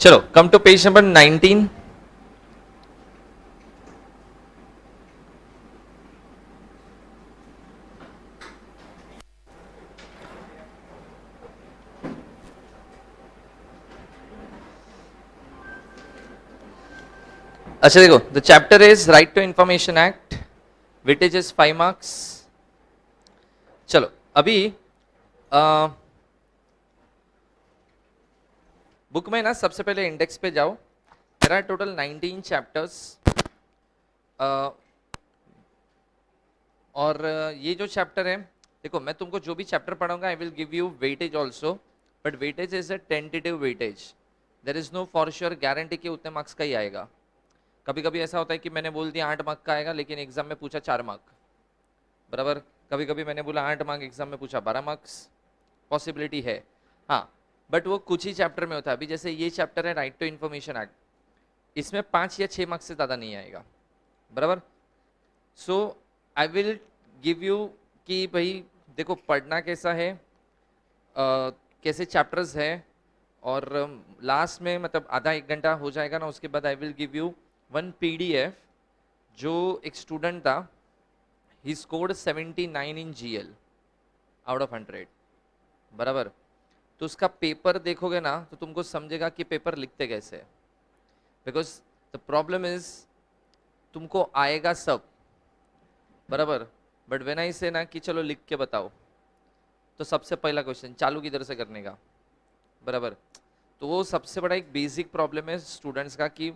चलो come to page number 19। अच्छा देखो, the chapter is right to information act, weightage is 5 marks. चलो अभी बुक में ना सबसे पहले इंडेक्स पे जाओ। There are total 19 chapters. और ये जो चैप्टर है, देखो मैं तुमको जो भी चैप्टर पढ़ाऊंगा I will give you weightage also, but weightage is a tentative weightage. There is no for sure guarantee कि उतने मार्क्स का ही आएगा। कभी कभी ऐसा होता है कि मैंने बोल दिया 8 मार्क का आएगा, लेकिन एग्जाम में पूछा 4 मार्क, बराबर। कभी कभी मैंने बोला 8 मार्क, एग्जाम में पूछा 12 मार्क्स, पॉसिबिलिटी है। हाँ, बट वो कुछ ही चैप्टर में होता है। अभी जैसे ये चैप्टर है राइट टू इन्फॉर्मेशन एक्ट, इसमें 5 या 6 मार्क्स से ज़्यादा नहीं आएगा, बराबर। सो आई विल गिव यू कि भाई देखो पढ़ना कैसा है, कैसे चैप्टर्स है। और लास्ट में मतलब आधा 1 घंटा हो जाएगा ना, उसके बाद आई will give you one PDF. जो एक स्टूडेंट था, he scored 79 in GL out of 100, बराबर। तो उसका पेपर देखोगे ना तो तुमको समझेगा कि पेपर लिखते कैसे। बिकॉज द प्रॉब्लम इज तुमको आएगा सब, बराबर, बट वेन आई से ना कि चलो लिख के बताओ, तो सबसे पहला क्वेश्चन चालू किधर से करने का, बराबर। तो वो सबसे बड़ा एक बेसिक प्रॉब्लम है स्टूडेंट्स का कि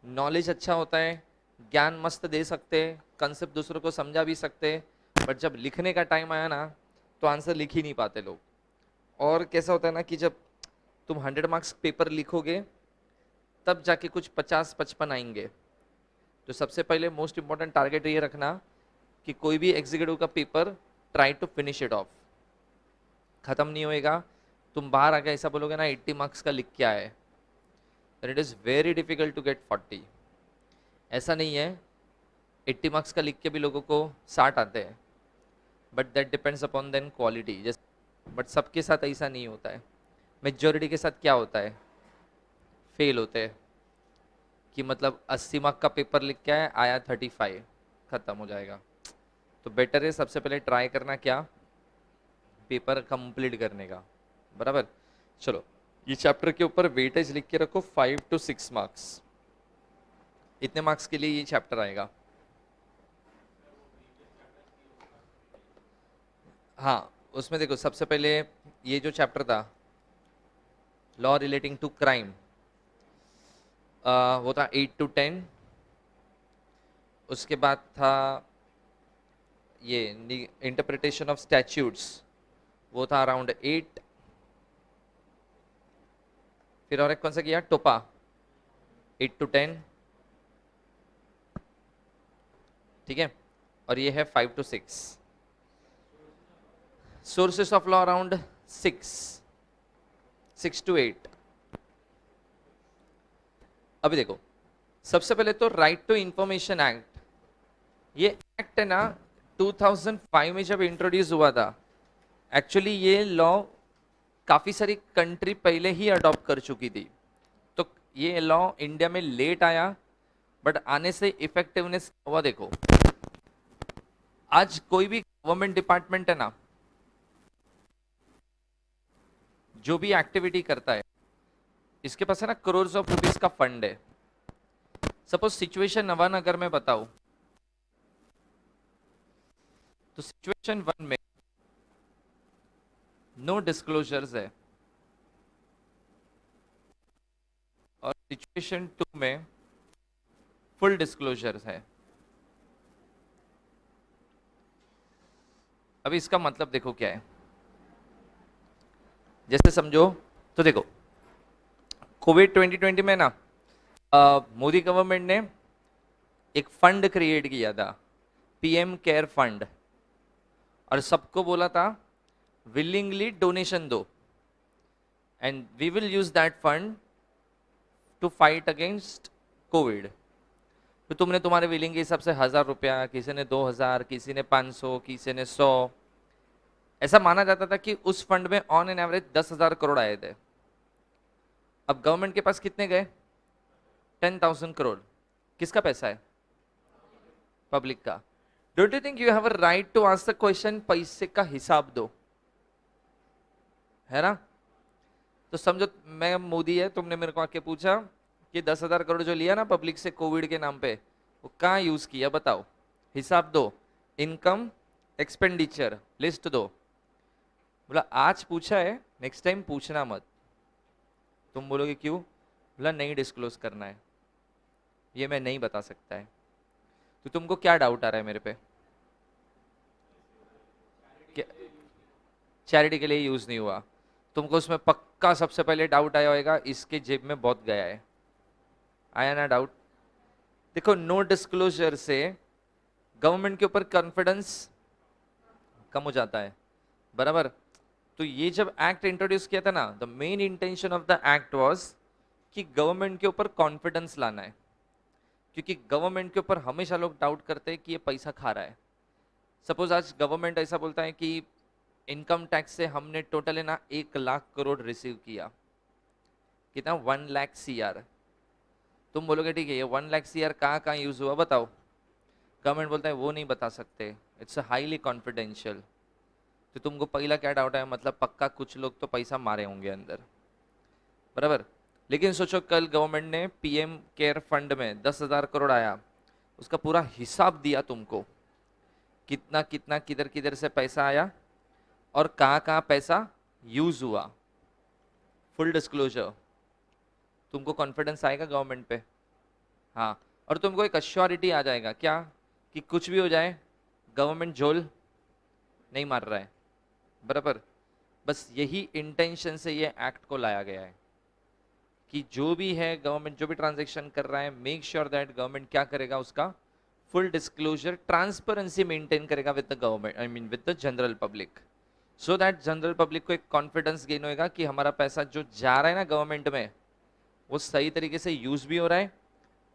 नॉलेज अच्छा होता है, ज्ञान मस्त दे सकते, कंसेप्ट दूसरों को समझा भी सकते, बट जब लिखने का टाइम आया ना तो आंसर लिख ही नहीं पाते लोग। और कैसा होता है ना कि जब तुम 100 मार्क्स पेपर लिखोगे तब जाके कुछ 50-55 आएंगे। तो सबसे पहले मोस्ट इंपॉर्टेंट टारगेट ये रखना कि कोई भी एग्जीक्यूटिव का paper try to finish it off. खत्म नहीं होएगा, तुम बाहर आके ऐसा बोलोगे ना 80 मार्क्स का लिख के आए, then it is very difficult to get 40। ऐसा नहीं है, 80 मार्क्स का लिख के भी लोगों को 60 आते हैं, but that depends upon then quality. जैसे बट सबके साथ ऐसा नहीं होता है। मेजॉरिटी के साथ क्या होता है, फेल होते हैं। कि मतलब 80 मार्क का पेपर लिख के आया 35, खत्म हो जाएगा। तो बेटर है सबसे पहले ट्राई करना क्या, पेपर कंप्लीट करने का, बराबर। चलो ये चैप्टर के ऊपर वेटेज लिख के रखो 5 to 6 मार्क्स। इतने मार्क्स के लिए ये चैप्टर आएगा। हाँ, उसमें देखो सबसे पहले ये जो चैप्टर था लॉ रिलेटिंग टू क्राइम, वो था 8 to 10। उसके बाद था ये इंटरप्रिटेशन ऑफ स्टैच्यूट्स, वो था अराउंड 8। फिर और एक कौन सा किया, टोपा, 8 to 10, ठीक है। और ये है 5 to 6। Sources of law around 6 to 8। अभी देखो सबसे पहले तो राइट टू इंफॉर्मेशन एक्ट, ये एक्ट है ना 2005 में जब इंट्रोड्यूस हुआ था। एक्चुअली ये लॉ काफी सारी कंट्री पहले ही अडॉप्ट कर चुकी थी। तो ये लॉ इंडिया में लेट आया, बट आने से इफेक्टिवनेस हुआ। देखो आज कोई भी गवर्नमेंट डिपार्टमेंट है ना, जो भी एक्टिविटी करता है, इसके पास है ना करोड़ ऑफ रुपीज का फंड है। सपोज सिचुएशन नवानगर में बताओ, तो सिचुएशन 1 में नो डिस्क्लोजर्स है, और सिचुएशन 2 में फुल डिस्क्लोजर्स है। अभी इसका मतलब देखो क्या है, जैसे समझो, तो देखो कोविड 2020 में ना मोदी गवर्नमेंट ने एक फंड क्रिएट किया था, पीएम केयर फंड, और सबको बोला था विलिंगली डोनेशन दो, and we will use that fund to fight against covid. तो तुमने तुम्हारे विलिंग के हिसाब से 1000 रुपया, किसी ने 2000, किसी ने 500, किसी ने 100। ऐसा माना जाता था कि उस फंड में ऑन एन एवरेज 10,000 करोड़ आए थे। अब गवर्नमेंट के पास कितने गए? 10,000 करोड़। किसका पैसा है? पब्लिक का। Don't you think you have a right to ask the question, पैसे का हिसाब दो, है ना? तो समझो मैं मोदी है, तुमने मेरे को आके पूछा कि 10,000 करोड़ जो लिया ना पब्लिक से कोविड के नाम पे, वो कहाँ यूज किया बताओ, हिसाब दो, इनकम एक्सपेंडिचर लिस्ट दो। बोला आज पूछा है, नेक्स्ट टाइम पूछना मत। तुम बोलोगे क्यों? बोला नहीं डिस्क्लोज करना है, ये मैं नहीं बता सकता है। तो तुमको क्या डाउट आ रहा है मेरे पे? चैरिटी के लिए यूज नहीं हुआ, तुमको उसमें पक्का सबसे पहले डाउट आया होगा इसके जेब में बहुत गया है। आया ना डाउट? देखो नो डिस्क्लोजर से गवर्नमेंट के ऊपर कॉन्फिडेंस कम हो जाता है, बराबर? तो ये जब एक्ट इंट्रोड्यूस किया था ना, the main intention of the act was कि गवर्नमेंट के ऊपर कॉन्फिडेंस लाना है, क्योंकि गवर्नमेंट के ऊपर हमेशा लोग डाउट करते हैं कि ये पैसा खा रहा है। सपोज आज गवर्नमेंट ऐसा बोलता है कि इनकम टैक्स से हमने टोटल है ना 1 लाख करोड़ रिसीव किया, कितना? 1 लाख CR। तुम बोलोगे ठीक है, ये 1 लाख CR कहाँ कहाँ यूज हुआ बताओ? गवर्नमेंट बोलता है वो नहीं बता सकते, इट्स हाईली कॉन्फिडेंशियल। तो तुमको पहला क्या डाउट है? मतलब पक्का कुछ लोग तो पैसा मारे होंगे अंदर, बराबर? लेकिन सोचो कल गवर्नमेंट ने PM केयर फंड में 10,000 करोड़ आया, उसका पूरा हिसाब दिया तुमको, कितना कितना किधर किधर से पैसा आया और कहाँ कहाँ पैसा यूज हुआ, फुल डिस्क्लोजर। तुमको कॉन्फिडेंस आएगा गवर्नमेंट पे? हाँ, और तुमको एक अश्योरिटी आ जाएगा क्या, कि कुछ भी हो जाए गवर्नमेंट झोल नहीं मार रहा है, बराबर? बस यही इंटेंशन से ये एक्ट को लाया गया है कि जो भी है गवर्नमेंट जो भी ट्रांजैक्शन कर रहा है, मेक श्योर दैट गवर्नमेंट क्या करेगा, उसका फुल डिस्क्लोजर ट्रांसपेरेंसी मेंटेन करेगा with the government, I mean with the general public, so that general public को एक कॉन्फिडेंस गेन होएगा कि हमारा पैसा जो जा रहा है ना गवर्नमेंट में, वो सही तरीके से यूज भी हो रहा है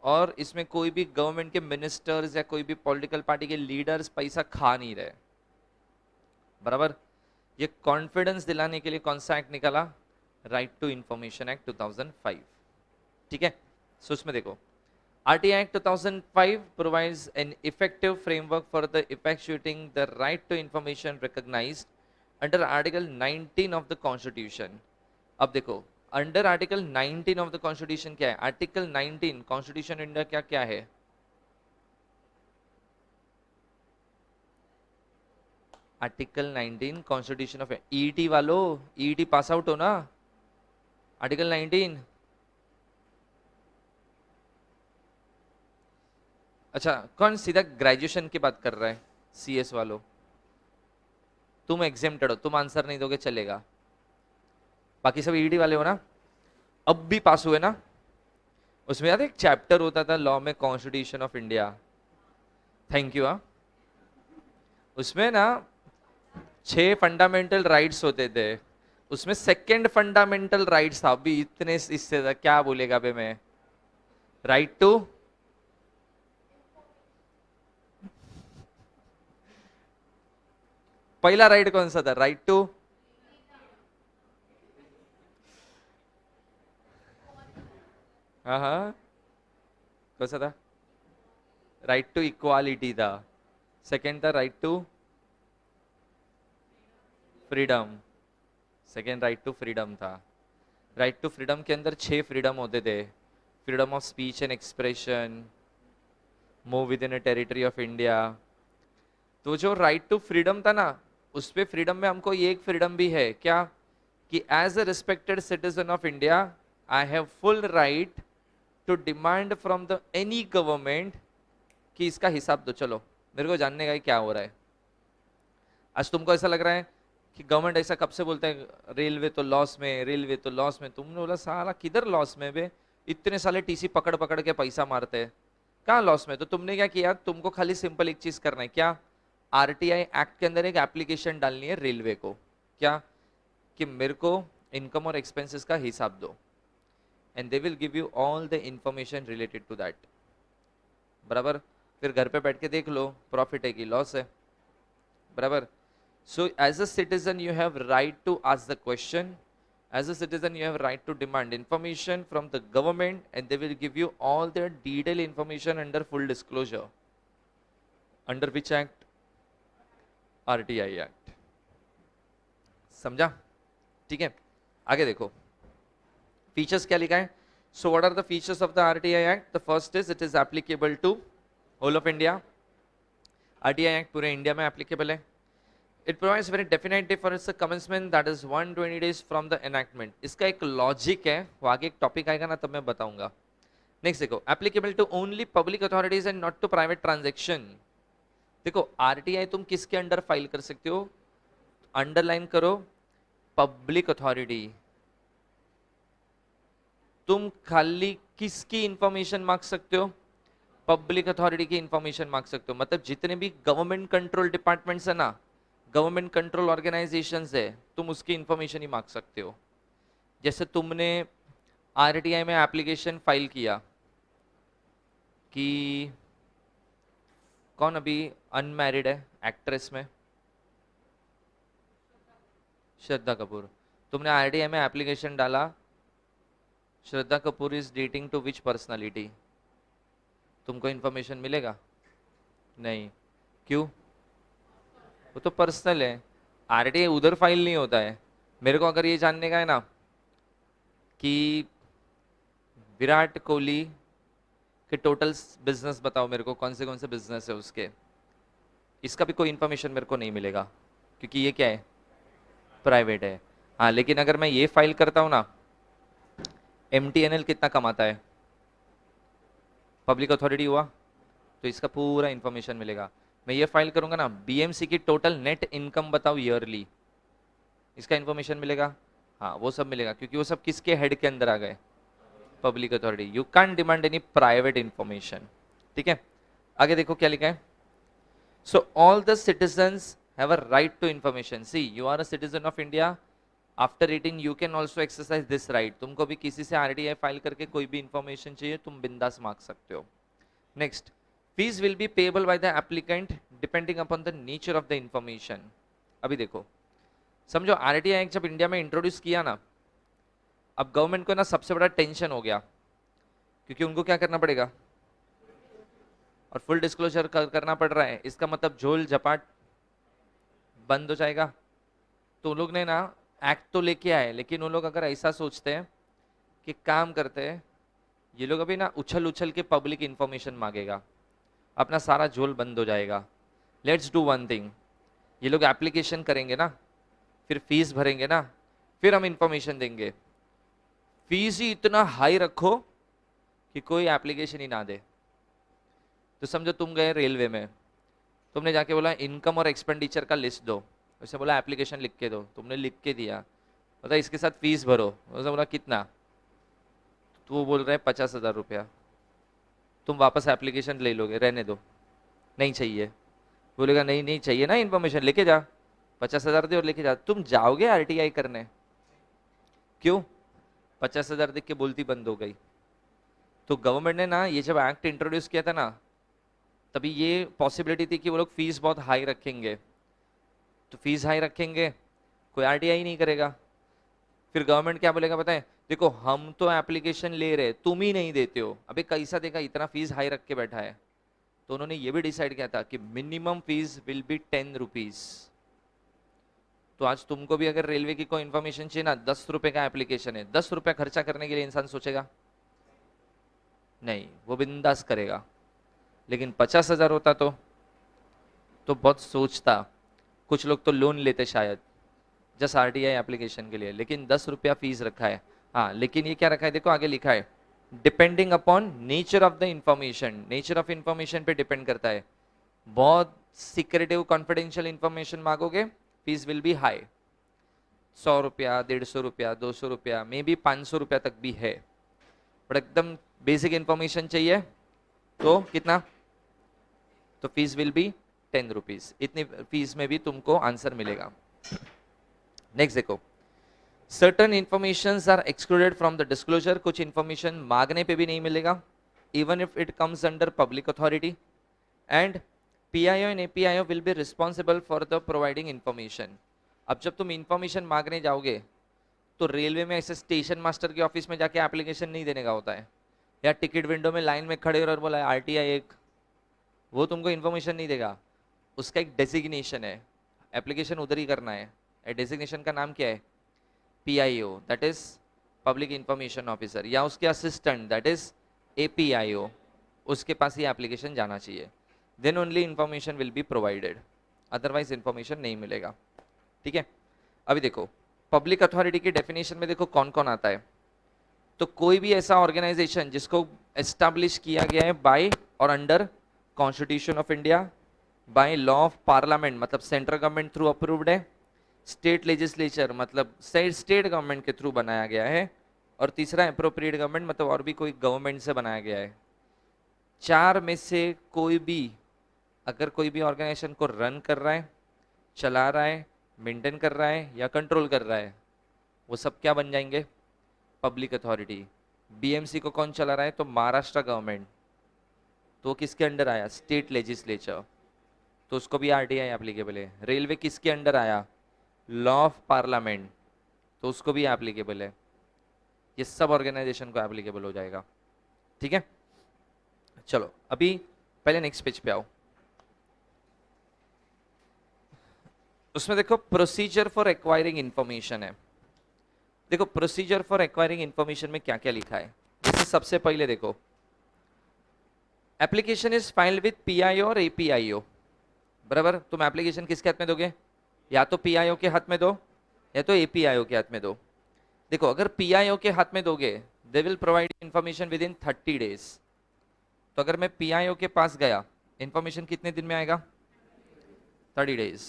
और इसमें कोई भी गवर्नमेंट के मिनिस्टर्स या कोई भी पॉलिटिकल पार्टी के लीडर्स पैसा खा नहीं रहे, बराबर? ये कॉन्फिडेंस दिलाने के लिए कौन सा एक्ट निकाला? राइट टू इंफॉर्मेशन एक्ट 2005, ठीक है? सो उसमें देखो RTI Act 2005 provides an effective framework for the effectuating the right to information recognized under Article 19 of the Constitution। अब देखो under article 19 of the constitution क्या है? आर्टिकल 19 कॉन्स्टिट्यूशन इंडिया क्या क्या है? आर्टिकल 19 कॉन्स्टिट्यूशन ऑफ EET वालों, EET pass out हो ना? आर्टिकल 19, अच्छा कौन सीधा ग्रेजुएशन की बात कर रहा है? CS वालों, तुम एग्जेम्प्टेड हो, तुम आंसर नहीं दोगे चलेगा, बाकी सब EET वाले हो ना? अब भी पास हुए ना? उसमें याद एक चैप्टर होता था लॉ में, constitution of India, thank you. हाँ, उसमें ना 6 फंडामेंटल राइट्स होते थे, उसमें सेकंड फंडामेंटल राइट्स था, अभी इतने इससे क्या बोलेगा बे मैं, राइट टू पहला राइट कौन सा था? राइट टू, हाँ हाँ कौन सा था? राइट टू इक्वालिटी था। सेकंड था right to freedom, second right to freedom था। राइट टू फ्रीडम के अंदर 6 फ्रीडम होते थे, freedom of speech and expression, move within a territory of India. तो जो राइट टू फ्रीडम था ना, उस पे फ्रीडम में हमको ये एक फ्रीडम भी है क्या, कि as a respected citizen of India I have full right to demand from the any government कि इसका हिसाब दो, चलो मेरे को जानने का है क्या हो रहा है। आज तुमको ऐसा लग रहा है कि गवर्नमेंट ऐसा कब से बोलता है रेलवे तो लॉस में, रेलवे तो लॉस में, तुमने बोला साला किधर लॉस में बे, इतने साले TC पकड़ पकड़ के पैसा मारते हैं, कहाँ लॉस में? तो तुमने क्या किया, तुमको खाली सिंपल एक चीज करना है क्या, RTI एक्ट के अंदर एक एप्लीकेशन डालनी है रेलवे को, क्या कि मेरे को इनकम और एक्सपेंसेस का हिसाब दो, and they will give you all the information related to that, बराबर? फिर घर पे बैठ के देख लो प्रॉफिट है कि लॉस है, बराबर? So as a citizen you have right to ask the question, As a citizen, you have right to demand information from the government, and they will give you all their detailed information under full disclosure. Under which act? RTI Act. समझा? ठीक है, आगे देखो features क्या लिखा है. So what are the features of the RTI Act? The first is it is applicable to whole of India. RTI Act पूरे India में applicable है. It provides very definite date for its commencement, that is 120 days from the enactment. इसका एक logic है, वो आगे एक topic आएगा ना तब मैं बताऊंगा. नेक्स्ट देखो, applicable to only public authorities and not to private transaction. देखो RTI तुम किसके अंडर फाइल कर सकते हो, अंडरलाइन करो, पब्लिक अथॉरिटी. तुम खाली किसकी इंफॉर्मेशन मांग सकते हो, पब्लिक अथॉरिटी की इंफॉर्मेशन मांग सकते हो. मतलब जितने भी गवर्नमेंट कंट्रोल डिपार्टमेंट्स है ना, गवर्नमेंट कंट्रोल ऑर्गेनाइजेशंस है, तुम उसकी इंफॉर्मेशन ही मांग सकते हो. जैसे तुमने आरटीआई में एप्लीकेशन फाइल किया कि कौन अभी अनमैरिड है एक्ट्रेस में, श्रद्धा कपूर. तुमने आरटीआई में एप्लीकेशन डाला, Shraddha Kapoor is dating to which personality, तुमको इंफॉर्मेशन मिलेगा? नहीं. क्यों? वो तो पर्सनल है. आरटीआई उधर फाइल नहीं होता है. मेरे को अगर ये जानने का है ना कि विराट कोहली के टोटल बिजनेस बताओ मेरे को, कौन से बिजनेस है उसके, इसका भी कोई इंफॉर्मेशन मेरे को नहीं मिलेगा क्योंकि ये क्या है, प्राइवेट है. हाँ, लेकिन अगर मैं ये फाइल करता हूँ ना, MTNL कितना कमाता है, पब्लिक अथॉरिटी हुआ, तो इसका पूरा इंफॉर्मेशन मिलेगा. मैं ये फाइल करूंगा ना, BMC की टोटल नेट इनकम बताओ ईयरली, इसका इंफॉर्मेशन मिलेगा. हाँ, वो सब मिलेगा क्योंकि वो सब किसके हेड के अंदर आ गए, public authority. You can demand any private information. ठीक है, आगे देखो क्या लिखा है. So all the citizens have a right to information. See, you are a citizen of India. After 18 you can also exercise this right. तुमको भी किसी से RTI फाइल करके कोई भी इंफॉर्मेशन चाहिए, तुम बिंदास मांग सकते हो. Next, fees will be payable by the applicant depending upon the nature of the information. अभी देखो, समझो RTI एक्ट जब इंडिया में इंट्रोड्यूस किया ना, अब गवर्नमेंट को ना सबसे बड़ा टेंशन हो गया क्योंकि उनको क्या करना पड़ेगा, और फुल डिस्क्लोजर करना पड़ रहा है. इसका मतलब झोल झपाट बंद हो जाएगा. तो उन लोग ने ना एक्ट तो लेके आए, लेकिन उन लोग अगर ऐसा सोचते हैं कि काम करते हैं, ये लोग अभी ना उछल उछल के पब्लिक इंफॉर्मेशन मांगेगा, अपना सारा झोल बंद हो जाएगा. लेट्स डू वन थिंग, ये लोग एप्लीकेशन करेंगे ना, फिर फीस भरेंगे ना, फिर हम इंफॉर्मेशन देंगे. फीस ही इतना हाई रखो कि कोई एप्लीकेशन ही ना दे. तो समझो तुम गए रेलवे में, तुमने जाके बोला इनकम और एक्सपेंडिचर का लिस्ट दो, उसने बोला एप्लीकेशन लिख के दो, तुमने लिख के दिया, बता इसके साथ फीस भरो, उसने बोला कितना, तो वो बोल रहे हैं 50,000 रुपया. तुम वापस एप्लीकेशन ले लोगे, रहने दो, नहीं चाहिए. बोलेगा नहीं नहीं चाहिए ना इन्फॉर्मेशन, लेके जा, 50,000 दे और लेके जा. तुम जाओगे RTI करने? क्यों? 50,000 देख के बोलती बंद हो गई. तो गवर्नमेंट ने ना ये जब एक्ट इंट्रोड्यूस किया था ना, तभी ये पॉसिबिलिटी थी कि वो लोग फीस बहुत हाई रखेंगे. तो फीस हाई रखेंगे, कोई RTI नहीं करेगा. फिर गवर्नमेंट क्या बोलेगा पता है, देखो हम तो एप्लीकेशन ले रहे, तुम ही नहीं देते हो. अबे कैसा देखा, इतना फीस हाई रख के बैठा है. तो उन्होंने ये भी डिसाइड किया था कि minimum fees will be 10 rupees. तो आज तुमको भी अगर रेलवे की कोई इंफॉर्मेशन चाहिए ना, 10 रुपए का एप्लीकेशन है, 10 रुपए खर्चा करने के लिए इंसान सोचेगा नहीं, वो बिंदास करेगा. लेकिन 50,000 होता तो बहुत सोचता. कुछ लोग तो लोन लेते शायद जस्ट RTI एप्लीकेशन के लिए, लेकिन 10 रुपया फीस रखा है. हाँ, लेकिन ये क्या रखा है देखो, आगे लिखा है depending upon nature of the information. Nature of information पे डिपेंड करता है. बहुत सीक्रेटिव कॉन्फिडेंशियल इंफॉर्मेशन मांगोगे, फीस विल बी हाई. 100 रुपया, 150 रुपया, 200 रुपया, मे बी 500 रुपया तक भी है. बट एकदम बेसिक इंफॉर्मेशन चाहिए तो कितना, तो फीस विल बी 10 रुपीज. इतनी फीस में भी तुमको आंसर मिलेगा. नेक्स्ट देखो, certain informations are excluded from the disclosure. कुछ इंफॉर्मेशन मांगने पे भी नहीं मिलेगा, even if it comes under public authority. And PIO and APIO will be responsible for the providing information. अब जब तुम इंफॉर्मेशन मांगने जाओगे तो रेलवे में ऐसे स्टेशन मास्टर के ऑफिस में जाके एप्लीकेशन नहीं देने का होता है, या टिकट विंडो में लाइन में खड़े और बोला आरटीआई एक, वो तुमको इन्फॉर्मेशन नहीं देगा। उसका एक डेजिग्नेशन है, एप्लीकेशन उधर ही करना है। डेजिग्नेशन का नाम क्या है? PIO, that is public information officer, या उसके असिस्टेंट दैट इज APIO, उसके पास ही एप्लीकेशन जाना चाहिए। Then only information will be provided, otherwise information नहीं मिलेगा। ठीक है, अभी देखो पब्लिक अथॉरिटी की डेफिनेशन में देखो कौन कौन आता है। तो कोई भी ऐसा ऑर्गेनाइजेशन जिसको एस्टैब्लिश किया गया है बाय और under constitution of India, by law of parliament मतलब सेंट्रल गवर्नमेंट थ्रू अप्रूव्ड है, स्टेट लेजिस्लेचर मतलब स्टेट गवर्नमेंट के थ्रू बनाया गया है, और तीसरा अप्रोप्रिएट गवर्नमेंट मतलब और भी कोई गवर्नमेंट से बनाया गया है। चार में से कोई भी, अगर कोई भी ऑर्गेनाइजेशन को रन कर रहा है, चला रहा है, मेंटेन कर रहा है या कंट्रोल कर रहा है, वो सब क्या बन जाएंगे? Public authority. BMC को कौन चला रहा है? तो महाराष्ट्र गवर्नमेंट, तो किसके अंडर आया? स्टेट लेजिस्लेचर, तो उसको भी RTI एप्लीकेबल है। रेलवे किसके अंडर आया? लॉ ऑफ पार्लियामेंट, तो उसको भी एप्लीकेबल है। ये सब ऑर्गेनाइजेशन को एप्लीकेबल हो जाएगा। ठीक है, चलो अभी पहले नेक्स्ट पेज पे आओ। उसमें देखो प्रोसीजर फॉर एक्वायरिंग इंफॉर्मेशन है। देखो प्रोसीजर फॉर एक्वायरिंग इंफॉर्मेशन में क्या क्या लिखा है। जैसे सबसे पहले देखो, application is filed with PIO और APIO, बराबर। तुम एप्लीकेशन किसके हाथ में दोगे? या तो PIO के हाथ में दो या तो APIO के हाथ में दो। देखो अगर PIO के हाथ में दोगे, दे will provide information with in 30 days. तो अगर मैं PIO के पास गया, इंफॉर्मेशन कितने दिन में आएगा? 30 डेज।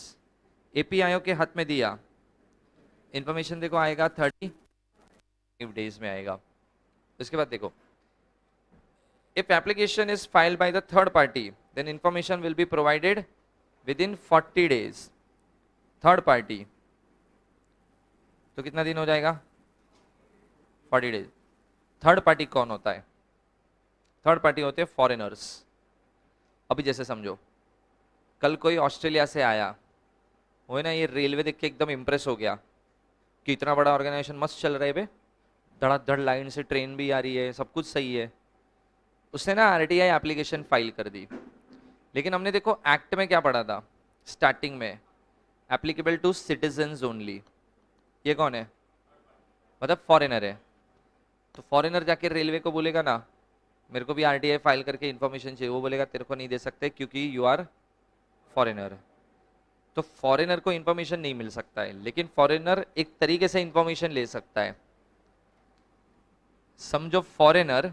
APIO के हाथ में दिया, इंफॉर्मेशन देखो आएगा 30 डेज में आएगा। उसके बाद देखो, if application is filed by the third party then information will be provided within 40 days। Third party तो कितना दिन हो जाएगा? 40 डेज। थर्ड पार्टी कौन होता है? थर्ड पार्टी होते हैं फॉरेनर्स। अभी जैसे समझो कल कोई ऑस्ट्रेलिया से आया, वो है ना, ये रेलवे देख के एकदम इंप्रेस हो गया कि इतना बड़ा ऑर्गेनाइजेशन मस्त चल रहा है बे, धड़ाधड़ लाइन से ट्रेन भी आ रही है, सब कुछ सही है। उसने ना RTI एप्लीकेशन फाइल कर दी। लेकिन हमने देखो एक्ट में क्या पढ़ा था स्टार्टिंग में? Applicable to citizens only. ये कौन है? मतलब फॉरेनर है। तो फॉरेनर जाके रेलवे को बोलेगा ना मेरे को भी RTI फाइल करके इंफॉर्मेशन चाहिए, वो बोलेगा तेरे को नहीं दे सकते क्योंकि यू आर फॉरेनर। तो फॉरेनर को इंफॉर्मेशन नहीं मिल सकता है, लेकिन फॉरेनर एक तरीके से इंफॉर्मेशन ले सकता है। समझो फॉरेनर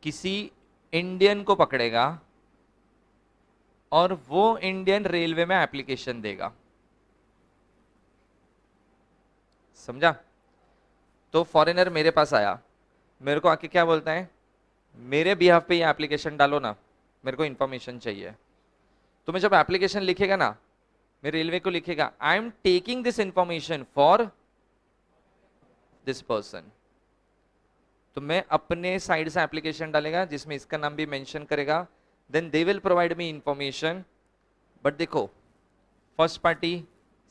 किसी इंडियन को पकड़ेगा और वो इंडियन रेलवे में एप्लीकेशन देगा, समझा? तो फॉरेनर मेरे पास आया, मेरे को आके क्या बोलता है? मेरे बिहाफ पे ये एप्लीकेशन डालो ना, मेरे को इंफॉर्मेशन चाहिए। तो मैं जब एप्लीकेशन लिखेगा ना, मैं रेलवे को लिखेगा I am taking this information for this person. तो मैं अपने साइड से एप्लीकेशन डालेगा जिसमें इसका नाम भी मेंशन करेगा, then they will provide me information. But देखो first party,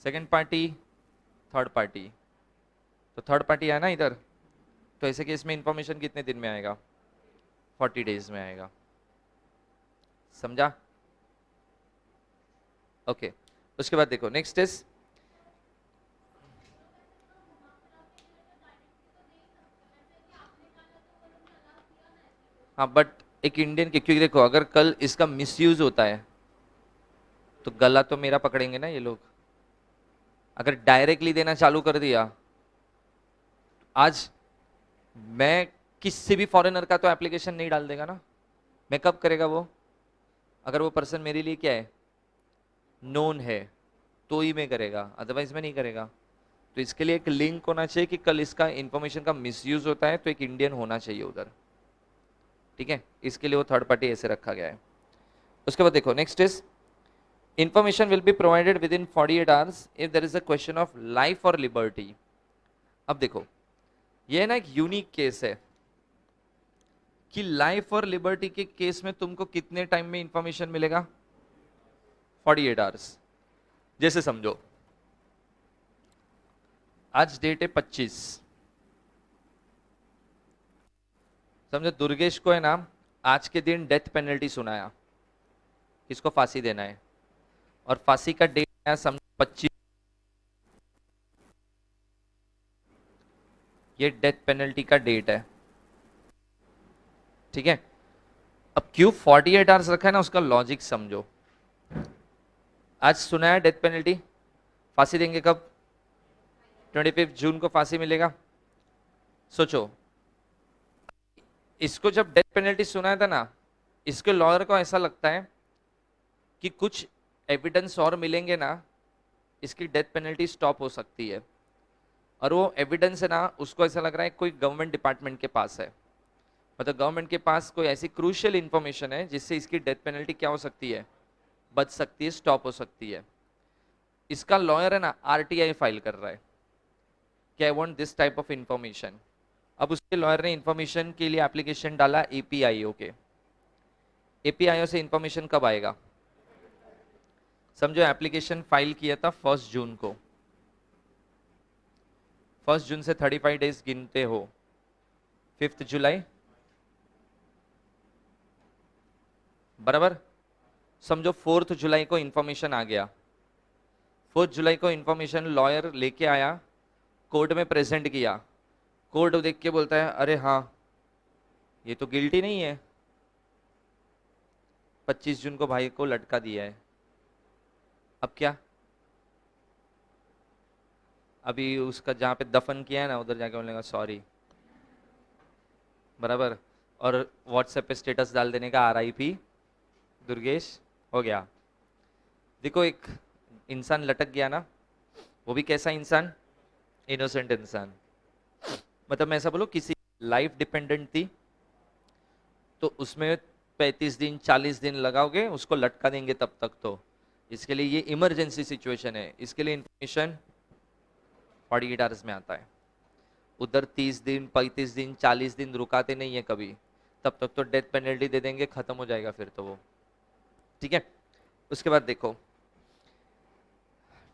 second party, third party, तो थर्ड पार्टी है ना इधर, तो ऐसे केस में इंफॉर्मेशन कितने दिन में आएगा? 40 डेज में आएगा, समझा? ओके उसके बाद देखो नेक्स्ट इज, हाँ बट एक इंडियन के, क्योंकि देखो अगर कल इसका मिसयूज होता है तो गला तो मेरा पकड़ेंगे ना ये लोग। अगर डायरेक्टली देना चालू कर दिया, आज मैं किसी भी फॉरेनर का तो एप्लीकेशन नहीं डाल देगा ना, मैं कब करेगा वो? अगर वो पर्सन मेरे लिए क्या है? नोन है तो ही मैं करेगा, अदरवाइज में नहीं करेगा। तो इसके लिए एक लिंक होना चाहिए कि कल इसका इंफॉर्मेशन का मिसयूज होता है तो एक इंडियन होना चाहिए उधर, ठीक है? इसके लिए वो थर्ड पार्टी ऐसे रखा गया है। उसके बाद देखो next is, information will be provided within 48 hours if there is a question of life और लिबर्टी। अब देखो ये ना एक यूनिक केस है कि लाइफ और लिबर्टी के केस में तुमको कितने टाइम में इंफॉर्मेशन मिलेगा? 48 आवर्स। जैसे समझो आज डेट है 25। समझो दुर्गेश को है ना आज के दिन डेथ पेनल्टी सुनाया, किसको फांसी देना है, और फांसी का डेट है समझो 25। ये डेथ पेनल्टी का डेट है, ठीक है। अब क्यों 48 आवर्स रखा है ना, उसका लॉजिक समझो। आज सुनाया डेथ पेनल्टी, फांसी देंगे कब, 25 जून को फांसी मिलेगा। सोचो इसको जब डेथ पेनल्टी सुनाया था ना, इसके लॉयर को ऐसा लगता है कि कुछ एविडेंस और मिलेंगे ना, इसकी डेथ पेनल्टी स्टॉप हो सकती है। और वो एविडेंस है ना, उसको ऐसा लग रहा है कोई गवर्नमेंट डिपार्टमेंट के पास है, मतलब गवर्नमेंट के पास कोई ऐसी क्रूशियल इंफॉर्मेशन है जिससे इसकी डेथ पेनल्टी क्या हो सकती है, बच सकती है, स्टॉप हो सकती है। इसका लॉयर है ना आरटीआई फाइल कर रहा है कि I want this type of information. अब उसके लॉयर ने इंफॉर्मेशन के लिए एप्लीकेशन डाला एपीआईओ के। एपीआईओ से इंफॉर्मेशन कब आएगा, समझो एप्लीकेशन फाइल किया था 1 जून को, 1 जून से 35 डेज गिनते हो, 5 जुलाई बराबर। समझो 4 जुलाई को इंफॉर्मेशन आ गया, 4 जुलाई को इंफॉर्मेशन लॉयर लेके आया, कोर्ट में प्रेजेंट किया, कोर्ट देख के बोलता है अरे हाँ ये तो गिल्टी नहीं है, 25 जून को भाई को लटका दिया है। अब क्या, अभी उसका जहां पे दफन किया है ना उधर जाके बोलेगा सॉरी, बराबर, और व्हाट्सएप पे स्टेटस डाल देने का आरआईपी दुर्गेश, हो गया। देखो एक इंसान लटक गया ना, वो भी कैसा इंसान, इनोसेंट इंसान। मतलब मैं ऐसा बोलूं किसी लाइफ डिपेंडेंट थी तो उसमें 35 दिन 40 दिन लगाओगे, उसको लटका देंगे तब तक। तो इसके लिए ये इमरजेंसी सिचुएशन है, इसके लिए इंफॉर्मेशन 48 आवर्स में आता है। उधर 30 दिन 35 दिन 40 दिन रुकाते नहीं है कभी, तब तक तो डेथ पेनल्टी दे देंगे, खत्म हो जाएगा फिर तो वो, ठीक है। उसके बाद देखो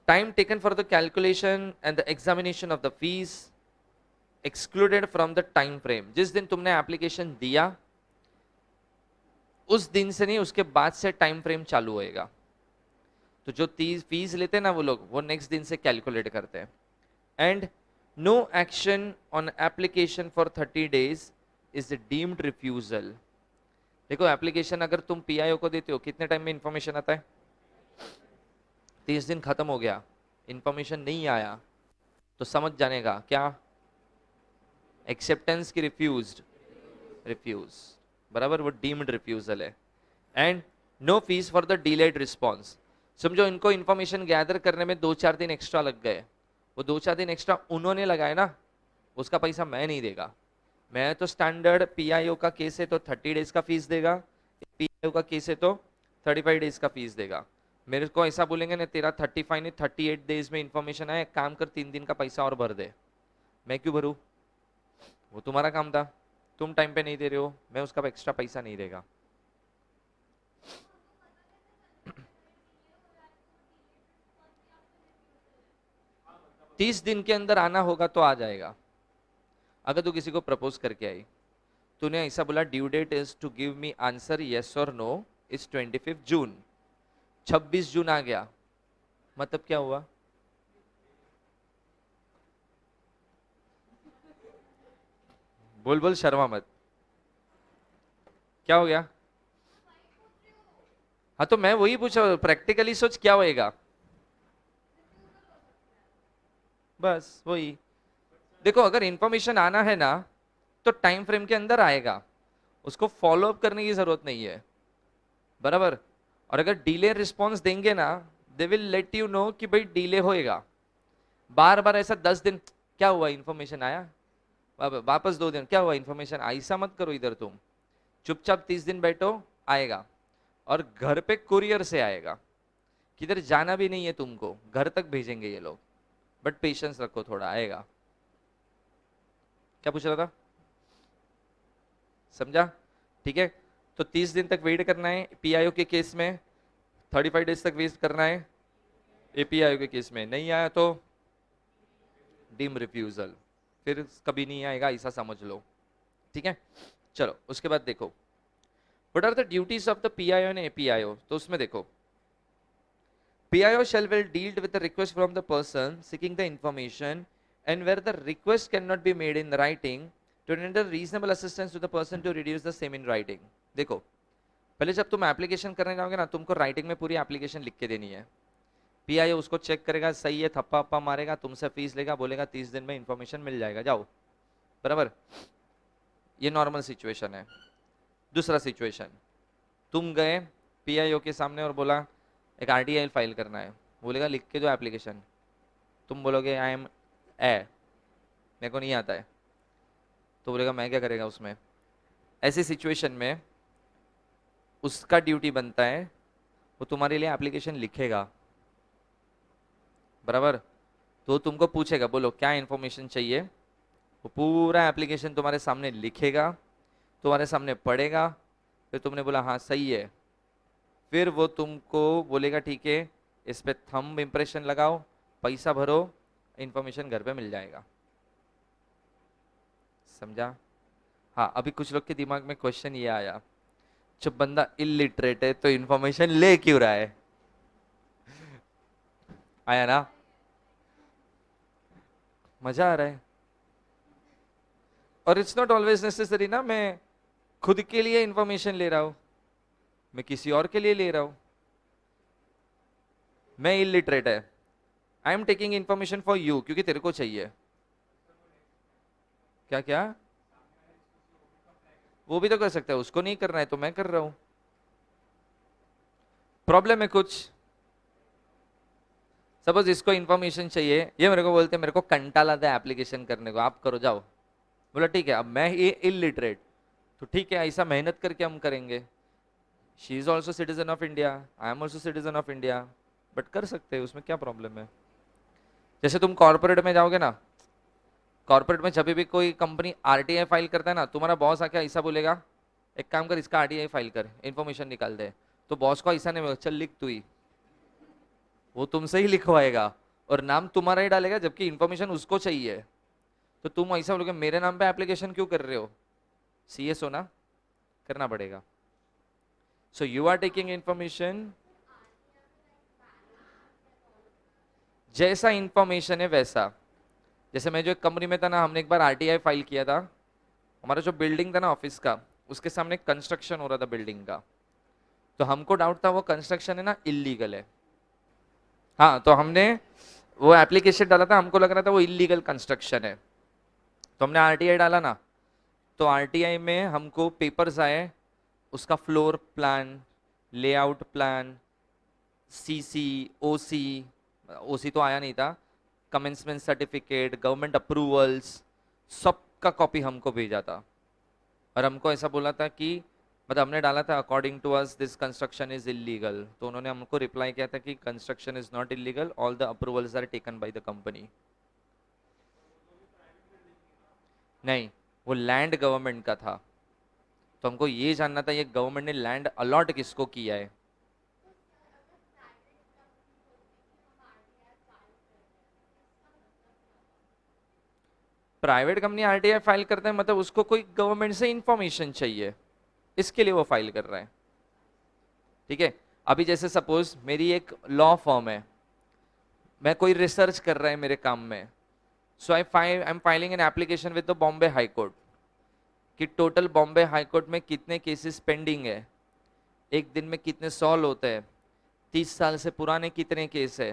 time taken for the calculation and the examination of the fees excluded from the time frame. जिस दिन तुमने एप्लीकेशन दिया उस दिन से नहीं, उसके बाद से टाइम फ्रेम चालू होएगा। तो जो फीस लेते हैं ना वो लोग, वो नेक्स्ट दिन से कैलकुलेट करते हैं। And no action on application for 30 days is deemed refusal. देखो एप्लीकेशन अगर तुम पीआईओ को देते हो, कितने टाइम में इंफॉर्मेशन आता है, 30 दिन खत्म हो गया, इंफॉर्मेशन नहीं आया तो समझ जाने का क्या, एक्सेप्टेंस की रिफ्यूज, बराबर, वो डीम्ड रिफ्यूजल है। And no fees for the delayed response. समझो इनको इंफॉर्मेशन गैदर करने में 2-4 दिन एक्स्ट्रा लग गए, वो 2-4 दिन एक्स्ट्रा उन्होंने लगाए ना, उसका पैसा मैं नहीं देगा। मैं तो स्टैंडर्ड पीआईओ का केस है तो 30 डेज का फीस देगा, पीआईओ का केस है तो 35 डेज का फीस देगा। मेरे को ऐसा बोलेंगे ना तेरा 35 नहीं 38 डेज में इंफॉर्मेशन आया, काम कर 3 दिन का पैसा और भर दे, मैं क्यों भरूं, वो तुम्हारा काम था, तुम टाइम पे नहीं दे रहे हो, मैं उसका एक्स्ट्रा पैसा नहीं देगा। 30 दिन के अंदर आना होगा तो आ जाएगा। अगर तू किसी को प्रपोज करके आई, तूने ऐसा बोला due date is to give me answer yes और नो इज 25 जून, 26 जून आ गया, मतलब क्या हुआ, बोल बोल शर्मा मत, क्या हो गया। हाँ तो मैं वही पूछा, प्रैक्टिकली सोच क्या होएगा, बस वही। देखो अगर इंफॉर्मेशन आना है ना तो टाइम फ्रेम के अंदर आएगा, उसको फॉलो अप करने की जरूरत नहीं है, बराबर। और अगर डिले रिस्पॉन्स देंगे ना, they will let you know कि भाई डिले होएगा। बार बार ऐसा 10 दिन क्या हुआ इंफॉर्मेशन आया, वापस 2 दिन क्या हुआ इंफॉर्मेशन, ऐसा मत करो इधर, तुम चुपचाप 30 दिन बैठो, आएगा। और घर पे कुरियर से आएगा, किधर जाना भी नहीं है तुमको, घर तक भेजेंगे ये लोग, बट पेशेंस रखो थोड़ा, आएगा। क्या पूछ रहा था, समझा, ठीक है। तो 30 दिन तक वेट करना है पीआईओ के केस में, 35 डेज तक वेट करना है एपीआईओ के केस में, नहीं आया तो डीम रिफ्यूजल, फिर कभी नहीं आएगा, ऐसा समझ लो, ठीक है। चलो उसके बाद देखो what are the duties of the PIO and APIO. तो उसमें देखो PIO shall will deal with the request from the person seeking the information and where the request cannot be made in writing to render reasonable assistance to the person to reduce the same in writing। देखो पहले जब तुम application करने जाओगे ना, तुमको writing में पूरी एप्लीकेशन लिख के देनी है। PIO उसको चेक करेगा, सही है, थप्पा अप्पा मारेगा, तुमसे फीस लेगा, बोलेगा 30 दिन में इंफॉर्मेशन मिल जाएगा, जाओ, बराबर। ये नॉर्मल सिचुएशन है। दूसरा सिचुएशन, तुम गए PIO के सामने और बोला एक RTI फाइल करना है, बोलेगा लिख के दो एप्लीकेशन, तुम बोलोगे आई एम मेरे को नहीं आता है, तो बोलेगा मैं क्या करेगा उसमें। ऐसी सिचुएशन में उसका ड्यूटी बनता है वो तुम्हारे लिए एप्लीकेशन लिखेगा, बराबर। तो तुमको पूछेगा बोलो क्या इंफॉर्मेशन चाहिए, वो पूरा एप्लीकेशन तुम्हारे सामने लिखेगा, तुम्हारे सामने पढ़ेगा, फिर तुमने बोला हाँ सही है, फिर वो तुमको बोलेगा ठीक है इस पे थंब इंप्रेशन लगाओ, पैसा भरो, इंफॉर्मेशन घर पे मिल जाएगा। समझा? हाँ, अभी कुछ लोग के दिमाग में क्वेश्चन ये आया, जब बंदा इलिटरेट है तो इंफॉर्मेशन ले क्यों रहा है? आया ना? मजा आ रहा है? और इट्स नॉट ऑलवेज नेसेसरी ना मैं खुद के लिए इंफॉर्मेशन ले रहा हूं, मैं किसी और के लिए ले रहा हूं। मैं इलिटरेट है, I am taking information for you, क्योंकि तेरे को चाहिए। क्या क्या? वो भी तो कर सकता है, उसको नहीं करना है तो मैं कर रहा हूं। प्रॉब्लम है कुछ? सपोज इसको इंफॉर्मेशन चाहिए, ये मेरे को बोलते हैं मेरे को कंटाल आता है एप्लीकेशन करने को, आप करो जाओ। बोला ठीक है, अब मैं ये इलिटरेट, तो ठीक है ऐसा मेहनत करके हम करेंगे। She is also citizen of India, I am also citizen of India, but कर सकते हैं, उसमें क्या प्रॉब्लम है। जैसे तुम कॉर्पोरेट में जाओगे ना, कॉर्पोरेट में जब भी कोई कंपनी RTI फाइल करता है ना, तुम्हारा बॉस आके ऐसा बोलेगा एक काम कर इसका RTI फाइल कर, इन्फॉर्मेशन निकाल दे, तो बॉस को ऐसा नहीं बोलेगा चल लिख तू ही, वो तुमसे ही लिखवाएगा और नाम तुम्हारा ही डालेगा, जबकि इन्फॉर्मेशन उसको चाहिए। तो तुम ऐसा बोलोगे मेरे नाम पे एप्लीकेशन क्यों कर रहे हो? CS हो ना, करना पड़ेगा। So you are taking information, जैसा इंफॉर्मेशन है वैसा। जैसे मैं जो एक कंपनी में था ना, हमने एक बार RTI फाइल किया था, हमारा जो बिल्डिंग था ना ऑफिस का, उसके सामने कंस्ट्रक्शन हो रहा था बिल्डिंग का, तो हमको डाउट था वो कंस्ट्रक्शन है ना इलीगल है। हाँ, तो हमने वो एप्लीकेशन डाला था, हमको लग रहा था वो इलीगल कंस्ट्रक्शन है, तो हमने RTI डाला ना, तो RTI में हमको पेपर्स आए, उसका floor plan, layout plan, CC, OC तो आया नहीं था, कमेंसमेंट सर्टिफिकेट, गवर्नमेंट अप्रूवल्स, सबका कॉपी हमको भेजा था। और हमको ऐसा बोला था कि मतलब हमने डाला था according to us this construction is illegal, तो उन्होंने हमको रिप्लाई किया था कि construction is not illegal, all the approvals are taken by the company. नहीं, वो लैंड गवर्नमेंट का था, तो हमको ये जानना था ये गवर्नमेंट ने लैंड अलॉट किसको किया है। प्राइवेट कंपनी RTI फाइल करता है मतलब उसको कोई गवर्नमेंट से इंफॉर्मेशन चाहिए, इसके लिए वो फाइल कर रहा है, ठीक है। अभी जैसे सपोज मेरी एक लॉ फर्म है, मैं कोई रिसर्च कर रहा है मेरे काम में, so I am filing an application with the Bombay High Court कि टोटल बॉम्बे हाई कोर्ट में कितने केसेस पेंडिंग है, एक दिन में कितने सॉल्व होते हैं, 30 साल से पुराने कितने केस है,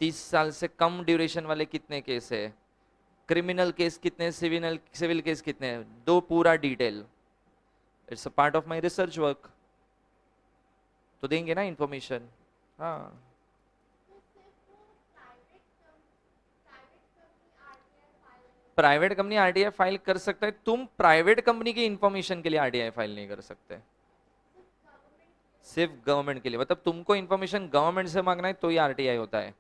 30 साल से कम ड्यूरेशन वाले कितने केस है, क्रिमिनल केस कितने, सिविल केस कितने हैं, दो पूरा detail. It's a part of my research work, तो देंगे ना इंफॉर्मेशन। हाँ, प्राइवेट कंपनी RTI फाइल कर सकता है, तुम प्राइवेट कंपनी की इंफॉर्मेशन के लिए RTI फाइल नहीं कर सकते, सिर्फ गवर्नमेंट के लिए। मतलब तुमको इंफॉर्मेशन गवर्नमेंट से मांगना है तो ही RTI होता है,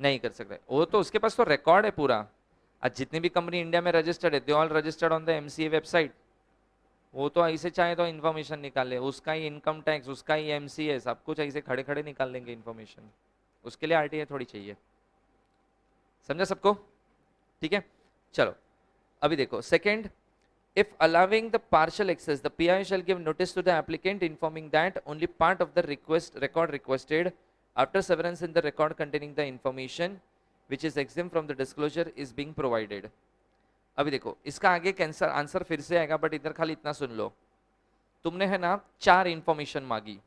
नहीं कर सकते। वो तो उसके पास तो रिकॉर्ड है पूरा, आज जितनी भी कंपनी इंडिया में रजिस्टर्ड है, they all registered on the MCA website. वो तो ऐसे चाहे तो इंफॉर्मेशन निकाल ले, उसका ही इनकम टैक्स, उसका ही MCA, सब कुछ ऐसे खड़े खड़े निकाल लेंगे इंफॉर्मेशन। उसके लिए आरटीआई थोड़ी चाहिए, समझा सबको? ठीक है, चलो अभी देखो second, if allowing the partial access, the PI shall give notice to the applicant informing that only part of the record requested after severance in the record containing the information which is exempt from the disclosure is being provided. अभी देखो इसका आगे cancer answer फिर से आएगा, but इधर खाली इतना सुन लो, तुमने है ना 4 इंफॉर्मेशन मांगी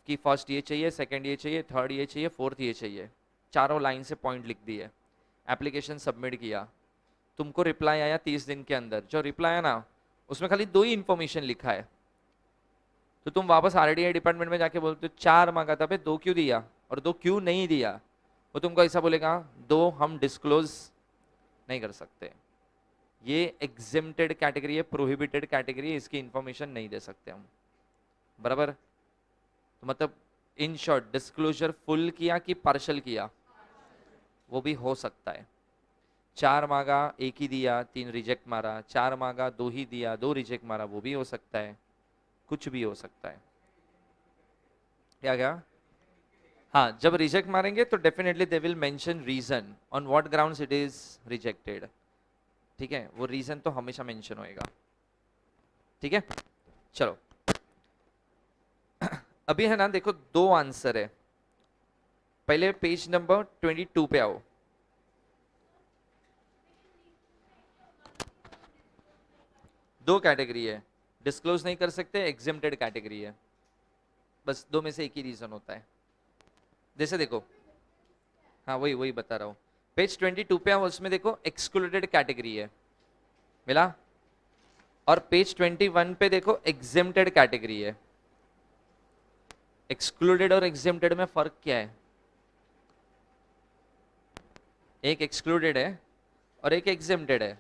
कि फर्स्ट ये चाहिए, सेकंड ये चाहिए, थर्ड ये चाहिए, फोर्थ ये चाहिए, चारों लाइन से पॉइंट लिख दिए, एप्लीकेशन सबमिट किया, तुमको रिप्लाई आया 30 दिन के अंदर, जो रिप्लाई आया ना उसमें खाली 2 ही इंफॉर्मेशन लिखा है, तो तुम वापस आरटीआई डिपार्टमेंट में जाके बोलते हो 4 मांगा था, 2 क्यों दिया और 2 क्यों नहीं दिया, वो तुमको ऐसा बोलेगा 2 हम डिस्क्लोज नहीं कर सकते, ये एग्जेम्प्टेड कैटेगरी है, प्रोहिबिटेड कैटेगरी है, इसकी इंफॉर्मेशन नहीं दे सकते हम, बराबर? तो मतलब इन शॉर्ट डिस्क्लोजर फुल किया कि पार्शल किया, वो भी हो सकता है, 4 मांगा 1 ही दिया, 3 रिजेक्ट मारा, 4 मांगा 2 ही दिया, 2 रिजेक्ट मारा, वो भी हो सकता है, कुछ भी हो सकता है। क्या? हाँ, जब रिजेक्ट मारेंगे तो definitely they will mention reason on what grounds it is rejected, ठीक है, वो रीजन तो हमेशा मेंशन होएगा, ठीक है। चलो अभी है ना देखो 2 आंसर है, पहले पेज नंबर 22 पे आओ, दो कैटेगरी है, डिस्क्लोज नहीं कर सकते, एग्जेम्प्टेड कैटेगरी है, बस 2 में से एक ही रीजन होता है। जैसे देखो, हाँ वही बता रहा हूँ, पेज 22 पे आओ, उसमें देखो एक्सक्लूडेड कैटेगरी है, मिला, और पेज 21 पे देखो एग्जेम्प्टेड कैटेगरी है। एक्सक्लूडेड और एग्जेम्प्टेड में फर्क क्या है? एक एक्सक्लूडेड है और एक एग्जेम्प्टेड है,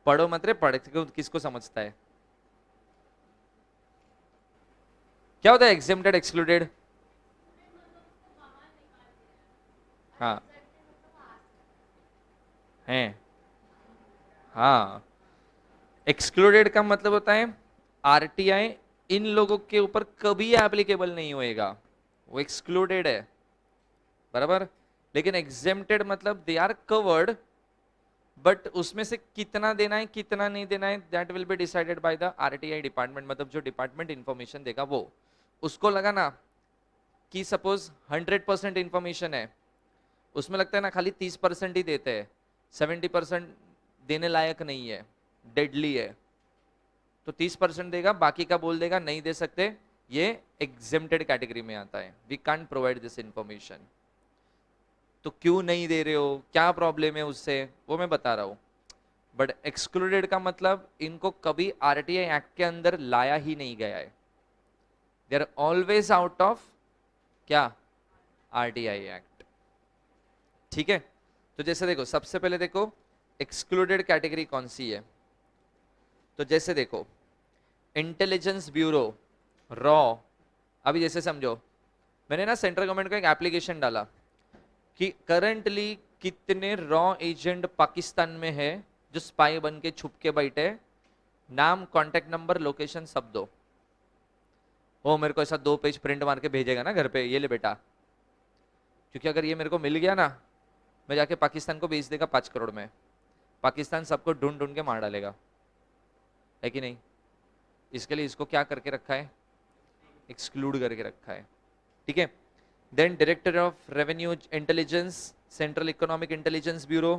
पढ़ो मत रे, पढ़ किसको समझता है? क्या होता है एग्जेम्प्टेड एक्सक्लूडेड? हाँ हैं, हाँ, एक्सक्लूडेड का मतलब होता है आरटीआई इन लोगों के ऊपर कभी एप्लीकेबल नहीं होएगा, वो एक्सक्लूडेड है, बराबर। लेकिन एग्जेम्प्टेड मतलब दे आर कवर्ड, बट उसमें से कितना देना है कितना नहीं देना है that will be decided by the RTI department, मतलब जो डिपार्टमेंट इंफॉर्मेशन देगा वो, उसको लगा ना कि सपोज 100% इंफॉर्मेशन है, उसमें लगता है ना खाली 30% ही देते हैं, 70% देने लायक नहीं है, डेडली है, तो 30% देगा, बाकी का बोल देगा नहीं दे सकते, ये एग्जेम्प्टेड कैटेगरी में आता है, we can't provide this information. तो क्यों नहीं दे रहे हो, क्या प्रॉब्लम है उससे, वो मैं बता रहा हूं, बट एक्सक्लूडेड का मतलब इनको कभी आरटीआई एक्ट के अंदर लाया ही नहीं गया है, they are always out of क्या, आरटीआई एक्ट, ठीक है। तो जैसे देखो सबसे पहले देखो एक्सक्लूडेड कैटेगरी कौन सी है, तो जैसे देखो इंटेलिजेंस ब्यूरो, रॉ, अभी जैसे समझो मैंने ना सेंट्रल गवर्नमेंट को एक एप्लीकेशन डाला कि करंटली कितने रॉ एजेंट पाकिस्तान में है जो स्पाई बन के छुप के बैठे, नाम, कांटेक्ट नंबर, लोकेशन सब दो, वो मेरे को ऐसा 2 पेज प्रिंट मार के भेजेगा ना घर पे, ये ले बेटा, क्योंकि अगर ये मेरे को मिल गया ना, मैं जाके पाकिस्तान को भेज देगा 5 करोड़ में, पाकिस्तान सबको ढूंढ ढूंढ के मार डालेगा, है कि नहीं? इसके लिए इसको क्या करके रखा है, एक्सक्लूड करके रखा है, ठीक है। Then director of revenue intelligence, central economic intelligence bureau,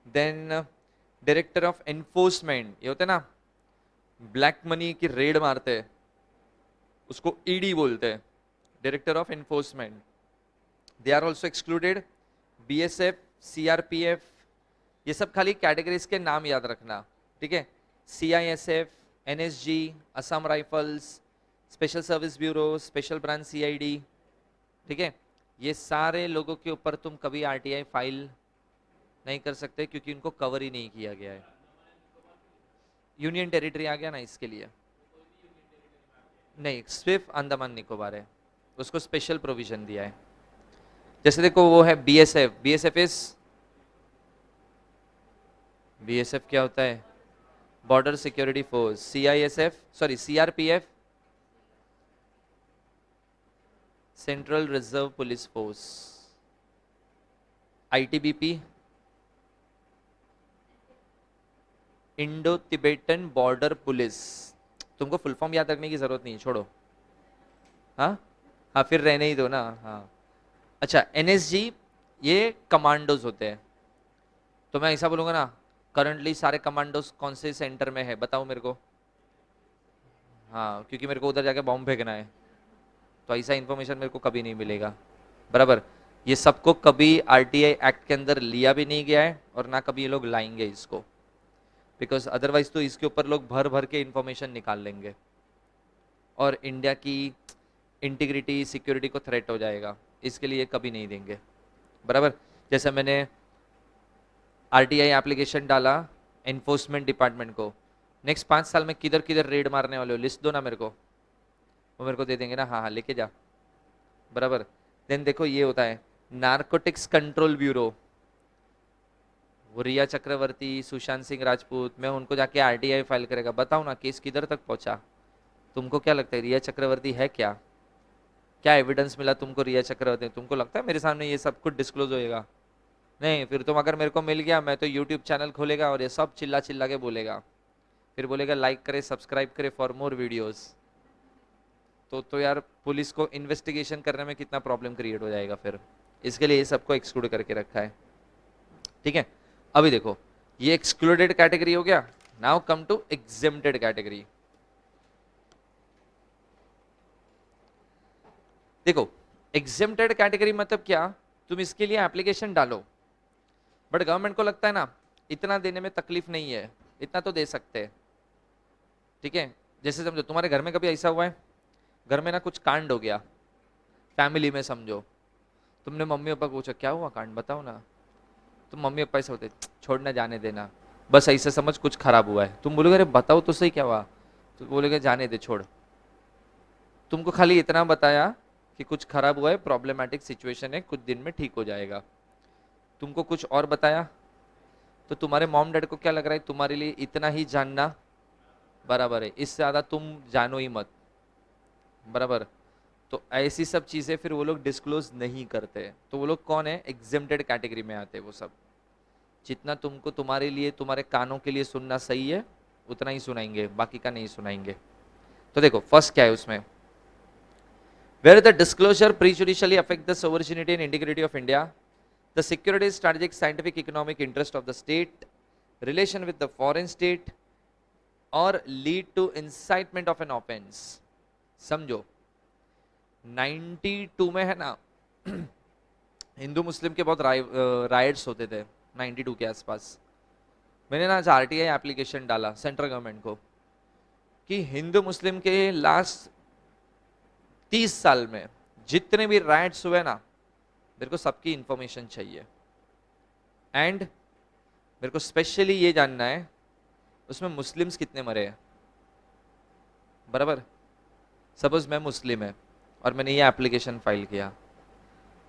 then director of enforcement, ये होते हैं ना ब्लैक मनी की रेड मारते हैं, उसको ईडी बोलते हैं, director of enforcement, they are also excluded. BSF, CRPF, ये सब खाली कैटेगरीज के नाम याद रखना, ठीक है। CISF, NSG, Assam rifles, special service bureau, special branch CID, ठीक है, ये सारे लोगों के ऊपर तुम कभी आरटीआई फाइल नहीं कर सकते क्योंकि उनको कवर ही नहीं किया गया है, यूनियन टेरिटरी आ गया ना इसके लिए, नहीं सिर्फ अंडमान निकोबार है, उसको स्पेशल प्रोविजन दिया है। जैसे देखो वो है बीएसएफ, बीएसएफ क्या होता है, border security force, CISF, sorry CRPF, central reserve police force, ITBP, Indo Tibetan border police. तुमको फुल फॉर्म याद रखने की जरूरत नहीं है, छोड़ो। हाँ हाँ, फिर रहने ही दो ना। हाँ अच्छा, एनएसजी ये कमांडोज होते हैं। तो मैं ऐसा बोलूंगा ना, करंटली सारे कमांडोज कौन से सेंटर में है बताओ मेरे को। हाँ, क्योंकि मेरे को उधर जाके बॉम्ब फेंकना है, तो ऐसा इन्फॉर्मेशन मेरे को कभी नहीं मिलेगा। बराबर, ये सबको कभी आरटीआई एक्ट के अंदर लिया भी नहीं गया है और ना कभी ये लोग लाएंगे इसको, बिकॉज अदरवाइज तो इसके ऊपर लोग भर भर के इंफॉर्मेशन निकाल लेंगे और इंडिया की इंटीग्रिटी सिक्योरिटी को थ्रेट हो जाएगा, इसके लिए कभी नहीं देंगे। बराबर, जैसे मैंने आरटीआई एप्लीकेशन डाला एनफोर्समेंट डिपार्टमेंट को, नेक्स्ट 5 साल में किधर किधर रेड मारने वाले हो लिस्ट दो ना मेरे को, वो मेरे को दे देंगे ना, हाँ हाँ लेके जा। बराबर, देन देखो ये होता है नारकोटिक्स कंट्रोल ब्यूरो, वो रिया चक्रवर्ती, सुशांत सिंह राजपूत, मैं उनको जाके आरटीआई फाइल करेगा, बताओ ना केस किधर तक पहुंचा। तुमको क्या लगता है रिया चक्रवर्ती है क्या? क्या एविडेंस मिला तुमको रिया चक्रवर्ती? तुमको लगता है मेरे सामने ये सब कुछ डिस्क्लोज होएगा? नहीं, फिर तुम अगर मेरे को मिल गया, मैं तो यूट्यूब चैनल खोलेगा और ये सब चिल्ला चिल्ला के बोलेगा, फिर बोलेगा लाइक करे सब्सक्राइब करे फॉर मोर वीडियोस। तो यार पुलिस को इन्वेस्टिगेशन करने में कितना प्रॉब्लम क्रिएट हो जाएगा फिर, इसके लिए ये सबको एक्सक्लूड करके रखा है। ठीक है, अभी देखो ये एक्सक्लूडेड कैटेगरी हो गया। Now come to exempted category. देखो एग्जेम्प्टेड कैटेगरी मतलब क्या, तुम इसके लिए एप्लीकेशन डालो बट गवर्नमेंट को लगता है ना इतना देने में तकलीफ नहीं है, इतना तो दे सकते हैं। ठीक है, जैसे समझो तुम्हारे घर में कभी ऐसा हुआ है, घर में ना कुछ कांड हो गया फैमिली में, समझो तुमने मम्मी पापा को पूछा क्या हुआ कांड बताओ ना, तो मम्मी पापा ऐसे होते छोड़ना जाने देना, बस ऐसे समझ कुछ खराब हुआ है। तुम बोलोगे अरे बताओ तो सही क्या हुआ, तो बोलोगे जाने दे छोड़। तुमको खाली इतना बताया कि कुछ खराब हुआ है, प्रॉब्लमेटिक सिचुएशन है, कुछ दिन में ठीक हो जाएगा। तुमको कुछ और बताया तो तुम्हारे मॉम डैड को क्या लग रहा है, तुम्हारे लिए इतना ही जानना बराबर है, इससे ज्यादा तुम जानो ही मत। बराबर, तो ऐसी सब चीजें फिर वो लोग डिस्क्लोज नहीं करते, तो वो लोग कौन है, एग्जेम्प्टेड कैटेगरी में आते हैं वो सब। जितना तुमको तुम्हारे लिए तुम्हारे कानों के लिए सुनना सही है उतना ही सुनाएंगे, बाकी का नहीं सुनाएंगे। तो देखो फर्स्ट क्या है उसमें, where the disclosure prejudicially affect the sovereignty and integrity of India, the security, strategic, scientific, economic interest of the state, relation with the foreign state, or lead to incitement of an offense। समझो 92 में है ना हिंदू मुस्लिम के बहुत rights होते थे 92 के आसपास। मैंने ना आज आरटीआई एप्लीकेशन डाला सेंट्रल गवर्नमेंट को कि हिंदू मुस्लिम के लास्ट 30 साल में जितने भी राइट्स हुए ना, मेरे को सबकी इंफॉर्मेशन चाहिए। एंड मेरे को स्पेशली ये जानना है उसमें मुस्लिम्स कितने मरे हैं। बराबर, सपोज मैं मुस्लिम है और मैंने ये एप्लीकेशन फाइल किया,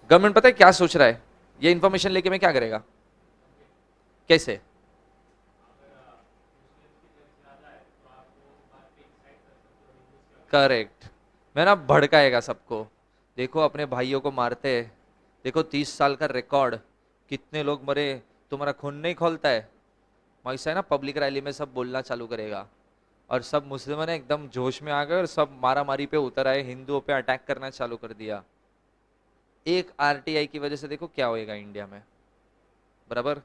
गवर्नमेंट पता है क्या सोच रहा है, ये इंफॉर्मेशन लेके मैं क्या करेगा, कैसे? करेक्ट, मैं ना भड़काएगा सबको, देखो अपने भाइयों को मारते हैं, देखो 30 साल का रिकॉर्ड, कितने लोग मरे, तुम्हारा खून नहीं खोलता है। वैसा है ना, पब्लिक रैली में सब बोलना चालू करेगा और सब मुस्लिम ने एकदम जोश में आ गए और सब मारा मारी पे उतर आए, हिंदुओं पे अटैक करना चालू कर दिया। एक आरटीआई की वजह से देखो क्या होएगा इंडिया में। बराबर,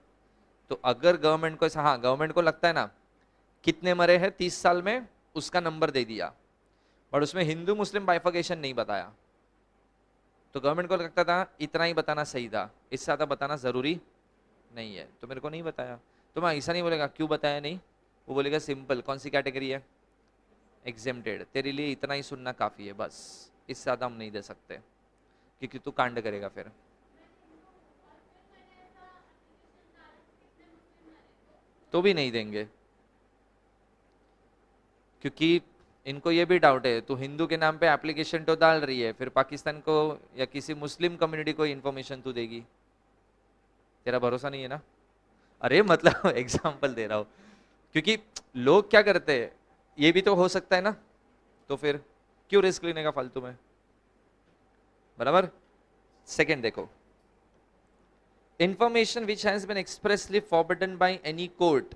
तो अगर गवर्नमेंट को ऐसा, हाँ गवर्नमेंट को लगता है ना कितने मरे हैं 30 साल में, उसका नंबर दे दिया बट उसमें हिंदू मुस्लिम बाइफर्केशन नहीं बताया, तो गवर्नमेंट को लगता था इतना ही बताना सही था, इससे ज्यादा बताना जरूरी नहीं है, तो मेरे को नहीं बताया। तो मैं ऐसा नहीं बोलेगा क्यों बताया नहीं, वो बोलेगा सिंपल कौन सी कैटेगरी है, एग्जेम्प्टेड, तेरे लिए इतना ही सुनना काफी है बस, इससे ज्यादा हम नहीं दे सकते क्योंकि तू कांड करेगा फिर। तो भी नहीं देंगे क्योंकि इनको ये भी डाउट है तू हिंदू के नाम पे एप्लीकेशन तो डाल रही है, फिर पाकिस्तान को या किसी मुस्लिम कम्युनिटी को इन्फॉर्मेशन तू देगी, तेरा भरोसा नहीं है ना। अरे मतलब एग्जाम्पल दे रहा हूँ क्योंकि लोग क्या करते हैं, ये भी तो हो सकता है ना, तो फिर क्यों रिस्क लेने का फालतू में, बराबर। सेकंड देखो, information which has been expressly forbidden by any court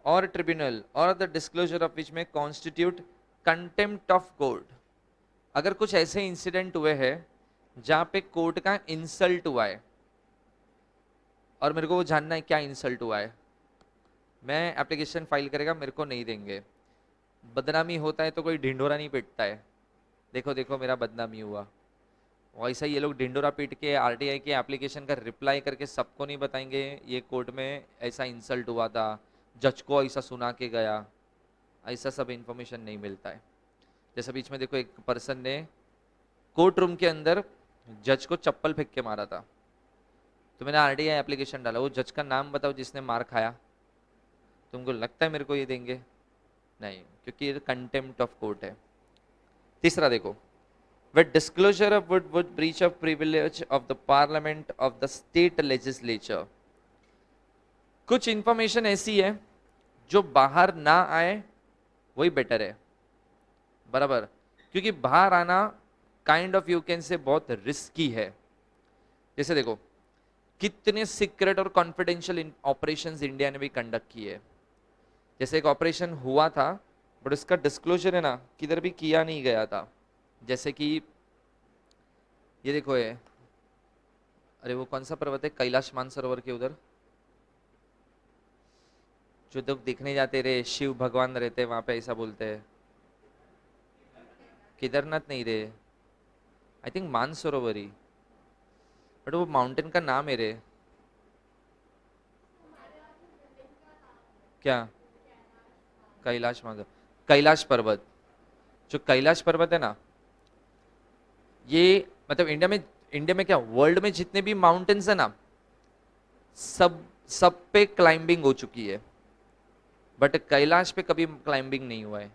or tribunal or the disclosure of which may constitute contempt of court। अगर कुछ ऐसे इंसिडेंट हुए हैं जहां पे कोर्ट का इंसल्ट हुआ है और मेरे को वो जानना है क्या इंसल्ट हुआ है, मैं एप्लीकेशन फाइल करेगा, मेरे को नहीं देंगे। बदनामी होता है तो कोई ढिंढोरा नहीं पीटता है, देखो देखो मेरा बदनामी हुआ। वैसा ये लोग ढिंडोरा पीट के आरटीआई के एप्लीकेशन का रिप्लाई करके सबको नहीं बताएंगे ये कोर्ट में ऐसा इंसल्ट हुआ था, जज को ऐसा सुना के गया, ऐसा सब इंफॉर्मेशन नहीं मिलता है। जैसे बीच में देखो एक पर्सन ने कोर्ट रूम के अंदर जज को चप्पल फेंक के मारा था, तो मैंने आरटीआई एप्लीकेशन डाला, वो जज का नाम बताओ जिसने मार खाया, तुमको लगता है मेरे को ये देंगे? नहीं, क्योंकि ये कंटेम्प्ट ऑफ कोर्ट है। तीसरा देखो, with disclosure of would breach of privilege of the parliament of the state legislature। कुछ इंफॉर्मेशन ऐसी है जो बाहर ना आए वही बेटर है, बराबर, क्योंकि बाहर आना kind of you can say बहुत रिस्की है। जैसे देखो कितने सीक्रेट और कॉन्फिडेंशियल ऑपरेशंस इंडिया ने भी कंडक्ट किए। जैसे एक ऑपरेशन हुआ था बट उसका डिस्क्लोजर है ना किधर भी किया नहीं गया था। जैसे कि ये देखो ये, अरे वो कौन सा पर्वत है कैलाश मानसरोवर के उधर, जो लोग देखने जाते रहे शिव भगवान रहते हैं वहां पे, ऐसा बोलते हैं। केदारनाथ नहीं रे, I think Mansarovar he, but वो माउंटेन का नाम है रे, क्या? कैलाश मानसरोवर, कैलाश पर्वत। जो कैलाश पर्वत है ना, ये मतलब इंडिया में क्या वर्ल्ड में जितने भी माउंटेन्स है ना, सब पे क्लाइंबिंग हो चुकी है, बट कैलाश पे कभी क्लाइंबिंग नहीं हुआ है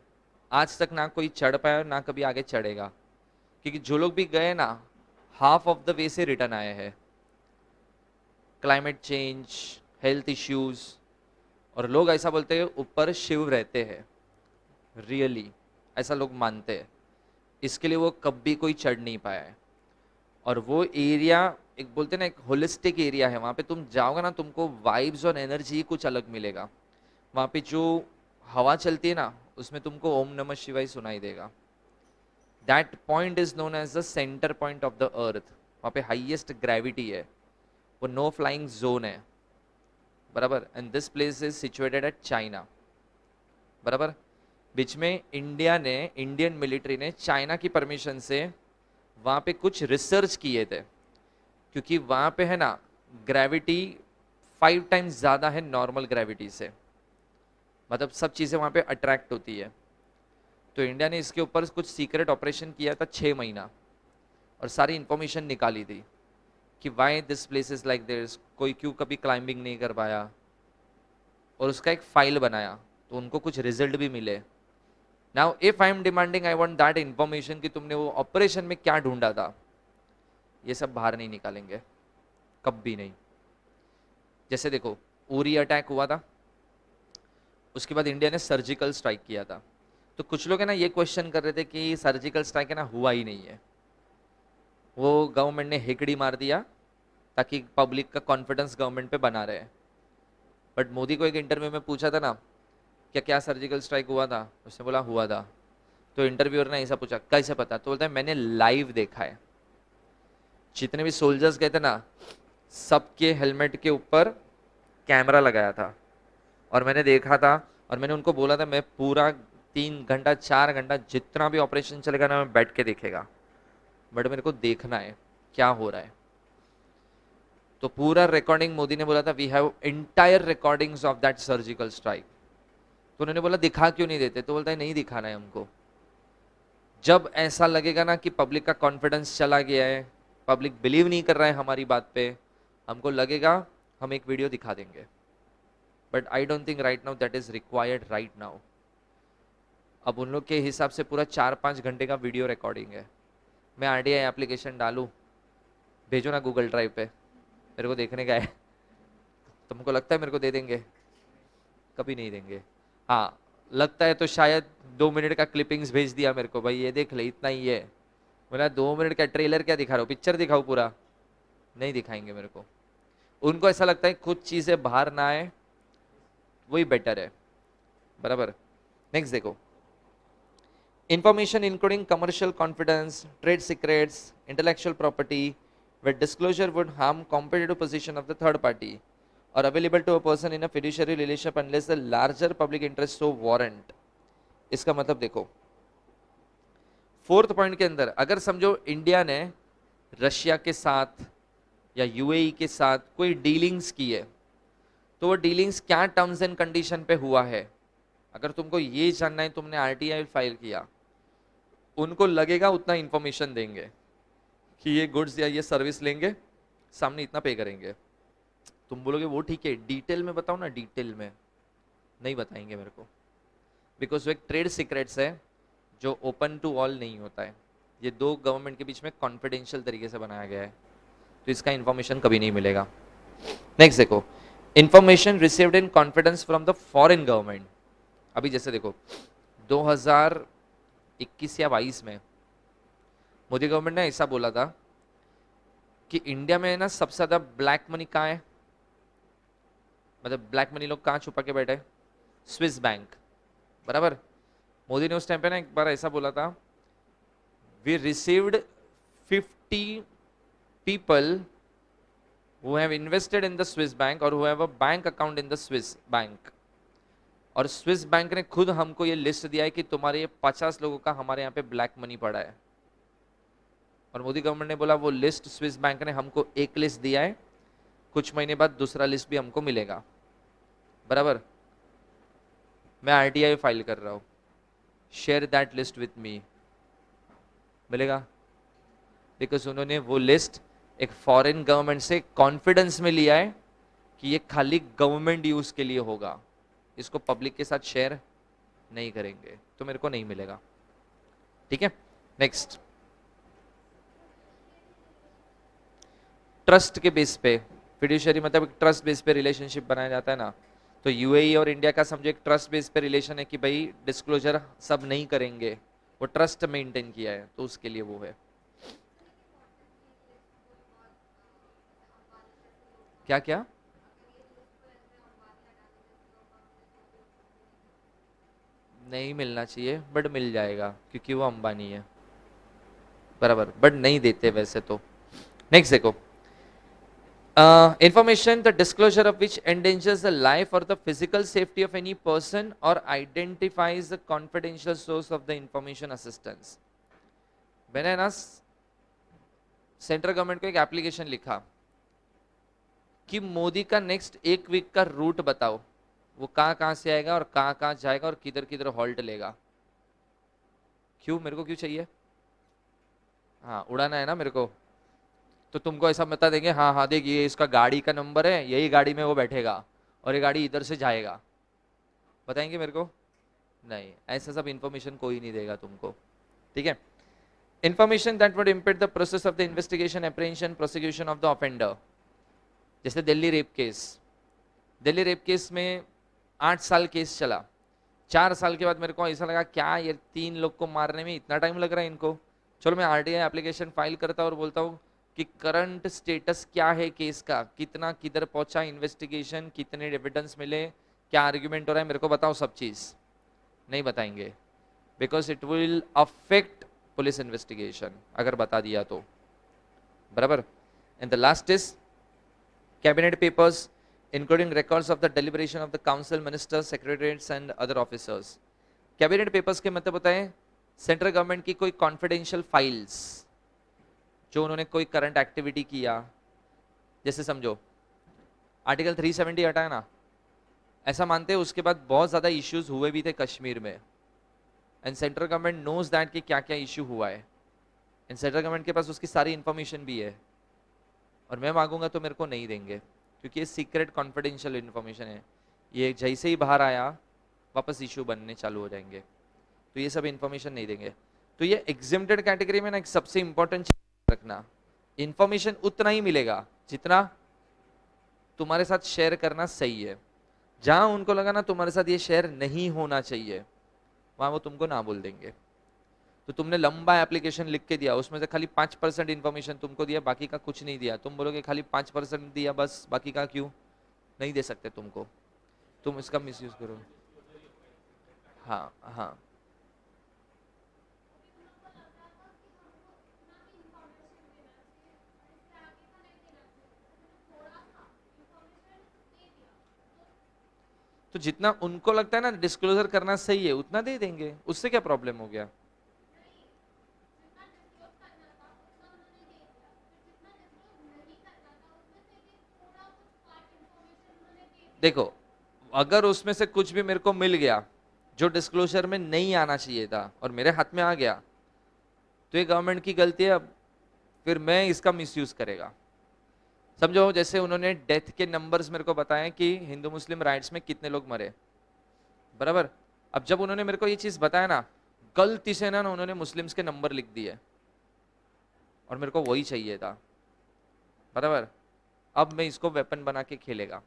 आज तक, ना कोई चढ़ पाया ना कभी आगे चढ़ेगा। क्योंकि जो लोग भी गए ना हाफ ऑफ द वे से रिटर्न आए हैं। क्लाइमेट चेंज, हेल्थ इश्यूज, और लोग ऐसा बोलते हैं ऊपर शिव रहते हैं, रियली ऐसा लोग मानते हैं, इसके लिए वो कभी कोई चढ़ नहीं पाया है। और वो एरिया एक बोलते हैं ना एक होलिस्टिक एरिया है, वहाँ पे तुम जाओगे ना तुमको वाइब्स और एनर्जी कुछ अलग मिलेगा। वहाँ पे जो हवा चलती है ना उसमें तुमको ओम नमः शिवाय सुनाई देगा। That point is known as the centre point of the earth. वहाँ पे हाईएस्ट ग्रेविटी है, वो नो फ्लाइंग जोन है, बराबर। And this place is situated at China, बराबर। बीच में इंडियन मिलिट्री ने चाइना की परमिशन से वहाँ पे कुछ रिसर्च किए थे, क्योंकि वहाँ पे है ना ग्रेविटी 5 टाइम्स ज़्यादा है नॉर्मल ग्रेविटी से, मतलब सब चीज़ें वहाँ पे अट्रैक्ट होती है। तो इंडिया ने इसके ऊपर कुछ सीक्रेट ऑपरेशन किया था 6 महीना, और सारी इंफॉर्मेशन निकाली थी कि why this place is like this, कोई क्यों कभी क्लाइंबिंग नहीं कर पाया, और उसका एक फाइल बनाया, तो उनको कुछ रिजल्ट भी मिले। Now if I am demanding, I want that information कि तुमने वो ऑपरेशन में क्या ढूंढा था, ये सब बाहर नहीं निकालेंगे, कभी नहीं। जैसे देखो उरी अटैक हुआ था, उसके बाद इंडिया ने सर्जिकल स्ट्राइक किया था, तो कुछ लोग है ना ये क्वेश्चन कर रहे थे कि सर्जिकल स्ट्राइक है ना हुआ ही नहीं है, वो गवर्नमेंट ने हेकड़ी मार दिया ताकि पब्लिक का कॉन्फिडेंस गवर्नमेंट पे बना रहे। बट मोदी को एक इंटरव्यू में पूछा था ना क्या सर्जिकल स्ट्राइक हुआ था, उसने बोला हुआ था। तो इंटरव्यूअर ने ऐसा पूछा कैसे पता, तो बोलता है मैंने लाइव देखा है। जितने भी सोल्जर्स गए थे ना सबके हेलमेट के ऊपर कैमरा लगाया था, और मैंने देखा था, और मैंने उनको बोला था मैं पूरा 3 घंटा 4 घंटा जितना भी ऑपरेशन चलेगा ना मैं बैठ के देखेगा, बट मेरे को देखना है क्या हो रहा है। तो पूरा रिकॉर्डिंग मोदी ने बोला था we have entire recordings of that surgical strike. तो उन्होंने बोला दिखा क्यों नहीं देते, तो बोलता है नहीं दिखाना है हमको। जब ऐसा लगेगा ना कि पब्लिक का कॉन्फिडेंस चला गया है, पब्लिक बिलीव नहीं कर रहा है हमारी बात पे, हमको लगेगा हम एक वीडियो दिखा देंगे। But I don't think right now that is required right now. अब उन लोग के हिसाब से पूरा 4-5 घंटे का वीडियो रिकॉर्डिंग है। मैं आरटीआई एप्लीकेशन डालूं, भेजो ना गूगल ड्राइव पे, मेरे को देखने का है। तुमको लगता है मेरे को दे देंगे? कभी नहीं देंगे। हाँ लगता है तो शायद 2 मिनट का क्लिपिंग्स भेज दिया मेरे को, भाई ये देख ले इतना ही है। बोला 2 मिनट का ट्रेलर क्या दिखा रहा हो, पिक्चर दिखाओ पूरा। नहीं दिखाएंगे मेरे को। उनको ऐसा लगता है कुछ चीजें बाहर ना आए वही बेटर है, बराबर। नेक्स्ट देखो, information including commercial confidence, trade secrets, intellectual property, where disclosure would harm competitive position of the third party, or available to a person in a fiduciary relationship unless the larger public interest so warrant। इसका मतलब देखो, fourth point के अंदर अगर समझो India ने Russia के साथ या यूएई के साथ कोई डीलिंग्स की है, तो वो डीलिंग्स क्या टर्म्स एंड कंडीशन पे हुआ है, अगर तुमको ये जानना है, तुमने आरटीआई फाइल किया, उनको लगेगा उतना इंफॉर्मेशन देंगे कि ये गुड्स या ये सर्विस लेंगे, सामने इतना पे करेंगे। तुम बोलोगे वो ठीक है, डिटेल में बताओ ना, डिटेल में नहीं बताएंगे मेरे को, बिकॉज वो एक ट्रेड सीक्रेट्स है जो ओपन टू ऑल नहीं होता है। ये दो गवर्नमेंट के बीच में कॉन्फिडेंशियल तरीके से बनाया गया है, तो इसका इंफॉर्मेशन कभी नहीं मिलेगा। नेक्स्ट देखो, information received in confidence from the foreign government. अभी जैसे देखो 2021 या 22 में मोदी गवर्नमेंट ने ऐसा बोला था कि इंडिया में ना सबसे ज्यादा ब्लैक मनी कहाँ है, मतलब ब्लैक मनी लोग कहाँ छुपा के बैठे, स्विस बैंक, बराबर। मोदी ने उस टाइम पे ना एक बार ऐसा बोला था, we received 50 people who have invested in the Swiss bank or who have a bank account in the Swiss bank, और स्विस बैंक ने खुद हमको ये लिस्ट दिया है कि तुम्हारे ये 50 लोगों का हमारे यहाँ पे ब्लैक मनी पड़ा है। और मोदी गवर्नमेंट ने बोला वो लिस्ट स्विस बैंक ने हमको एक लिस्ट दिया है, कुछ महीने बाद दूसरा लिस्ट भी हमको मिलेगा, बराबर। मैं आरटीआई फाइल कर रहा हूँ, share that list with me, मिलेगा, बिकॉज उन्होंने वो लिस्ट एक फॉरेन गवर्नमेंट से कॉन्फिडेंस में लिया है कि ये खाली गवर्नमेंट यूज के लिए होगा, इसको पब्लिक के साथ शेयर नहीं करेंगे, तो मेरे को नहीं मिलेगा, ठीक है। नेक्स्ट, ट्रस्ट के बेस पे, फिड्यूशियरी मतलब ट्रस्ट बेस पे रिलेशनशिप बनाया जाता है ना, तो यूएई और इंडिया का समझो एक ट्रस्ट बेस पे रिलेशन है कि भाई डिस्क्लोजर सब नहीं करेंगे, वो ट्रस्ट मेंटेन किया है, तो उसके लिए वो है। क्या क्या नहीं मिलना चाहिए, बट मिल जाएगा क्योंकि वो अंबानी है, बराबर, बट नहीं देते वैसे तो। नेक्स्ट देखो, information the disclosure of which endangers the life or the physical safety of any person or identifies the confidential source of the information assistance। मैंने ना सेंट्रल गवर्नमेंट को एक एप्लीकेशन लिखा कि मोदी का नेक्स्ट एक वीक का रूट बताओ, वो कहाँ कहाँ से आएगा और कहाँ कहाँ जाएगा और किधर किधर हॉल्ट लेगा। क्यों, मेरे को क्यों चाहिए, हाँ उड़ाना है ना मेरे को, तो तुमको ऐसा बता देंगे हाँ हाँ देखिए ये इसका गाड़ी का नंबर है, यही गाड़ी में वो बैठेगा और ये गाड़ी इधर से जाएगा, बताएंगे मेरे को, नहीं, ऐसा सब इंफॉर्मेशन कोई नहीं देगा तुमको, ठीक है। Information that would impede the process of the investigation, apprehension, prosecution of the offender. जैसे Delhi rape case, Delhi rape case में 8 साल केस चला, 4 साल के बाद मेरे को ऐसा लगा क्या ये 3 लोग को मारने में इतना टाइम लग रहा है इनको, चलो मैं आरटीआई एप्लीकेशन फाइल करता और बोलता हूँ कि करंट स्टेटस क्या है केस का, कितना किधर पहुंचा इन्वेस्टिगेशन, कितने एविडेंस मिले, क्या आर्ग्यूमेंट हो रहा है, मेरे को बताओ सब चीज। नहीं बताएंगे, because it will affect police investigation अगर बता दिया तो, बराबर। And the last is cabinet papers including records of the deliberation of the council, ministers, secretaries and other officers. Cabinet papers के मतलब होता है सेंट्रल गवर्नमेंट की कोई कॉन्फिडेंशियल फाइल्स जो उन्होंने कोई करंट एक्टिविटी किया, जैसे समझो आर्टिकल 370 हटा है ना, ऐसा मानते हैं उसके बाद बहुत ज्यादा इश्यूज हुए भी थे कश्मीर में, and central government knows that कि क्या क्या इश्यू हुआ है, एंड सेंट्रल गवर्नमेंट के पास उसकी सारी इंफॉर्मेशन भी है, और मैं मांगूंगा तो मेरे को नहीं देंगे क्योंकि ये सीक्रेट कॉन्फिडेंशियल इन्फॉर्मेशन है, ये जैसे ही बाहर आया वापस इश्यू बनने चालू हो जाएंगे, तो ये सब इंफॉर्मेशन नहीं देंगे। तो ये एग्जेम्प्टेड कैटेगरी में ना एक सबसे इंपॉर्टेंट चीज रखना, इंफॉर्मेशन उतना ही मिलेगा जितना तुम्हारे साथ शेयर करना सही है, जहां उनको लगा ना तुम्हारे साथ ये शेयर नहीं होना चाहिए, वहां वो तुमको ना बोल देंगे। तो तुमने लंबा एप्लीकेशन लिख के दिया, उसमें से खाली 5% इन्फॉर्मेशन तुमको दिया, बाकी का कुछ नहीं दिया, तुम बोलोगे खाली 5% दिया बस, बाकी का क्यों नहीं दे सकते तुमको, तुम इसका मिसयूज करो। हाँ हाँ। तो जितना उनको लगता है ना डिस्क्लोजर करना सही है उतना दे देंगे, उससे क्या प्रॉब्लम हो गया। देखो, अगर उसमें से कुछ भी मेरे को मिल गया जो डिस्क्लोजर में नहीं आना चाहिए था और मेरे हाथ में आ गया, तो ये गवर्नमेंट की गलती है। अब फिर मैं इसका मिसयूज करेगा। समझो जैसे उन्होंने डेथ के नंबर्स मेरे को बताए कि हिंदू मुस्लिम राइट्स में कितने लोग मरे, बराबर। अब जब उन्होंने मेरे को ये चीज बताया ना, गलती से ना उन्होंने मुस्लिम्स के नंबर लिख दिए और मेरे को वही चाहिए था, बराबर। अब मैं इसको वेपन बना के खेलेगा।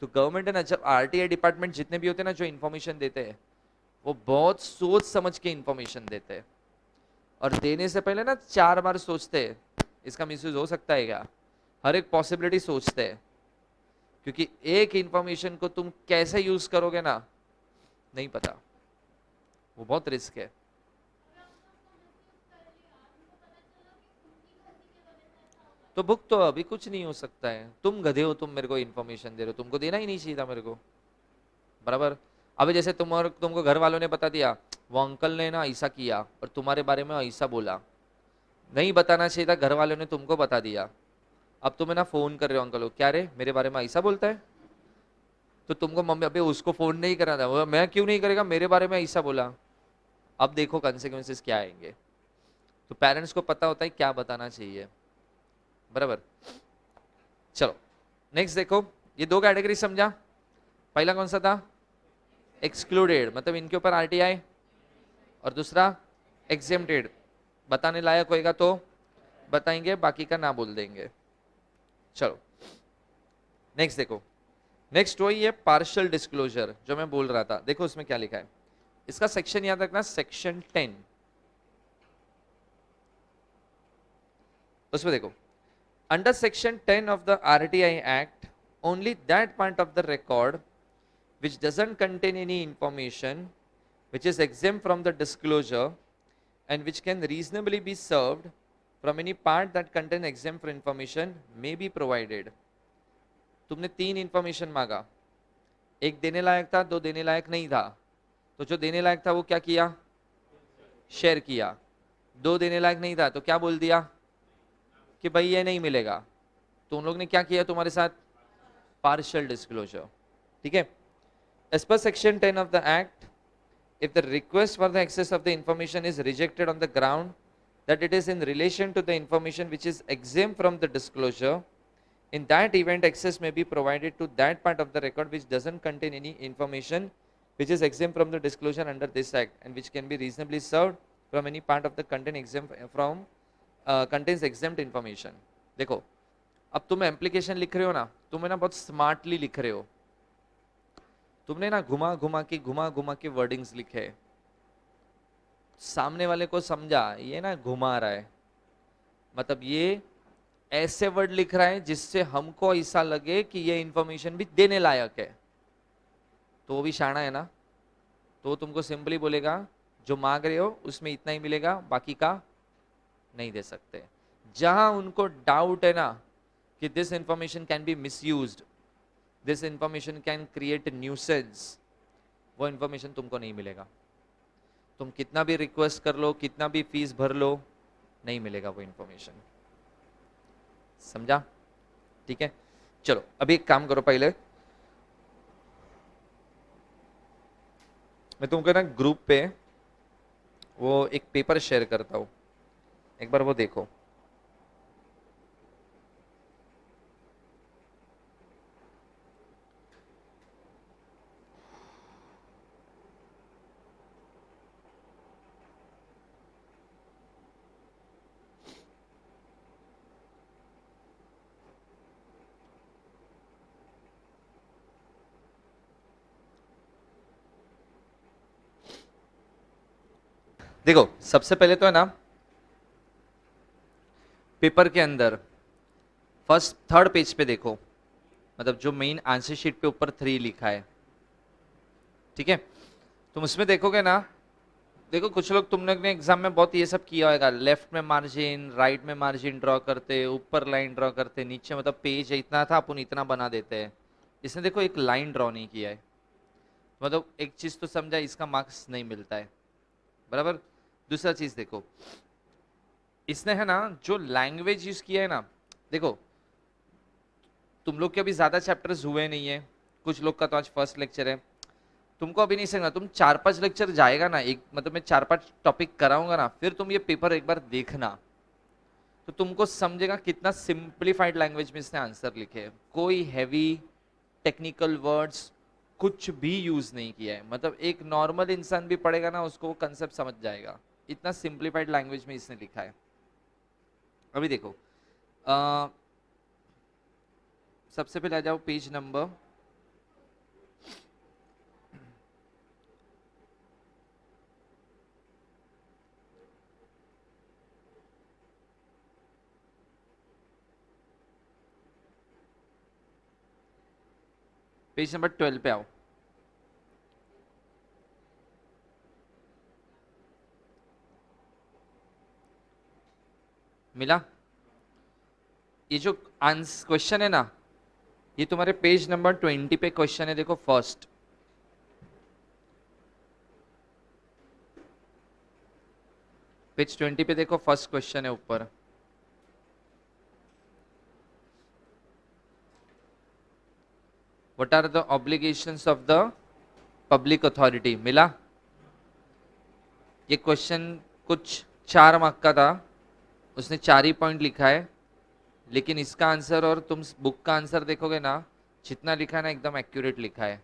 तो गवर्नमेंट है ना, जब आरटीआई डिपार्टमेंट जितने भी होते हैं ना जो इन्फॉर्मेशन देते हैं, वो बहुत सोच समझ के इन्फॉर्मेशन देते हैं और देने से पहले ना 4 बार सोचते हैं इसका मिसयूज हो सकता है क्या, हर एक पॉसिबिलिटी सोचते हैं। क्योंकि एक इंफॉर्मेशन को तुम कैसे यूज करोगे ना, नहीं पता, वो बहुत रिस्क है। तो बुक तो अभी कुछ नहीं हो सकता है, तुम गधे हो, तुम मेरे को इन्फॉर्मेशन दे रहे हो, तुमको देना ही नहीं चाहिए था मेरे को, बराबर। अभी जैसे तुमको घर वालों ने बता दिया वो अंकल ने ना ऐसा किया और तुम्हारे बारे में ऐसा बोला, नहीं बताना चाहिए था, घर वालों ने तुमको बता दिया। अब तुम्हें ना फोन कर रहे हो अंकल हो, क्या रे मेरे बारे में ऐसा बोलता है, तो तुमको मम्मी अभी उसको फोन नहीं करना था, मैं क्यों नहीं करेगा, मेरे बारे में ऐसा बोला। अब देखो कंसिक्वेंसेस क्या आएंगे। तो पेरेंट्स को पता होता है क्या बताना चाहिए, बराबर। चलो नेक्स्ट देखो, ये दो कैटेगरी समझा। पहला कौन सा था, एक्सक्लूडेड, मतलब इनके ऊपर आरटीआई, और दूसरा एग्जेम्प्टेड, बताने लायक होएगा तो बताएंगे, बाकी का ना बोल देंगे। चलो नेक्स्ट देखो, नेक्स्ट वही है पार्शियल डिस्क्लोजर जो मैं बोल रहा था। देखो उसमें क्या लिखा है, इसका सेक्शन याद रखना, सेक्शन 10। उसमें देखो, under section 10 of the RTI act, only that part of the record which doesn't contain any information which is exempt from the disclosure and which can reasonably be served from any part that contain exempt information may be provided। तुमने 3 information मांगा, एक देने लायक था, दो देने लायक नहीं था। तो जो देने लायक था वो क्या किया, शेयर किया। दो देने लायक नहीं था तो क्या बोल दिया कि भाई ये नहीं मिलेगा। तो उन लोग ने क्या किया तुम्हारे साथ, पार्शियल डिस्क्लोजर, ठीक है। As per section 10 of the act, if the request for the access of the information is rejected on the ground that it is in relation to the information which is exempt from the disclosure, in that event access may be provided to that part of the record which doesn't contain any information which is exempt from the disclosure under this act and which can be reasonably served from any part of the content exempt from contains exempt information। देखो, अब तुम application लिख रहे हो ना, तुम ना बहुत स्मार्टली लिख रहे हो, तुमने ना घुमा घुमा के वर्डिंग्स लिखे, सामने वाले को समझा ये ना घुमा रहा है, मतलब ये ऐसे वर्ड लिख रहा है जिससे हमको ऐसा लगे कि ये इंफॉर्मेशन भी देने लायक है। तो वो भी शाना है ना, तो वो तुमको सिंपली बोलेगा जो मांग रहे हो उसमें इतना ही मिलेगा, बाकी का नहीं दे सकते। जहां उनको डाउट है ना कि this information can be misused, this information can create nuisance, वो इंफॉर्मेशन तुमको नहीं मिलेगा। तुम कितना भी रिक्वेस्ट कर लो, कितना भी फीस भर लो, नहीं मिलेगा वो इंफॉर्मेशन। समझा, ठीक है। चलो अभी एक काम करो, पहले मैं तुमको ना ग्रुप पे वो एक पेपर शेयर करता हूं, एक बार वो देखो। देखो सबसे पहले तो है ना, पेपर के अंदर फर्स्ट थर्ड पेज पे देखो, मतलब जो मेन आंसर शीट पे ऊपर 3 लिखा है, ठीक है, तुम उसमें देखोगे ना, देखो कुछ लोग तुमने अपने एग्जाम में बहुत ये सब किया होगा, लेफ्ट में मार्जिन, राइट में मार्जिन ड्रॉ करते, ऊपर लाइन ड्रॉ करते, नीचे मतलब पेज इतना था अपन इतना बना देते हैं। इसने देखो एक लाइन ड्रॉ नहीं किया है, मतलब एक चीज तो समझा, इसका मार्क्स नहीं मिलता है, बराबर। दूसरा चीज देखो, इसने है ना जो लैंग्वेज यूज किया है ना, देखो तुम लोग के अभी ज्यादा चैप्टर्स हुए नहीं है, कुछ लोग का तो आज फर्स्ट लेक्चर है, तुमको अभी नहीं समझना, तुम 4-5 लेक्चर जाएगा ना, एक मतलब मैं 4-5 टॉपिक कराऊंगा ना, फिर तुम ये पेपर एक बार देखना, तो तुमको समझेगा कितना सिंप्लीफाइड लैंग्वेज में इसने आंसर लिखे हैं, कोई हैवी टेक्निकल वर्ड्स कुछ भी यूज नहीं किया है, मतलब एक नॉर्मल इंसान भी पढ़ेगा ना उसको वो कंसेप्ट समझ जाएगा, इतना सिंप्लीफाइड लैंग्वेज में इसने लिखा है। अभी देखो सबसे पहले आ जाओ पेज नंबर, पेज नंबर 12 पे आओ। मिला? ये जो आंसर क्वेश्चन है ना, ये तुम्हारे पेज नंबर 20 पे क्वेश्चन है, देखो फर्स्ट, पेज 20 पे देखो फर्स्ट क्वेश्चन है ऊपर, what are the obligations of the public authority. मिला? ये क्वेश्चन कुछ 4 मार्क का था, उसने 4 ही पॉइंट लिखा है, लेकिन इसका आंसर और तुम बुक का आंसर देखोगे ना, जितना लिखा है ना एकदम एक्यूरेट लिखा है।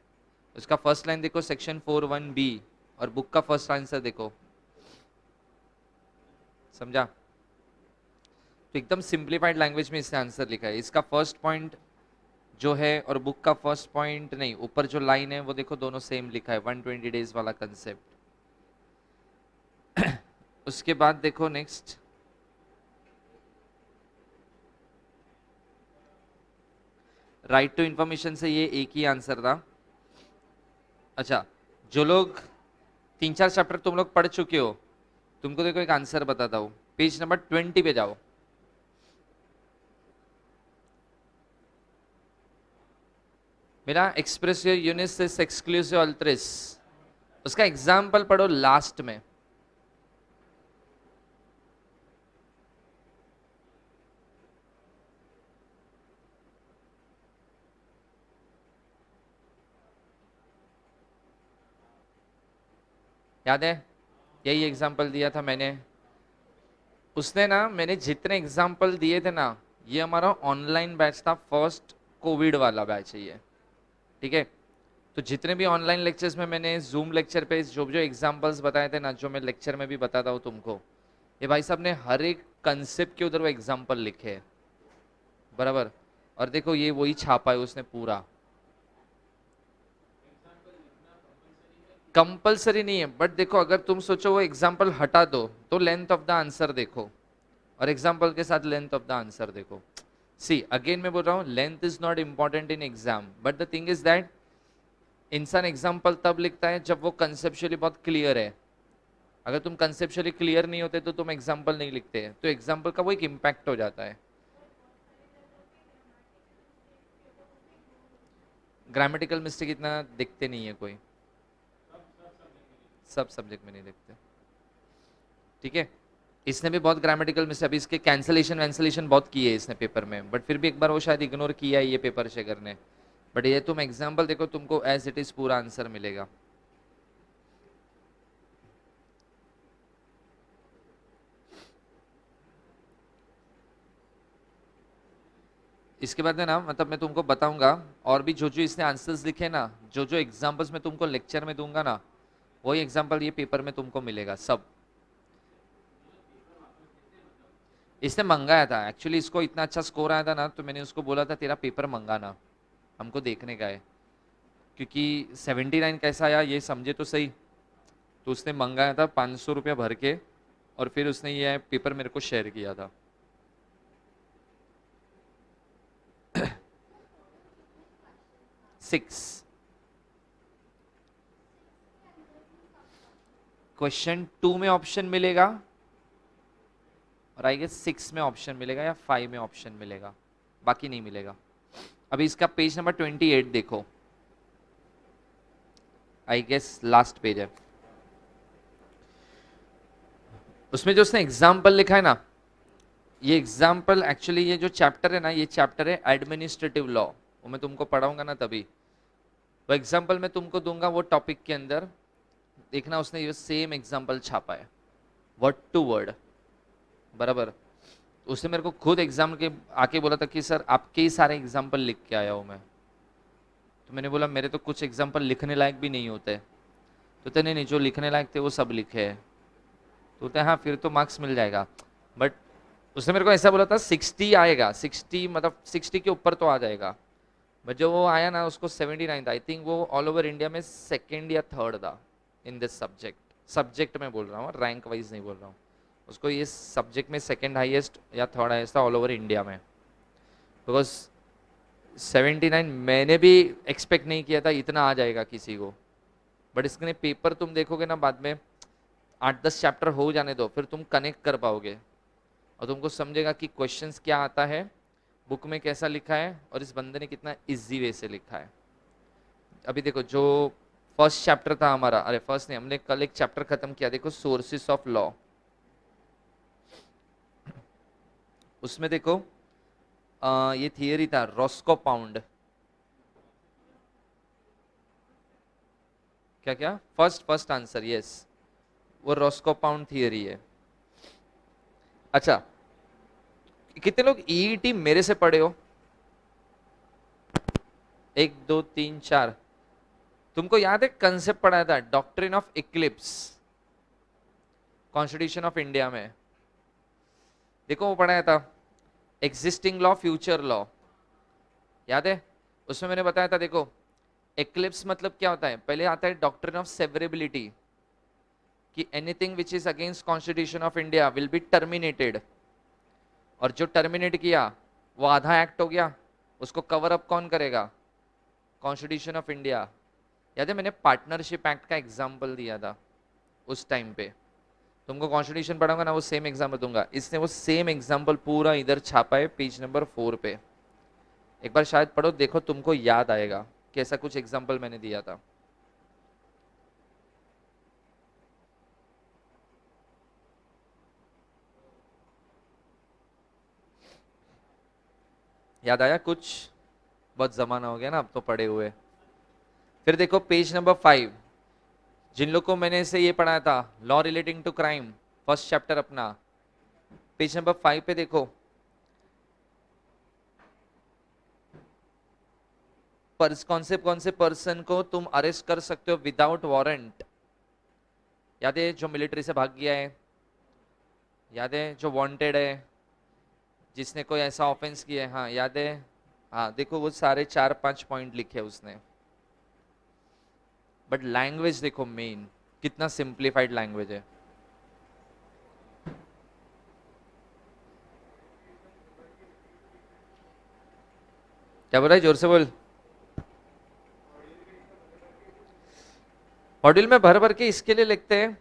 उसका फर्स्ट लाइन देखो सेक्शन 4(1)(b) और बुक का फर्स्ट आंसर देखो, समझा? तो एकदम सिंप्लीफाइड लैंग्वेज में इसने आंसर लिखा है। इसका फर्स्ट पॉइंट जो है और बुक का फर्स्ट पॉइंट नहीं, ऊपर जो लाइन है वो देखो दोनों सेम लिखा है, 120 डेज वाला कंसेप्ट। उसके बाद देखो नेक्स्ट, राइट टू इंफॉर्मेशन से ये एक ही आंसर था। अच्छा, जो लोग 3-4 चैप्टर तुम लोग पढ़ चुके हो, तुमको देखो एक आंसर बताता हूँ, पेज नंबर 20 पे जाओ। मेरा एक्सप्रेस योर यूनिस एक्सक्लूसिव अल्ट्रिस, उसका एग्जाम्पल पढ़ो लास्ट में। याद है? यही एग्जाम्पल दिया था मैंने, उसने ना, मैंने जितने एग्जाम्पल दिए थे ना, ये हमारा ऑनलाइन बैच था, फर्स्ट कोविड वाला बैच है ये, ठीक है। तो जितने भी ऑनलाइन लेक्चर्स में मैंने जूम लेक्चर पे जो जो एग्जाम्पल्स बताए थे ना, जो मैं लेक्चर में भी बताता हूँ तुमको, ये भाई साहब ने हर एक कंसेप्ट के उधर वो एग्जाम्पल लिखे हैं, बराबर। और देखो ये वही छापा है उसने पूरा, कंपलसरी नहीं है, बट देखो अगर तुम सोचो वो एग्जाम्पल हटा दो तो लेंथ ऑफ द आंसर देखो, और एग्जाम्पल के साथ लेंथ ऑफ द आंसर देखो। सी अगेन मैं बोल रहा हूँ, length is not important in exam, but the thing is that इंसान एग्जाम्पल तब लिखता है जब वो कंसेप्चुअली बहुत क्लियर है। अगर तुम कंसेप्चुअली क्लियर नहीं होते तो तुम एग्जाम्पल नहीं लिखते, तो एग्जाम्पल का वो एक इम्पैक्ट हो जाता है। ग्रामेटिकल मिस्टेक इतना दिखते नहीं है कोई, सब सब्जेक्ट में नहीं दिखते, ठीक है। इसने भी बहुत ग्रामेटिकल मिस्टेक, अभी इसके कैंसलेशन वैंसलेशन बहुत किए इसने पेपर में, बट फिर भी एक बार वो शायद इग्नोर किया है ये पेपर शेखर ने, बट ये तुम एग्जाम्पल देखो, तुमको एज इट इज पूरा आंसर मिलेगा। इसके बाद है ना, मतलब मैं तुमको बताऊंगा, और भी जो जो इसने आंसर्स लिखे ना, जो जो एग्जाम्पल्स मैं तुमको लेक्चर में दूंगा ना, वही एग्जाम्पल ये पेपर में तुमको मिलेगा सब। इसने मंगाया था एक्चुअली, इसको इतना अच्छा स्कोर आया था ना, तो मैंने उसको बोला था तेरा पेपर मंगाना, हमको देखने का है, क्योंकि 79 कैसा आया ये समझे तो सही, तो उसने मंगाया था 500 रुपया भर के, और फिर उसने ये पेपर मेरे को शेयर किया था। सिक्स। क्वेश्चन 2 में ऑप्शन मिलेगा, और आई गेस 6 में ऑप्शन मिलेगा या 5 में ऑप्शन मिलेगा, बाकी नहीं मिलेगा। अभी इसका पेज नंबर 28 देखो, आई गेस लास्ट पेज है। उसमें जो उसने एग्जाम्पल लिखा है ना, ये एग्जाम्पल एक्चुअली ये जो चैप्टर है ना, ये चैप्टर है एडमिनिस्ट्रेटिव लॉ, वो मैं तुमको पढ़ाऊंगा ना तभी। वो एग्जाम्पल मैं तुमको दूंगा वो टॉपिक के अंदर, देखना उसने ये सेम एग्जाम्पल छापा है वर्ड टू वर्ड, बराबर। उसने मेरे को खुद एग्जाम के आके बोला था कि सर आपके ही सारे एग्जाम्पल लिख के आया हूं मैं। तो मैंने बोला मेरे तो कुछ एग्जाम्पल लिखने लायक भी नहीं होते। तो कहते नहीं, जो लिखने लायक थे वो सब लिखे हैं। तो कहते हाँ फिर तो मार्क्स मिल जाएगा। बट उसने मेरे को ऐसा बोला था 60 आएगा, 60 मतलब 60 के ऊपर तो आ जाएगा। बट जो वो आया ना उसको 79 था। आई थिंक वो ऑल ओवर इंडिया में सेकेंड या थर्ड था इन दिस सब्जेक्ट में बोल रहा हूँ, रैंक वाइज नहीं बोल रहा हूँ। उसको ये सब्जेक्ट में सेकेंड हाईएस्ट या थर्ड हाईएस्ट था ऑल ओवर इंडिया में। बिकॉज 79 मैंने भी एक्सपेक्ट नहीं किया था इतना आ जाएगा किसी को। बट इसके पेपर तुम देखोगे ना बाद में, 8-10 चैप्टर हो जाने दो, फिर तुम कनेक्ट कर पाओगे और तुमको समझेगा कि क्वेश्चंस क्या आता है, बुक में कैसा लिखा है, और इस बंदे ने कितना इजी वे से लिखा है। अभी देखो जो फर्स्ट चैप्टर था हमारा, अरे फर्स्ट नहीं, हमने कल एक चैप्टर खत्म किया, देखो सोर्सेस ऑफ लॉ। उसमें देखो ये थियरी था रॉस्को पाउंड, क्या क्या फर्स्ट आंसर यस, वो रॉस्को पाउंड थियरी है। अच्छा, कितने लोग ईईटी मेरे से पढ़े हो? 1 2 3 4। तुमको याद है कंसेप्ट पढ़ाया था doctrine of Eclipse constitution of India में? देखो वो पढ़ाया था एग्जिस्टिंग लॉ फ्यूचर लॉ, याद है? उसमें मैंने बताया था देखो एक्लिप्स मतलब क्या होता है। पहले आता है डॉक्ट्रिन ऑफ सेवरेबिलिटी, कि anything which is against constitution of India will be terminated, और जो टर्मिनेट किया वो आधा एक्ट हो गया, उसको कवर अप कौन करेगा? Constitution of India. याद है मैंने पार्टनरशिप एक्ट का एग्जाम्पल दिया था उस टाइम पे। तुमको कॉन्स्टिट्यूशन पढ़ाऊंगा ना वो सेम एग्जाम्पल दूंगा। इसने वो सेम एग्जाम्पल पूरा इधर छापा है पेज नंबर 4 पे। एक बार शायद पढ़ो, देखो तुमको याद आएगा कि ऐसा कुछ एग्जाम्पल मैंने दिया था। याद आया कुछ? बहुत जमाना हो गया ना अब तो पढ़े हुए। फिर देखो पेज नंबर 5, जिन लोग को मैंने से ये पढ़ाया था law relating to crime, first chapter अपना, पेज नंबर 5 पे देखो कौन से पर्सन को तुम अरेस्ट कर सकते हो विदाउट वारंट। याद है जो मिलिट्री से भाग गया है, याद है जो वांटेड है, जिसने कोई ऐसा ऑफेंस किया है, हाँ याद है। हाँ देखो वो सारे 4-5 पॉइंट लिखे उसने। बट लैंग्वेज देखो मेन कितना सिंप्लीफाइड लैंग्वेज है। क्या बोल रहा है, जोर से बोल। मॉड्यूल में भर भर के इसके लिए लिखते हैं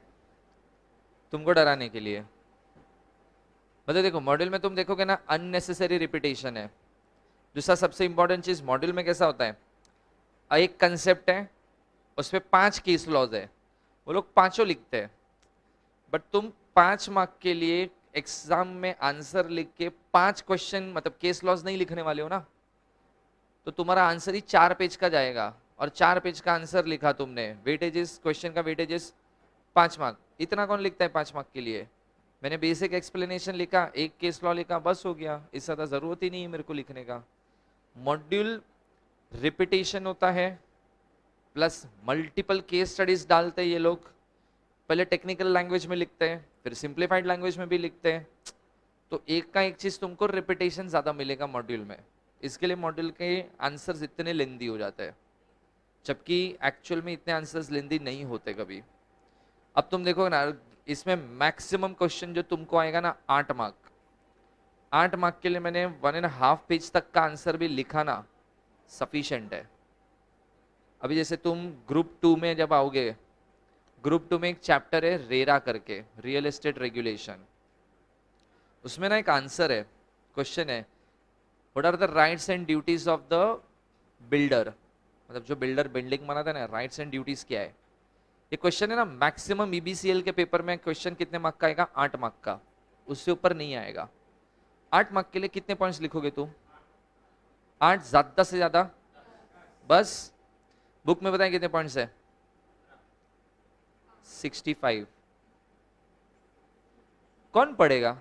तुमको डराने के लिए। मतलब देखो मॉड्यूल में तुम देखोगे ना अननेसेसरी रिपीटेशन है। दूसरा सबसे इंपॉर्टेंट चीज मॉड्यूल में कैसा होता है, एक कंसेप्ट है उसपे 5 केस लॉज है, वो लोग पांचों लिखते हैं। बट तुम 5 मार्क के लिए एग्जाम में आंसर लिख के 5 क्वेश्चन मतलब केस लॉज नहीं लिखने वाले हो ना, तो तुम्हारा आंसर ही 4 पेज का जाएगा, और 4 पेज का आंसर लिखा तुमने, वेटेजेस क्वेश्चन का वेटेजेस 5 मार्क। इतना कौन लिखता है 5 मार्क के लिए? मैंने बेसिक एक्सप्लेनेशन लिखा, एक केस लॉ लिखा, बस हो गया, इससे ज्यादा जरूरत ही नहीं है मेरे को लिखने का। मॉड्यूल रिपीटेशन होता है प्लस मल्टीपल केस स्टडीज डालते हैं ये लोग। पहले टेक्निकल लैंग्वेज में लिखते हैं, फिर सिंप्लीफाइड लैंग्वेज में भी लिखते हैं। तो एक का एक चीज तुमको रिपीटेशन ज्यादा मिलेगा मॉड्यूल में, इसके लिए मॉड्यूल के आंसर्स इतने लेंदी हो जाते हैं, जबकि एक्चुअल में इतने आंसर्स लेंदी नहीं होते कभी। अब तुम देखो ना, इसमें मैक्सिमम क्वेश्चन जो तुमको आएगा ना 8 मार्क, 8 मार्क के लिए मैंने 1.5 पेज तक का आंसर भी लिखा ना, सफिशिएंट है। अभी जैसे तुम ग्रुप 2 में जब आओगे, ग्रुप 2 में एक चैप्टर है रेरा करके, रियल एस्टेट रेगुलेशन, उसमें ना एक आंसर है, क्वेश्चन है, what are the rights and duties of the builder, मतलब जो बिल्डर बिल्डिंग बनाता है ना, राइट्स एंड ड्यूटीज क्या है। ये क्वेश्चन है ना, मैक्सिमम ईबीसीएल के पेपर में क्वेश्चन कितने मार्क का आएगा, 8 मार्क का, उससे ऊपर नहीं आएगा। 8 मार्क के लिए कितने पॉइंट्स लिखोगे तुम, 8 ज्यादा से ज्यादा, बस। बुक में बताएं कितने पॉइंट्स है, 65। कौन पढ़ेगा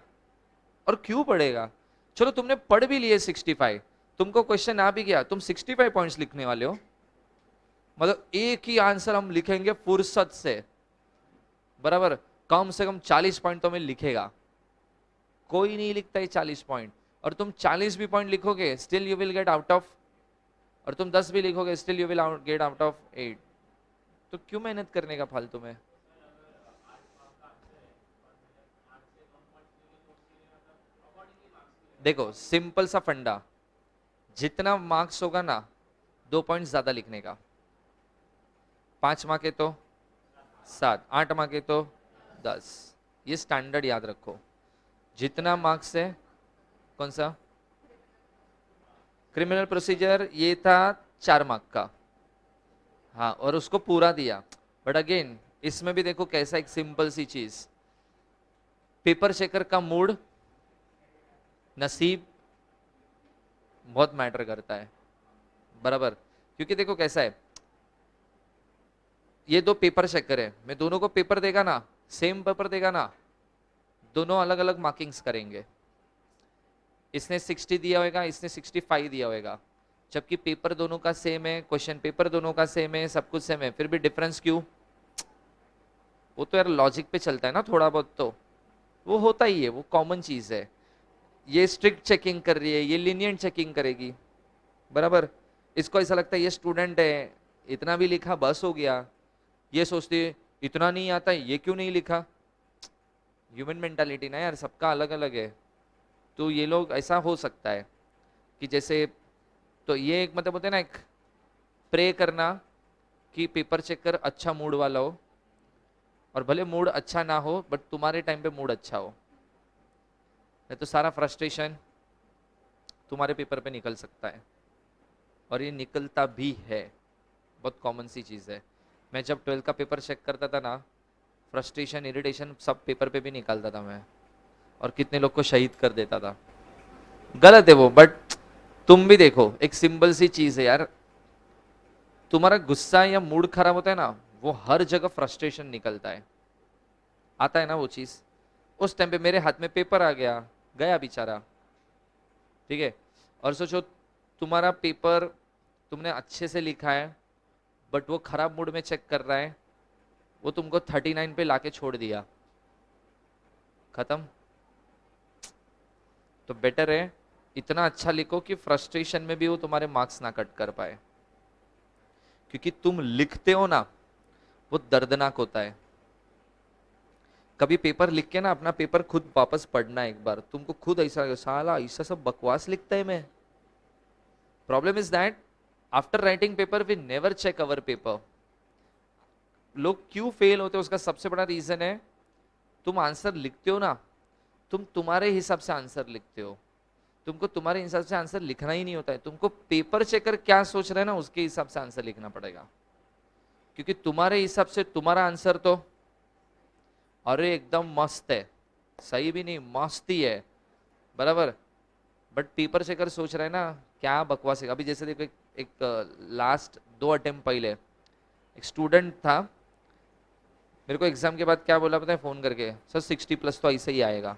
और क्यों पढ़ेगा। चलो तुमने पढ़ भी लिए 65, तुमको क्वेश्चन आ भी गया, तुम 65 पॉइंट्स लिखने वाले हो, मतलब एक ही आंसर हम लिखेंगे फुर्सत से, बराबर। कम से कम 40 पॉइंट तो मैं लिखेगा, कोई नहीं लिखता है 40 पॉइंट। और तुम 40 भी पॉइंट लिखोगे still you will get out of, और तुम 10 भी लिखोगे still you will get out of 8। तो क्यों मेहनत करने का फालतू में। देखो सिंपल सा फंडा, जितना मार्क्स होगा ना 2 पॉइंट ज्यादा लिखने का, 5 मार्क है तो 7, 8 मार्क है तो 10, ये स्टैंडर्ड याद रखो। जितना मार्क्स है, कौन सा क्रिमिनल प्रोसीजर, ये था 4 मार्क का, हाँ, और उसको पूरा दिया। बट अगेन इसमें भी देखो कैसा, एक सिंपल सी चीज, पेपर चेकर का मूड, नसीब बहुत मैटर करता है, बराबर। क्योंकि देखो कैसा है, ये 2 पेपर चेकर है, मैं दोनों को पेपर देगा ना, सेम पेपर देगा ना, दोनों अलग अलग मार्किंग्स करेंगे। इसने 60 दिया होगा, इसने 65 दिया होगा, जबकि पेपर दोनों का सेम है, क्वेश्चन पेपर दोनों का सेम है, सब कुछ सेम है, फिर भी डिफरेंस क्यों। वो तो यार लॉजिक पे चलता है ना थोड़ा बहुत, तो वो होता ही है, वो कॉमन चीज है। ये स्ट्रिक्ट चेकिंग कर रही है, ये लीनियंट चेकिंग करेगी, बराबर। इसको ऐसा लगता है ये स्टूडेंट है, इतना भी लिखा बस हो गया, ये सोचती है इतना नहीं आता ये क्यों नहीं लिखा। ह्यूमन मेंटालिटी ना यार, सबका अलग अलग है। तो ये लोग ऐसा हो सकता है कि जैसे, तो ये एक मतलब होता है ना, एक प्रे करना कि पेपर चेकर अच्छा मूड वाला हो, और भले मूड अच्छा ना हो बट तुम्हारे टाइम पे मूड अच्छा हो, नहीं तो सारा फ्रस्ट्रेशन तुम्हारे पेपर पे निकल सकता है, और ये निकलता भी है, बहुत कॉमन सी चीज़ है। मैं जब 12th का पेपर चेक करता था ना, फ्रस्ट्रेशन इरिटेशन सब पेपर पे भी निकालता था मैं, और कितने लोग को शहीद कर देता था। गलत है वो, बट तुम भी देखो, एक सिंपल सी चीज है यार, तुम्हारा गुस्सा या मूड खराब होता है ना, वो हर जगह फ्रस्ट्रेशन निकलता है, आता है ना वो चीज। उस टाइम पे मेरे हाथ में पेपर आ गया, गया बेचारा, ठीक है। और सोचो तुम्हारा पेपर तुमने अच्छे से लिखा है, बट वो खराब मूड में चेक कर रहा है, वो तुमको 39 पे लाके छोड़ दिया, खत्म। तो बेटर है इतना अच्छा लिखो कि फ्रस्ट्रेशन में भी वो तुम्हारे मार्क्स ना कट कर पाए, क्योंकि तुम लिखते हो ना, वो दर्दनाक होता है। कभी पेपर लिख के ना अपना पेपर खुद वापस पढ़ना एक बार, तुमको खुद ऐसा लगेगा साला ऐसा सब बकवास लिखता है मैं। Problem is that after writing paper we never check our paper. लोग क्यों फेल होते हैं उसका सबसे बड़ा रीजन है, तुम आंसर लिखते हो ना, तुम तुम्हारे हिसाब से आंसर लिखते हो, तुमको तुम्हारे हिसाब से आंसर लिखना ही नहीं होता है, तुमको पेपर चेकर क्या सोच रहे हैं ना उसके हिसाब से आंसर लिखना पड़ेगा। क्योंकि तुम्हारे हिसाब से तुम्हारा आंसर तो अरे एकदम मस्त है, सही भी नहीं मस्त ही है, बराबर। बट पेपर चेकर सोच रहे हैं ना क्या बकवास है। अभी जैसे देखो एक लास्ट 2 अटेम्प्ट पहले एक स्टूडेंट था, मेरे को एग्जाम के बाद क्या बोला पता है, फोन करके, सर 60+ तो ऐसे ही आएगा।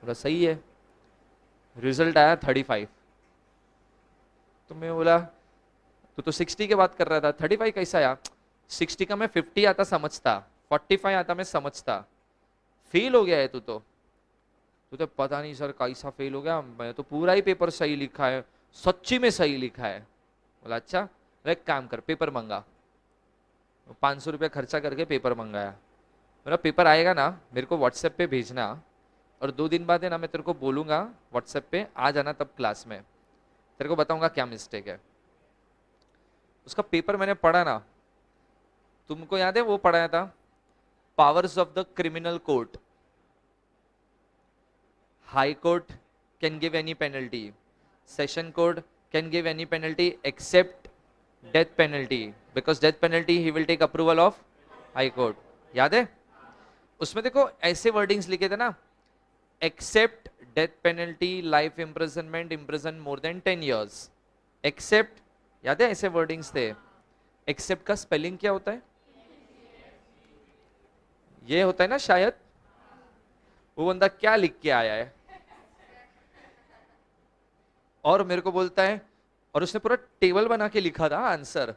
बोला सही है, रिजल्ट आया 35। तो मैं बोला तो 60 की बात कर रहा था, 35 कैसा आया। 60 का मैं 50 आता समझता, 45 आता मैं समझता, फेल हो गया है तू तो पता नहीं सर कैसा फेल हो गया, मैं तो पूरा ही पेपर सही लिखा है, सच्ची में सही लिखा है। बोला अच्छा, एक काम कर पेपर मंगा। 500 रुपया खर्चा करके पेपर मंगाया, मेरा पेपर आएगा ना, मेरे को व्हाट्सएप पे भेजना, और 2 दिन बाद है ना मैं तेरे को बोलूंगा व्हाट्सएप पे आ जाना, तब क्लास में तेरे को बताऊंगा क्या मिस्टेक है। उसका पेपर मैंने पढ़ा ना, तुमको याद है वो पढ़ाया था, powers of the criminal court. High court can give any penalty, session court can give any penalty except death penalty, because death penalty ही will take approval of high court. याद है? उसमें देखो ऐसे वर्डिंग्स लिखे थे ना, except death penalty, life imprisonment, imprison more than 10 years, except. याद है ऐसे वर्डिंग्स थे। एक्सेप्ट का स्पेलिंग क्या होता है? ये होता है ना शायद। वो बंदा क्या लिख के आया है और मेरे को बोलता है, और उसने पूरा टेबल बना के लिखा था आंसर,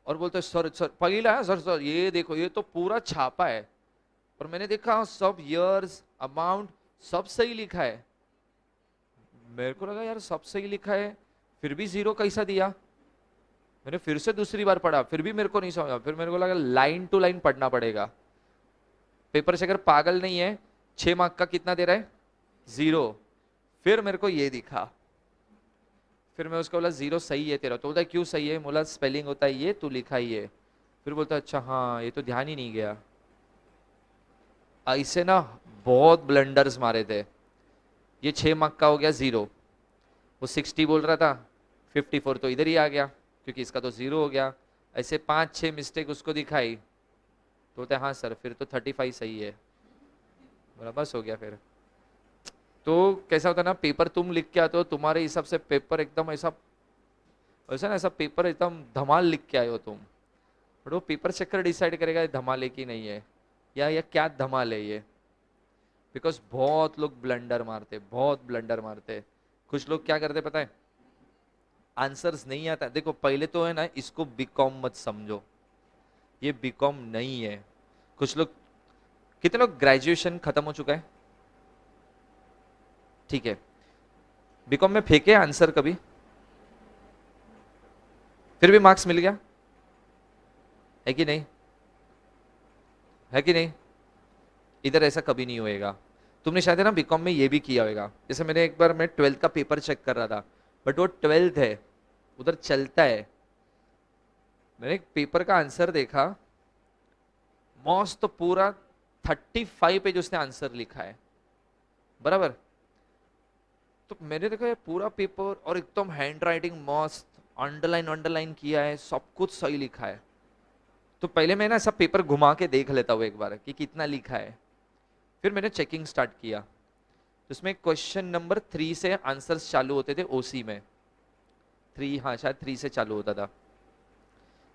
और बोलता है सर सर पहला है सर सर ये देखो ये तो पूरा छापा है, और मैंने देखा सब ईयर्स अमाउंट सब सही लिखा है। मेरे को लगा यार सब सही लिखा है, फिर भी 0 कैसा दिया। मैंने फिर से दूसरी बार पढ़ा, फिर भी मेरे को नहीं समझा, फिर मेरे को लगा लाइन टू लाइन पढ़ना पड़ेगा। पेपर से अगर पागल नहीं है, 6 मार्क का कितना दे रहा है? 0। फिर मेरे को ये दिखा, फिर मैं उसको बोला 0 सही है तेरा, तो बोलता है क्यों सही है? बोला स्पेलिंग होता है ये, तू लिखा ही है। फिर बोलता है अच्छा हाँ ये तो ध्यान ही नहीं गया। ऐसे ना बहुत ब्लंडर्स मारे थे। ये 6 मार्क का हो गया 0, वो 60 बोल रहा था, 54 तो इधर ही आ गया क्योंकि इसका तो 0 हो गया। ऐसे 5-6 मिस्टेक उसको दिखाई, तो बोलते हाँ सर फिर तो 35 सही है। बोला बस हो गया। फिर तो कैसा होता है ना, पेपर तुम लिख के आते हो, तुम्हारे हिसाब से पेपर एकदम ऐसा वैसा ना, ऐसा पेपर एकदम धमाल लिख के आए हो तुम, बट वो पेपर चेकर डिसाइड करेगा ये धमाल है कि नहीं है, या क्या धमाल है ये। बिकॉज बहुत लोग ब्लंडर मारते, बहुत ब्लंडर मारते। कुछ लोग क्या करते पता है, आंसर्स नहीं आता। देखो पहले तो है ना इसको बीकॉम मत समझो, ये बीकॉम नहीं है। कुछ लोग, कितने लोग ग्रेजुएशन खत्म हो चुका है? ठीक है, बीकॉम में फेंके आंसर कभी? फिर भी मार्क्स मिल गया है कि नहीं? है कि नहीं? इधर ऐसा कभी नहीं होएगा। तुमने शायद है ना बीकॉम में ये भी किया होगा, जैसे मैंने एक बार मैं 12th का पेपर चेक कर रहा था, बट वो 12th है उधर चलता है। मैंने एक पेपर का आंसर देखा, मस्त तो पूरा 35 पेज उसने आंसर लिखा है बराबर। तो मैंने देखा ये पूरा पेपर और एकदम हैंड राइटिंग मस्त, अंडरलाइन अंडरलाइन किया है, सब कुछ सही लिखा है। तो पहले मैं ना ऐसा पेपर घुमा के देख लेता हूँ एक बार कि कितना लिखा है। फिर मैंने चेकिंग स्टार्ट किया, तो उसमें क्वेश्चन नंबर 3 से आंसर्स चालू होते थे ओसी में। 3, हाँ शायद 3 से चालू होता था।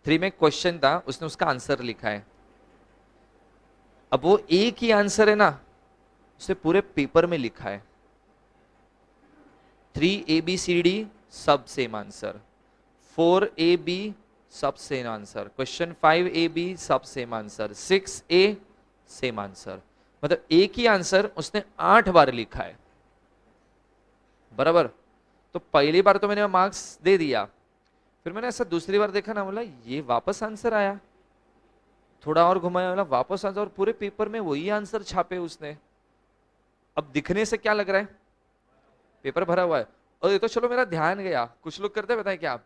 3 में क्वेश्चन था, उसने उसका आंसर लिखा है। अब वो एक ही आंसर है ना, उसे पूरे पेपर में लिखा है। 3ABCD सब सेम आंसर, 4AB सब सेम आंसर, क्वेश्चन 5AB सब same answer, 6A same answer. मतलब एक ही आंसर उसने 8 बार लिखा है बराबर। तो पहली बार तो मैंने मार्क्स दे दिया, फिर मैंने ऐसा दूसरी बार देखा ना, बोला ये वापस आंसर आया, थोड़ा और घुमाया, बोला वापस आंसर, और पूरे पेपर में वही आंसर छापे उसने। अब दिखने से क्या लग रहा है? पेपर भरा हुआ है। और ये तो चलो मेरा ध्यान गया। कुछ लोग करते बताए क्या, आप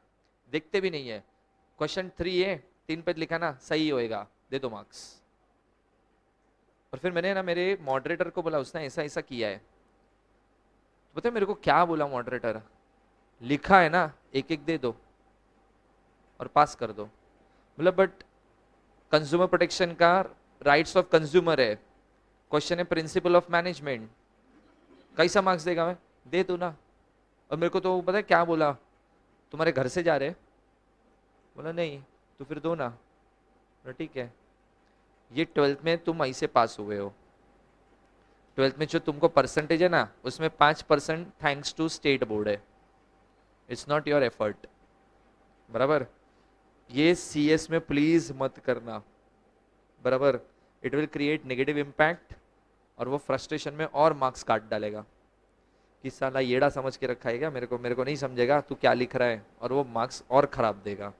देखते भी नहीं है, क्वेश्चन 3 है 3 पेज लिखा ना, सही होएगा दे दो मार्क्स। और फिर मैंने ना मेरे मॉडरेटर को बोला, उसने ऐसा ऐसा किया है। तो पता है मेरे को क्या बोला मॉडरेटर, लिखा है ना एक एक दे दो और पास कर दो। मतलब बट कंज्यूमर प्रोटेक्शन का राइट्स ऑफ कंज्यूमर है, क्वेश्चन है प्रिंसिपल ऑफ मैनेजमेंट, कैसा मार्क्स देगा मैं? दे दो ना। और मेरे को तो पता है क्या बोला, तुम्हारे घर से जा रहे? बोला नहीं। तो फिर दो ना। बोला ठीक है, ये 12th में तुम ऐसे पास हुए हो, 12th में जो तुमको परसेंटेज है ना, उसमें 5% थैंक्स टू स्टेट बोर्ड है, इट्स नॉट योर एफर्ट बराबर। ये CS में प्लीज मत करना बराबर, it will create negative impact, और वो फ्रस्ट्रेशन में और मार्क्स काट डालेगा कि साला येड़ा समझ के रखा है क्या मेरे को नहीं समझेगा तू क्या लिख रहा है, और वो मार्क्स और खराब देगा।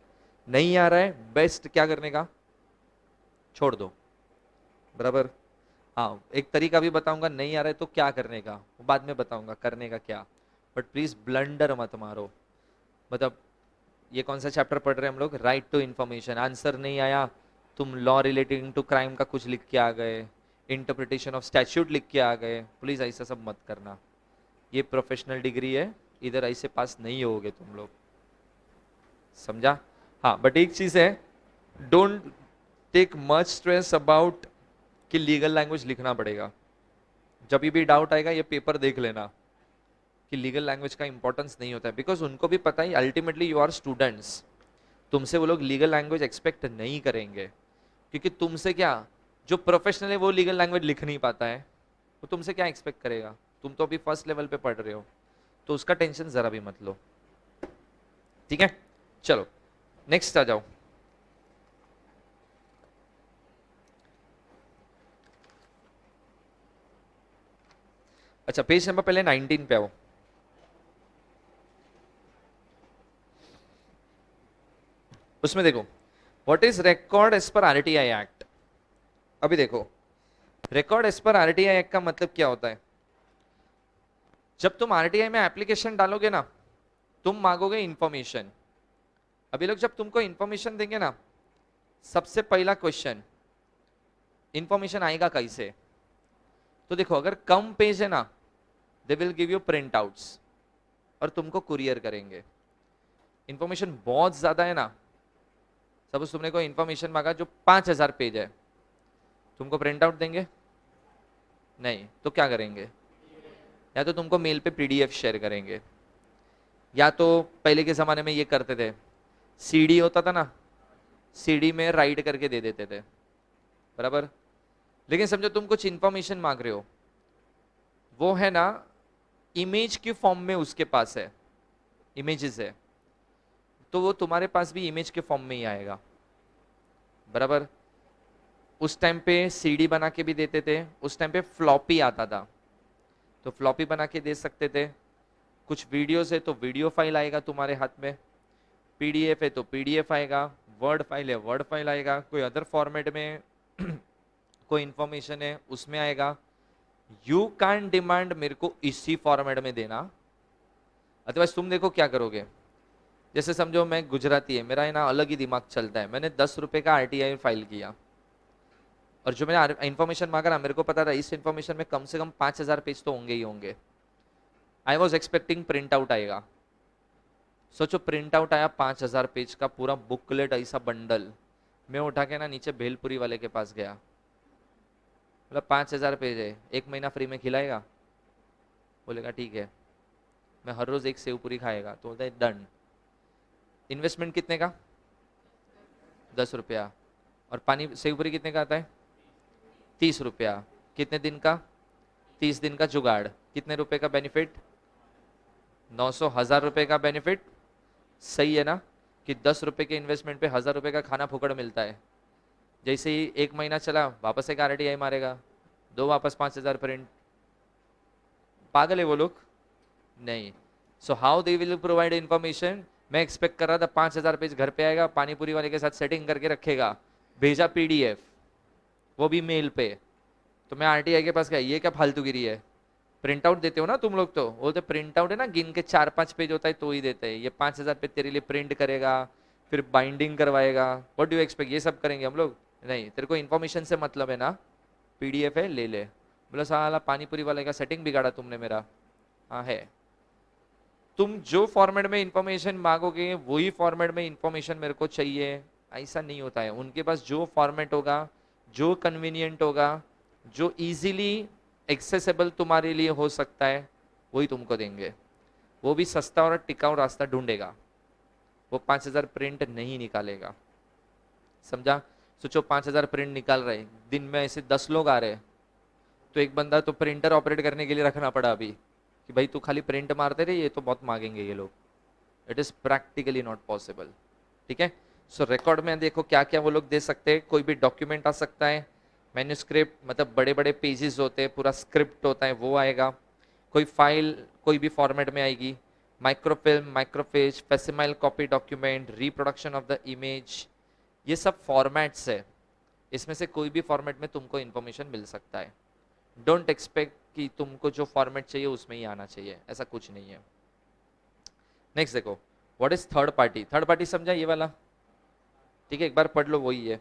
नहीं आ रहा है, बेस्ट क्या करने का, छोड़ दो, बराबर। हाँ, एक तरीका भी बताऊंगा, नहीं आ रहा है तो क्या करने का, वो बाद में बताऊंगा करने का क्या। बट प्लीज ब्लंडर मत मारो। मतलब ये कौन सा चैप्टर पढ़ रहे हैं हम लोग, राइट टू इंफॉर्मेशन। आंसर नहीं आया, तुम लॉ रिलेटिंग टू क्राइम का कुछ लिख के आ गए, इंटरप्रिटेशन ऑफ स्टैट्यूट लिख के आ गए, प्लीज ऐसा सब मत करना। ये प्रोफेशनल डिग्री है, इधर ऐसे पास नहीं होगे तुम लोग, समझा। हाँ बट एक चीज है, don't take much stress about कि लीगल लैंग्वेज लिखना पड़ेगा। जब भी डाउट आएगा ये पेपर देख लेना कि लीगल लैंग्वेज का इंपॉर्टेंस नहीं होता है, बिकॉज उनको भी पता है अल्टीमेटली यू आर स्टूडेंट्स, तुमसे वो लोग लीगल लैंग्वेज एक्सपेक्ट नहीं करेंगे, क्योंकि तुमसे क्या, जो प्रोफेशनल है वो लीगल लैंग्वेज लिख नहीं पाता है, वो तुमसे क्या एक्सपेक्ट करेगा। तुम तो अभी फर्स्ट लेवल पे पढ़ रहे हो, तो उसका टेंशन जरा भी मत लो, ठीक है। चलो नेक्स्ट आ जाओ। अच्छा पेज नंबर पहले 19 पे आओ। उसमें देखो what is record as per RTI act. अभी देखो record as per RTI act का मतलब क्या होता है। जब तुम आरटीआई में एप्लीकेशन डालोगे ना, तुम मांगोगे इंफॉर्मेशन। अभी लोग जब तुमको इंफॉर्मेशन देंगे ना, सबसे पहला क्वेश्चन, इंफॉर्मेशन आएगा कैसे। तो देखो अगर कम पेज है ना, दे will give you print outs और तुमको कुरियर करेंगे। इंफॉर्मेशन बहुत ज्यादा है ना, सपोज तुमने कोई इंफॉर्मेशन मांगा जो 5000 पेज है, तुमको प्रिंट आउट देंगे नहीं, तो क्या करेंगे, या तो तुमको मेल पे पीडीएफ शेयर करेंगे, या तो पहले के जमाने में ये करते थे, सीडी होता था ना, सीडी में राइट करके दे देते थे, बराबर। लेकिन समझो तुम कुछ इंफॉर्मेशन मांग रहे हो, वो है ना इमेज की फॉर्म में उसके पास है, इमेजेस है, तो वो तुम्हारे पास भी इमेज के फॉर्म में ही आएगा, बराबर। उस टाइम पे सीडी बना के भी देते थे, उस टाइम पे फ्लॉपी आता था, तो फ्लॉपी बना के दे सकते थे। कुछ वीडियोस है तो वीडियो फाइल आएगा तुम्हारे हाथ में, पीडीएफ है तो पीडीएफ आएगा, वर्ड फाइल है वर्ड फाइल आएगा, कोई अदर फॉर्मेट में कोई इंफॉर्मेशन है उसमें आएगा। यू कैन डिमांड मेरे को इसी फॉर्मेट में देना, अदरवाइज तुम देखो क्या करोगे। जैसे समझो मैं गुजराती है, मेरा है ना अलग ही दिमाग चलता है, मैंने 10 रुपए का आरटीआई फाइल किया, और जो मैंने इंफॉर्मेशन मांगा ना, मेरे को पता था इस इंफॉर्मेशन में कम से कम 5000 पेज तो होंगे ही होंगे। I was expecting print out आएगा, सोचो प्रिंट आउट आया 5000 पेज का पूरा बुकलेट, ऐसा बंडल। मैं उठा के ना नीचे भेलपुरी वाले के पास गया, मतलब 5000 पेज है, 1 महीना फ्री में खिलाएगा। बोलेगा ठीक है, मैं हर रोज एक सेव पूरी खाएगा, तो बोलता है डन। इन्वेस्टमेंट कितने का, 10 रुपया। और पानी सेव पूरी कितने का आता है, 30 रुपया। कितने दिन का, 30 दिन का जुगाड़। कितने रुपए का बेनिफिट, 900 1000 रुपए का बेनिफिट। सही है ना, कि 10 रुपए के इन्वेस्टमेंट पे 1000 रुपए का खाना फुकड़ मिलता है। जैसे ही 1 महीना चला, वापस एक आरटीआई मारेगा, दो वापस 5000 प्रिंट। पागल है वो लोग, नहीं। So how they will provide information. मैं एक्सपेक्ट कर रहा था 5000 पेज घर पे आएगा, पानीपुरी वाले के साथ सेटिंग करके रखेगा, भेजा पीडीएफ, वो भी मेल पे। तो मैं आरटीआई के पास गया, ये क्या फालतूगिरी है। प्रिंट आउट देते हो ना तुम लोग, तो बोलते प्रिंट आउट है ना, गिन के 4-5 पेज होता है तो ही देते हैं। ये 5000 पेज तेरे लिए प्रिंट करेगा, फिर बाइंडिंग करवाएगा, व्हाट डू यू एक्सपेक्ट, ये सब करेंगे हम लोग। नहीं, तेरे को इन्फॉर्मेशन से मतलब है ना, पीडीएफ है ले ले। बोला साला पानीपुरी वाले का सेटिंग बिगाड़ा तुमने मेरा। हाँ है, तुम जो फॉर्मेट में इंफॉर्मेशन मांगोगे वही फॉर्मेट में इंफॉर्मेशन मेरे को चाहिए, ऐसा नहीं होता है। उनके पास जो फॉर्मेट होगा, जो कन्वीनियंट होगा, जो इजीली एक्सेसिबल तुम्हारे लिए हो सकता है, वही तुमको देंगे। वो भी सस्ता और टिकाऊ रास्ता ढूंढेगा, वो 5000 प्रिंट नहीं निकालेगा, समझा। सोचो 5000 प्रिंट निकाल रहे, दिन में ऐसे 10 लोग आ रहे, तो एक बंदा तो प्रिंटर ऑपरेट करने के लिए रखना पड़ा अभी, कि भाई तू खाली प्रिंट मारते रहे, ये तो बहुत मांगेंगे ये लोग। It is practically not possible, ठीक है। सो रिकॉर्ड में देखो क्या क्या वो लोग दे सकते हैं। कोई भी डॉक्यूमेंट आ सकता है, मैन्यूस्क्रिप्ट मतलब बड़े बड़े पेजेस होते हैं, पूरा स्क्रिप्ट होता है वो आएगा। कोई फाइल कोई भी फॉर्मेट में आएगी, microfilm, microfiche, facsimile copy document, reproduction of the image, ये सब फॉर्मेट्स है। इसमें से कोई भी फॉर्मेट में तुमको इन्फॉर्मेशन मिल सकता है। डोंट एक्सपेक्ट कि तुमको जो फॉर्मेट चाहिए उसमें ही आना चाहिए, ऐसा कुछ नहीं है। नेक्स्ट देखो, what is third party. Third party समझा ये वाला, ठीक है, एक बार पढ़ लो, वही है।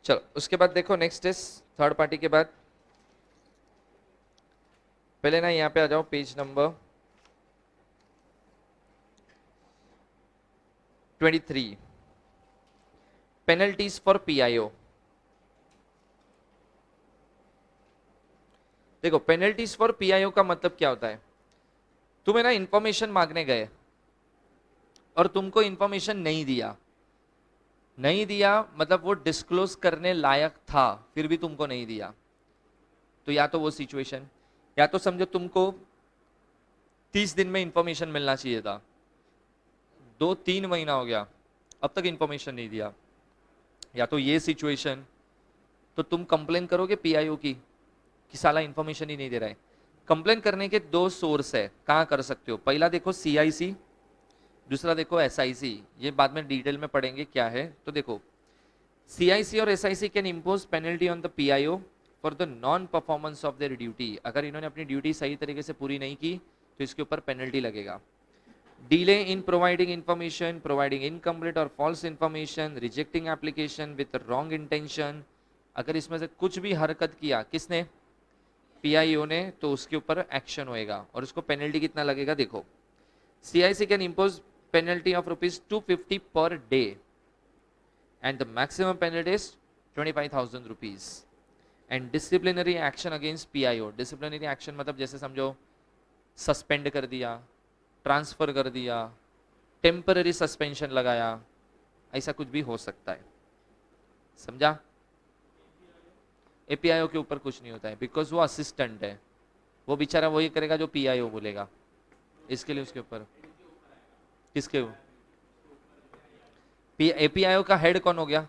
चलो उसके बाद देखो, नेक्स्ट इज थर्ड पार्टी के बाद, पहले ना यहाँ पे आ जाओ, page number 23, penalties for PIO. देखो पेनल्टीज फॉर पीआईओ का मतलब क्या होता है, तुम्हें ना इंफॉर्मेशन मांगने गए और तुमको इंफॉर्मेशन नहीं दिया, नहीं दिया मतलब वो डिस्क्लोज करने लायक था फिर भी तुमको नहीं दिया, तो या तो वो सिचुएशन, या तो समझो तुमको 30 दिन में इंफॉर्मेशन मिलना चाहिए था, 2-3 महीना हो गया अब तक इंफॉर्मेशन नहीं दिया, या तो ये सिचुएशन, तो तुम कंप्लेन करोगे पीआईओ की कि साला इंफॉर्मेशन ही नहीं दे रहा है। कंप्लेन करने के 2 सोर्स है, कहाँ कर सकते हो, पहला देखो सीआईसी, दूसरा देखो एसआईसी, ये बाद में डिटेल में पढ़ेंगे क्या है। तो देखो सीआईसी और SIC can impose penalty on the PIO for the non performance of their duty. अगर इन्होंने अपनी ड्यूटी सही तरीके से पूरी नहीं की तो इसके ऊपर पेनल्टी लगेगा। Delay in providing information, providing incomplete और false information, rejecting application with wrong intention, अगर इसमें से कुछ भी हरकत किया किसने, पीआईओ ने, तो उसके ऊपर एक्शन होएगा और उसको पेनल्टी कितना लगेगा। देखो CIC can impose penalty of ₹250 per day and the maximum penalty is 25,000 rupees and disciplinary action against PIO। disciplinary action मतलब जैसे समझो सस्पेंड कर दिया, ट्रांसफर कर दिया, टेम्पररी सस्पेंशन लगाया, ऐसा कुछ भी हो सकता है, समझा। एपीआईओ के ऊपर कुछ नहीं होता है बिकॉज वो असिस्टेंट है, वो बेचारा वही करेगा जो पीआईओ बोलेगा, इसके लिए उसके ऊपर किसके, एपीआईओ का हेड कौन हो गया,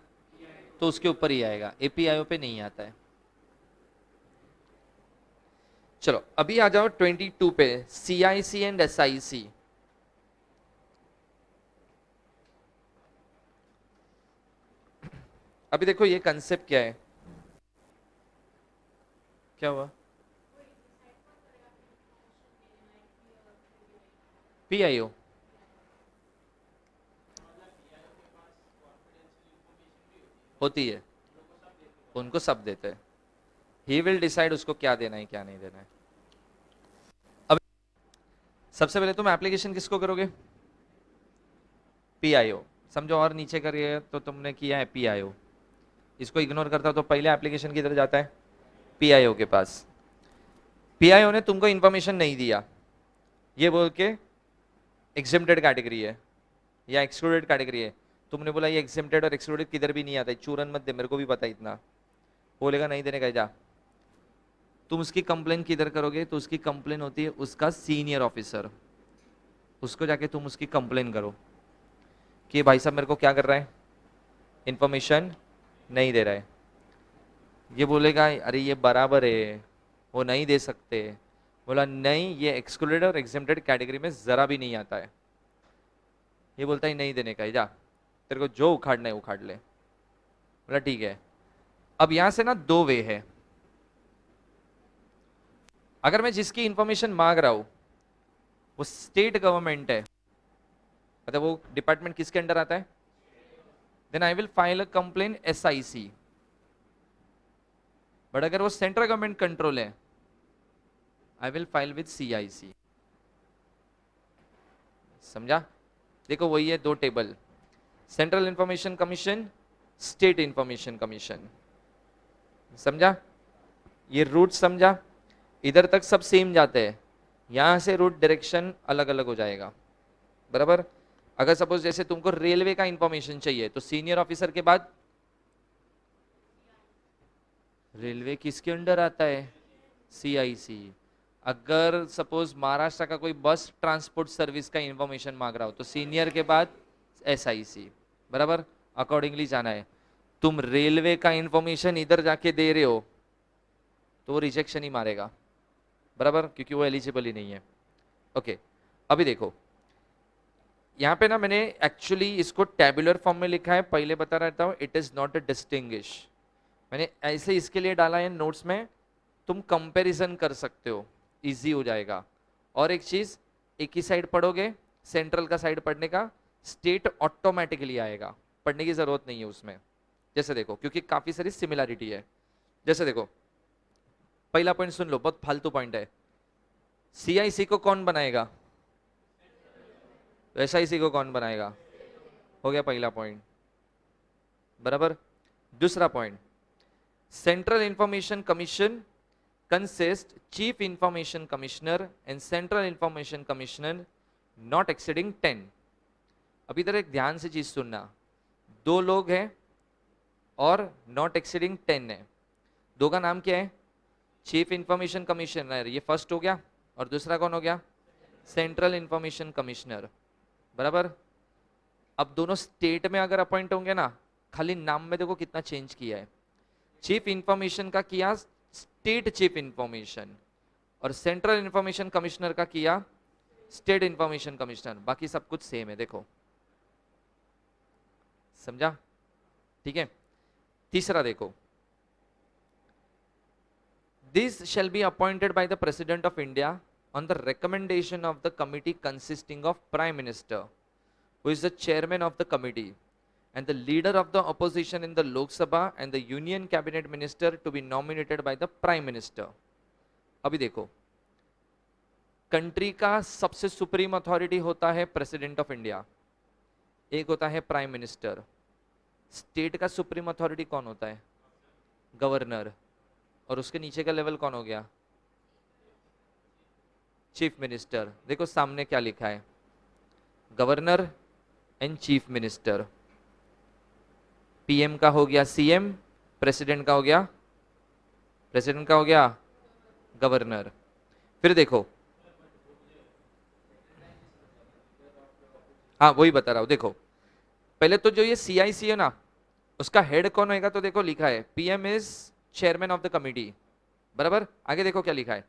तो उसके ऊपर ही आएगा, एपीआईओ पे नहीं आता है। चलो अभी आ जाओ 22 पे, सीआईसी एंड एसआईसी। अभी देखो ये कंसेप्ट क्या है, क्या हुआ, पीआईओ होती है, उनको सब देते हैं, ही विल डिसाइड उसको क्या देना है क्या नहीं देना है। अब सबसे पहले तुम एप्लीकेशन किसको करोगे, पीआईओ, समझो, और नीचे करिए तो तुमने किया है पीआईओ, इसको इग्नोर करता तो पहले एप्लीकेशन किधर जाता है, पीआईओ के पास। पीआईओ ने तुमको इंफॉर्मेशन नहीं दिया, ये बोल के एग्जेम्प्टेड कैटेगरी है या एक्सक्लूडेड कैटेगरी है, तुमने बोला ये एग्जेम्प्टेड और एक्सक्लूडेड किधर भी नहीं आता है, चूरन मत दे, मेरे को भी पता इतना, बोलेगा नहीं देने का, जा तुम उसकी कंप्लेन किधर करोगे, तो उसकी कंप्लेन होती है उसका सीनियर ऑफिसर, उसको जाके तुम उसकी कंप्लेन करो कि भाई साहब मेरे को क्या कर रहा है, इंफॉर्मेशन नहीं दे रहा है। ये बोलेगा अरे ये बराबर है, वो नहीं दे सकते, बोला नहीं ये एक्सक्लूडेड और एग्जेम्प्टेड कैटेगरी में जरा भी नहीं आता है, ये बोलता है नहीं देने का है, जा तेरे को जो उखाड़ना है उखाड़ ले, बोला ठीक है। अब यहां से ना 2 वे है, अगर मैं जिसकी इंफॉर्मेशन मांग रहा हूं वो स्टेट गवर्नमेंट है, मतलब वो डिपार्टमेंट किसके अंडर आता है, then I will file a complaint SIC. But अगर वो सेंट्रल गवर्नमेंट कंट्रोल है, I will file with CIC, समझा। देखो वही है 2 table, central information commission, state information commission, समझा, ये रूट समझा, इधर तक सब सेम जाते हैं, यहां से रूट डायरेक्शन अलग अलग हो जाएगा, बराबर। अगर सपोज जैसे तुमको रेलवे का इंफॉर्मेशन चाहिए तो सीनियर ऑफिसर के बाद रेलवे किसके अंडर आता है, सीआईसी। अगर सपोज महाराष्ट्र का कोई बस ट्रांसपोर्ट सर्विस का इंफॉर्मेशन मांग रहा हो तो सीनियर के बाद एसआईसी, बराबर, अकॉर्डिंगली जाना है। तुम रेलवे का इंफॉर्मेशन इधर जाके दे रहे हो तो वो रिजेक्शन ही मारेगा, बराबर, क्योंकि वो एलिजिबल ही नहीं है। ओके, अभी देखो यहाँ पे ना मैंने एक्चुअली इसको टेबुलर फॉर्म में लिखा है, पहले बता रहता हूँ, it is not a distinguish. मैंने ऐसे इसके लिए डाला है नोट्स में, तुम कंपैरिजन कर सकते हो, इजी हो जाएगा। और एक चीज, एक ही साइड पढ़ोगे, सेंट्रल का साइड पढ़ने का, स्टेट ऑटोमेटिकली आएगा, पढ़ने की जरूरत नहीं है उसमें। जैसे देखो, क्योंकि काफी सारी सिमिलरिटी है। जैसे देखो, पहला पॉइंट सुन लो, बहुत फालतू पॉइंट है। सीआईसी को कौन बनाएगा? तो एसआईसी को कौन बनाएगा? हो गया पहला पॉइंट, बराबर। दूसरा point, central information commission consist chief information commissioner and central information commissioner not exceeding 10। अभी इधर एक ध्यान से चीज सुनना, दो लोग हैं और नॉट एक्सीडिंग 10 है। दो का नाम क्या है? चीफ इंफॉर्मेशन कमिश्नर, ये फर्स्ट हो गया, और दूसरा कौन हो गया? सेंट्रल इंफॉर्मेशन कमिश्नर, बराबर। अब दोनों स्टेट में अगर अपॉइंट होंगे ना, खाली नाम में देखो कितना चेंज किया है। चीफ इंफॉर्मेशन का किया स्टेट चीफ इंफॉर्मेशन, और सेंट्रल इंफॉर्मेशन कमिश्नर का किया स्टेट इंफॉर्मेशन कमिश्नर, बाकी सब कुछ सेम है, देखो, समझा? ठीक है। तीसरा देखो, this shall be appointed by the president of India on the recommendation of the committee consisting of Prime Minister, who is the chairman of the committee, and the leader of the opposition in the Lok Sabha and the Union Cabinet Minister to be nominated by the Prime Minister. अभी देखो, country का सबसे supreme authority होता है president of India, एक होता है prime minister. State का सुप्रीम अथॉरिटी कौन होता है? गवर्नर। और उसके नीचे का लेवल कौन हो गया? Chief minister. देखो सामने क्या लिखा है, governor and chief minister. PM का हो गया सीएम, प्रेसिडेंट का हो गया गवर्नर। फिर देखो, हाँ वही बता रहा हूं, देखो पहले तो जो ये सीआईसी है ना, उसका हेड कौन होगा? तो देखो लिखा है PM is chairman of the committee, बराबर। आगे देखो क्या लिखा है,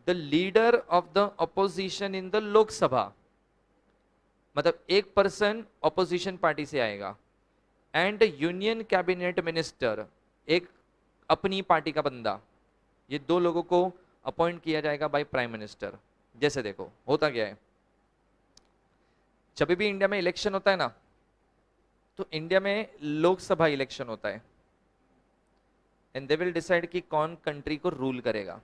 the leader of the opposition in the Lok Sabha, मतलब एक पर्सन ऑपोजिशन पार्टी से आएगा, एंड यूनियन कैबिनेट मिनिस्टर, एक अपनी पार्टी का बंदा। ये दो लोगों को अपॉइंट किया जाएगा बाय प्राइम मिनिस्टर। जैसे देखो होता क्या है, जब भी इंडिया में इलेक्शन होता है ना, तो इंडिया में लोकसभा इलेक्शन होता है, एंड दे विल डिसाइड कि कौन कंट्री को रूल करेगा।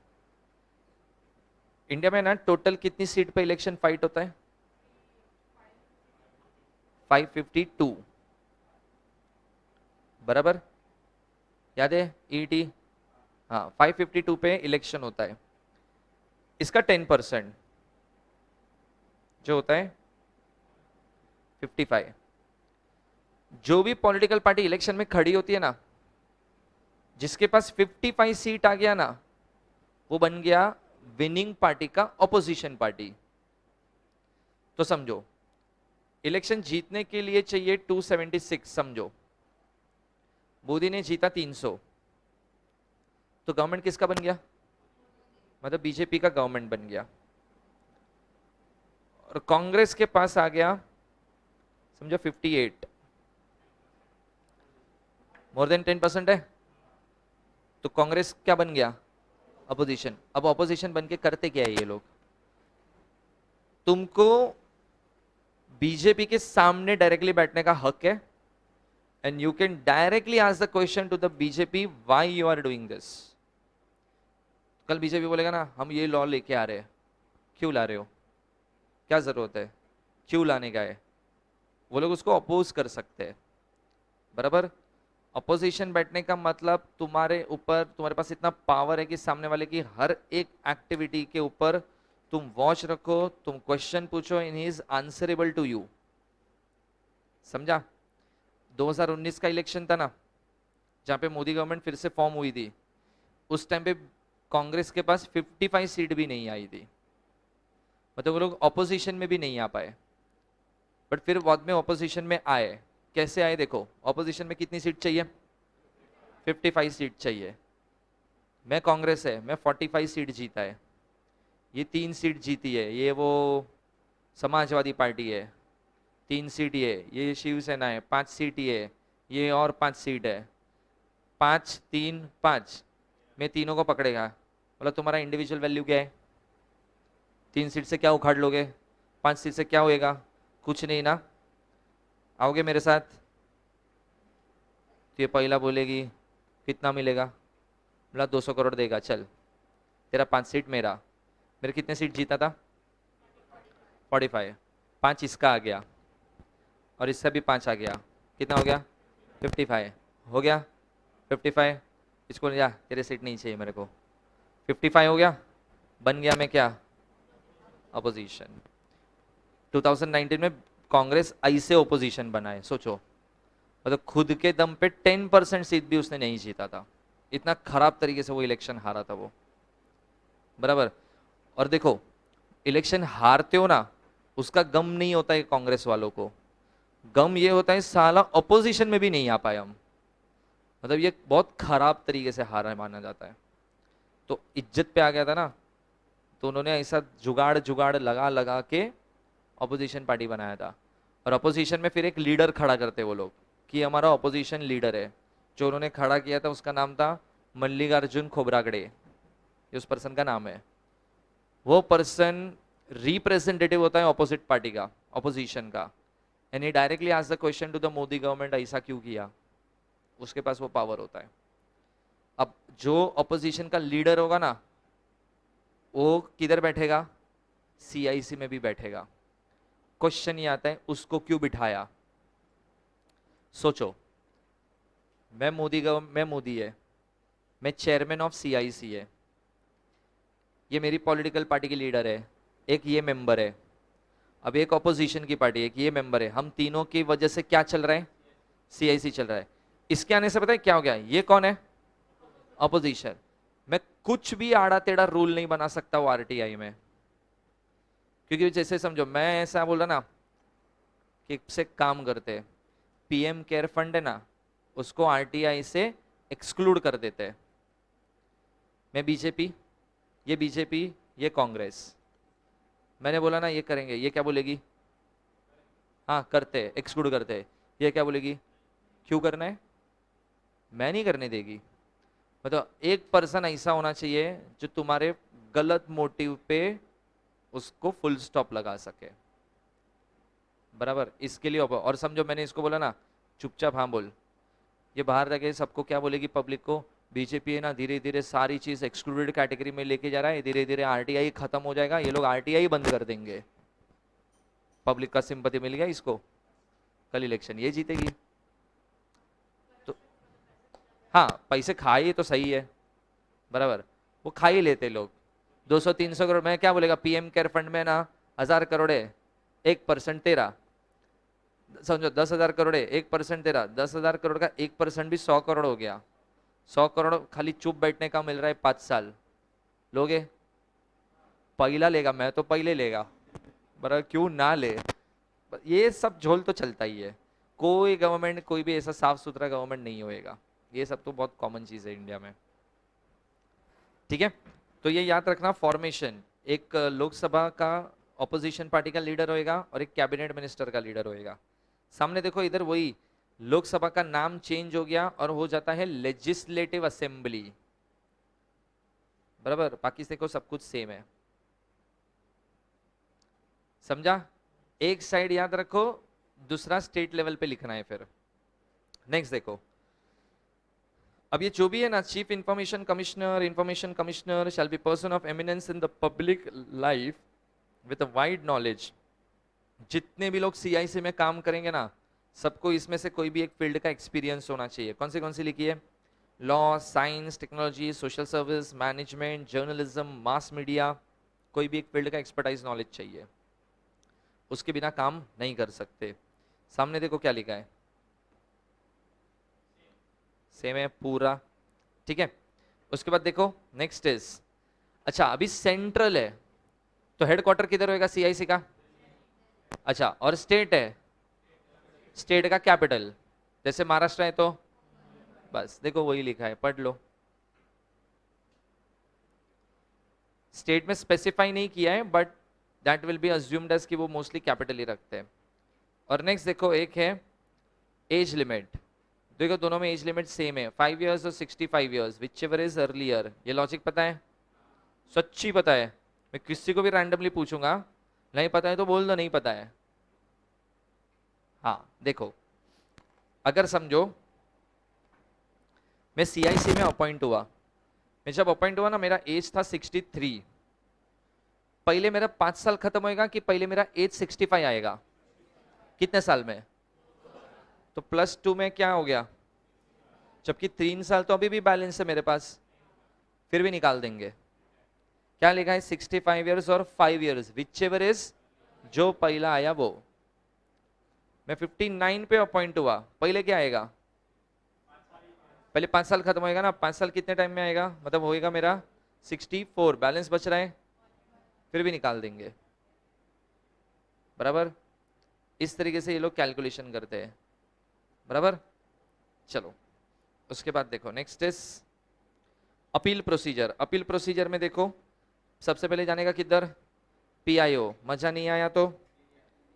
इंडिया में ना टोटल कितनी सीट पे इलेक्शन फाइट होता है? 552, बराबर, याद है? ईटी, हाँ 552 पे इलेक्शन होता है। इसका 10% जो होता है 55। जो भी पॉलिटिकल पार्टी इलेक्शन में खड़ी होती है ना, जिसके पास 55 सीट आ गया ना, वो बन गया विनिंग पार्टी का ऑपोजिशन पार्टी। तो समझो इलेक्शन जीतने के लिए चाहिए 276, समझो मोदी ने जीता 300, तो गवर्नमेंट किसका बन गया? मतलब बीजेपी का गवर्नमेंट बन गया। और कांग्रेस के पास आ गया समझो 58, मोर देन 10% है, तो कांग्रेस क्या बन गया? अपोजिशन। अब अपोजिशन बन के करते क्या है ये लोग? तुमको बीजेपी के सामने डायरेक्टली बैठने का हक है, and you can directly ask the question to the BJP why you are doing this. कल बीजेपी बोलेगा ना, हम ये लॉ लेके आ रहे हैं, क्यों ला रहे हो? क्या जरूरत है? क्यों लाने का है? वो लोग उसको अपोज कर सकते हैं, बराबर। अपोजिशन बैठने का मतलब तुम्हारे ऊपर, तुम्हारे पास इतना पावर है कि सामने वाले की हर एक एक्टिविटी के ऊपर तुम वॉच रखो, तुम क्वेश्चन पूछो, and he is answerable to you. समझा? 2019 का इलेक्शन था ना, जहां पे मोदी गवर्नमेंट फिर से फॉर्म हुई थी, उस टाइम पे कांग्रेस के पास 55 सीट भी नहीं आई थी, मतलब वो लोग ऑपोजिशन में भी नहीं आ पाए। बट फिर बाद में ऑपोजिशन में आए। कैसे आए? देखो ऑपोजिशन में कितनी सीट चाहिए? 55 सीट चाहिए। मैं कांग्रेस है, मैं 45 सीट जीता है, ये 3 सीट जीती है, ये वो समाजवादी पार्टी है 3 सीट, ये शिवसेना है 5 सीट, ये और 5 सीट है, 5 3 5, मैं तीनों को पकड़ेगा। बोला तुम्हारा इंडिविजुअल वैल्यू क्या है? 3 सीट से क्या उखाड़ लोगे? 5 सीट से क्या होएगा? कुछ नहीं ना। आओगे मेरे साथ? तो ये पहला बोलेगी कितना मिलेगा? बोला 200 करोड़ देगा, चल तेरा 5 सीट मेरा। मेरे कितने सीट जीता था? 45, 5 इसका आ गया और इससे भी 5 आ गया, कितना हो गया? 55 हो गया। 55 इसको ले जा, तेरे सीट नहीं चाहिए मेरे को। 55 हो गया, बन गया मैं क्या? अपोजिशन। 2019 में कांग्रेस ऐसे ओपोजिशन बना है, सोचो, मतलब खुद के दम पे 10% सीट भी उसने नहीं जीता था, इतना खराब तरीके से वो इलेक्शन हारा था वो, बराबर। और देखो इलेक्शन हारते हो ना, उसका गम नहीं होता है कांग्रेस वालों को, गम ये होता है साला अपोजिशन में भी नहीं आ पाए हम, मतलब ये बहुत खराब तरीके से हारा माना जाता है। तो इज्जत पे आ गया था ना, तो उन्होंने ऐसा जुगाड़ जुगाड़ लगा लगा के अपोजिशन पार्टी बनाया था। और अपोजिशन में फिर एक लीडर खड़ा करते वो लोग कि हमारा अपोजिशन लीडर है। जो उन्होंने खड़ा किया था उसका नाम था मल्लिकार्जुन खोब्रागडे, ये उस पर्सन का नाम है। वो पर्सन रिप्रेजेंटेटिव होता है अपोजिट पार्टी का, अपोजिशन का, and he directly asked the question to the Modi government, ऐसा क्यों किया? उसके पास वो पावर होता है। अब जो अपोजिशन का लीडर होगा ना, वो किधर बैठेगा? सीआईसी में भी बैठेगा। क्वेश्चन ये आता है उसको क्यों बिठाया? सोचो, मैं मोदी है, मैं चेयरमैन ऑफ सीआईसी है, ये मेरी पॉलिटिकल पार्टी की लीडर है, एक ये मेंबर है, अब एक ऑपोजिशन की पार्टी है, एक ये मेंबर है, हम तीनों की वजह से क्या चल रहा है? सीआईसी चल रहा है। इसके आने से पता है क्या हो गया? ये कौन है? ऑपोजिशन। मैं कुछ भी आड़ा टेढ़ा रूल नहीं बना सकता वो आरटीआई में, क्योंकि जैसे समझो मैं ऐसा बोल रहा ना कि से काम करते, पीएम केयर फंड है ना, उसको आरटीआई से एक्सक्लूड कर देते हैं। मैं बीजेपी, ये कांग्रेस, मैंने बोला ना ये करेंगे, ये क्या बोलेगी? हाँ करते, एक्सक्लूड करते। ये क्या बोलेगी? क्यों करना है? मैं नहीं करने देगी। मतलब एक पर्सन ऐसा होना चाहिए जो तुम्हारे गलत मोटिव पे उसको फुल स्टॉप लगा सके, बराबर। इसके लिए और समझो मैंने इसको बोला ना चुपचाप हाँ बोल, ये बाहर जाके सबको क्या बोलेगी? पब्लिक को, बीजेपी है ना धीरे धीरे सारी चीज एक्सक्लूडेड कैटेगरी में लेके जा रहा है, धीरे धीरे आरटीआई खत्म हो जाएगा, ये लोग आरटीआई बंद कर देंगे, पब्लिक का सिंपैथी मिल गया इसको, कल इलेक्शन ये जीतेगी। तो हाँ पैसे खाए तो सही है, बराबर, वो खा ही लेते लोग। 200-300 करोड़ में क्या बोलेगा? पीएम केयर फंड में ना 1000 करोड़ है, 1% तेरा, समझो 10,000 करोड़ है, 1% तेरा, 10,000 करोड़ का 1% भी 100 करोड़ हो गया। 100 करोड़ खाली चुप बैठने का मिल रहा है 5 साल, लोगे? पहला लेगा, मैं तो पहले लेगा, बराबर, क्यों ना ले। ये सब झोल तो चलता ही है, कोई गवर्नमेंट कोई भी ऐसा साफ सुथरा गवर्नमेंट नहीं होएगा, ये सब तो बहुत कॉमन चीज है इंडिया में, ठीक है। तो ये याद रखना, फॉर्मेशन, एक लोकसभा का ऑपोजिशन पार्टी का लीडर होएगा और एक कैबिनेट मिनिस्टर का लीडर होएगा। सामने देखो इधर वही लोकसभा का नाम चेंज हो गया और हो जाता है लेजिस्लेटिव असेंबली, बराबर, बाकी देखो सब कुछ सेम है, समझा? एक साइड याद रखो, दूसरा स्टेट लेवल पे लिखना है फिर। नेक्स्ट देखो, अब ये जो भी है ना, chief information commissioner shall be person of eminence in the public life with a wide knowledge. जितने भी लोग सीआईसी में काम करेंगे ना, सबको इसमें से कोई भी एक फील्ड का एक्सपीरियंस होना चाहिए। कौन सी लिखी है? Law, science, technology, social service, management, journalism, mass media, कोई भी एक फील्ड का एक्सपर्टाइज नॉलेज चाहिए, उसके बिना काम नहीं कर सकते। सामने देखो क्या लिखा है, सेम है पूरा, ठीक है। उसके बाद देखो नेक्स्ट इज, अच्छा अभी सेंट्रल है तो हेडक्वार्टर किधर होएगा सीआईसी का? अच्छा, और स्टेट है, स्टेट का कैपिटल, जैसे महाराष्ट्र है तो बस देखो वही लिखा है, पढ़ लो। स्टेट में स्पेसिफाई नहीं किया है, but that will be assumed as कि वो मोस्टली कैपिटल ही रखते हैं। और नेक्स्ट देखो, एक है एज लिमिट। देखो दोनों में एज लिमिट सेम है, 5 years और 65 years, which ever is earlier. ये लॉजिक पता है? सच्ची पता है? मैं किसी को भी रैंडमली पूछूंगा, नहीं पता है तो बोल दो नहीं पता है। हाँ देखो, अगर समझो मैं सीआईसी में अपॉइंट हुआ, मैं जब अपॉइंट हुआ ना, मेरा एज था 63। पहले मेरा 5 साल खत्म होएगा कि पहले मेरा एज 65 आएगा? कितने साल में? तो +2 में क्या हो गया? जबकि 3 साल तो अभी भी बैलेंस है मेरे पास, फिर भी निकाल देंगे। क्या लिखा है? 65 years और 5 years, विच एवर इज, जो पहला आया वो। मैं 59 पे अपॉइंट हुआ, पहले क्या आएगा? पहले 5 साल खत्म होएगा ना, 5 साल कितने टाइम में आएगा, मतलब होएगा मेरा 64, बैलेंस बच रहा है, फिर भी निकाल देंगे। बराबर? इस तरीके से ये लोग कैलकुलेशन करते हैं। बराबर? चलो उसके बाद देखो, next is appeal procedure. Appeal procedure में देखो, सबसे पहले जानेगा किधर? पीआईओ। मजा नहीं आया तो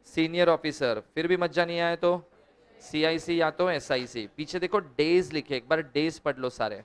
सीनियर ऑफिसर, फिर भी मजा नहीं आया तो सीआईसी या तो एसआईसी। पीछे देखो डेज लिखे, एक बार डेज पढ़ लो सारे।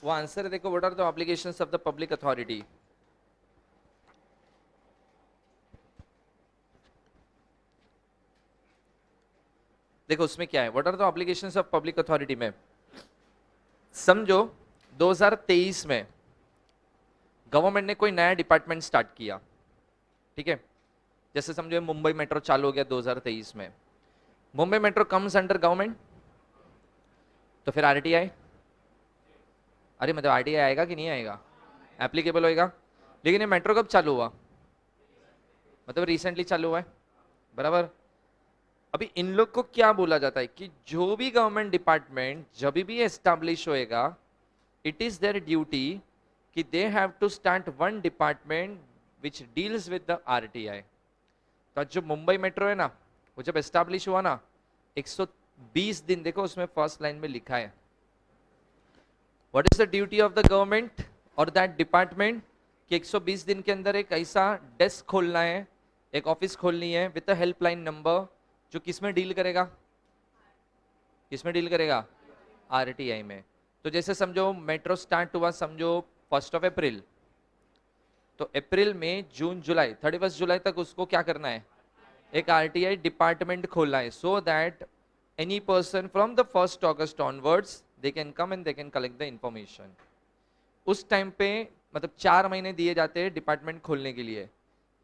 वो आंसर है, देखो, what are the obligations of the public authority. देखो उसमें क्या है, what are the obligations of public authority में समझो 2023 में गवर्नमेंट ने कोई नया डिपार्टमेंट स्टार्ट किया, ठीक है। जैसे समझो मुंबई मेट्रो चालू हो गया 2023 में, Mumbai metro comes under government, तो फिर आरटीआई, अरे मतलब आरटीआई आएगा कि नहीं आएगा, एप्लीकेबल होएगा। लेकिन ये मेट्रो कब चालू हुआ, मतलब रिसेंटली चालू हुआ है, बराबर। अभी इन लोग को क्या बोला जाता है कि जो भी गवर्नमेंट डिपार्टमेंट जब भी एस्टैब्लिश होएगा, इट इज देयर ड्यूटी कि they have to start one department which deals with the RTI. तो जो मुंबई मेट्रो है ना, वो जब एस्टैब्लिश हुआ ना, 120 दिन, देखो उसमें फर्स्ट लाइन में लिखा है, what is the duty of the government और दैट डिपार्टमेंट, कि 120 दिन के अंदर एक ऐसा डेस्क खोलना है, एक ऑफिस खोलनी है विद अ हेल्पलाइन नंबर, जो किसमें डील करेगा, किसमें डील करेगा, आरटीआई में। तो जैसे समझो मेट्रो स्टार्ट हुआ समझो 1 अप्रैल, तो अप्रैल में जून जुलाई 31 जुलाई तक उसको क्या करना है, एक आरटीआई डिपार्टमेंट खोलना है, so that any person from the 1 August onwards they can come and they can collect the information. उस टाइम पे मतलब 4 महीने दिए जाते हैं डिपार्टमेंट खोलने के लिए,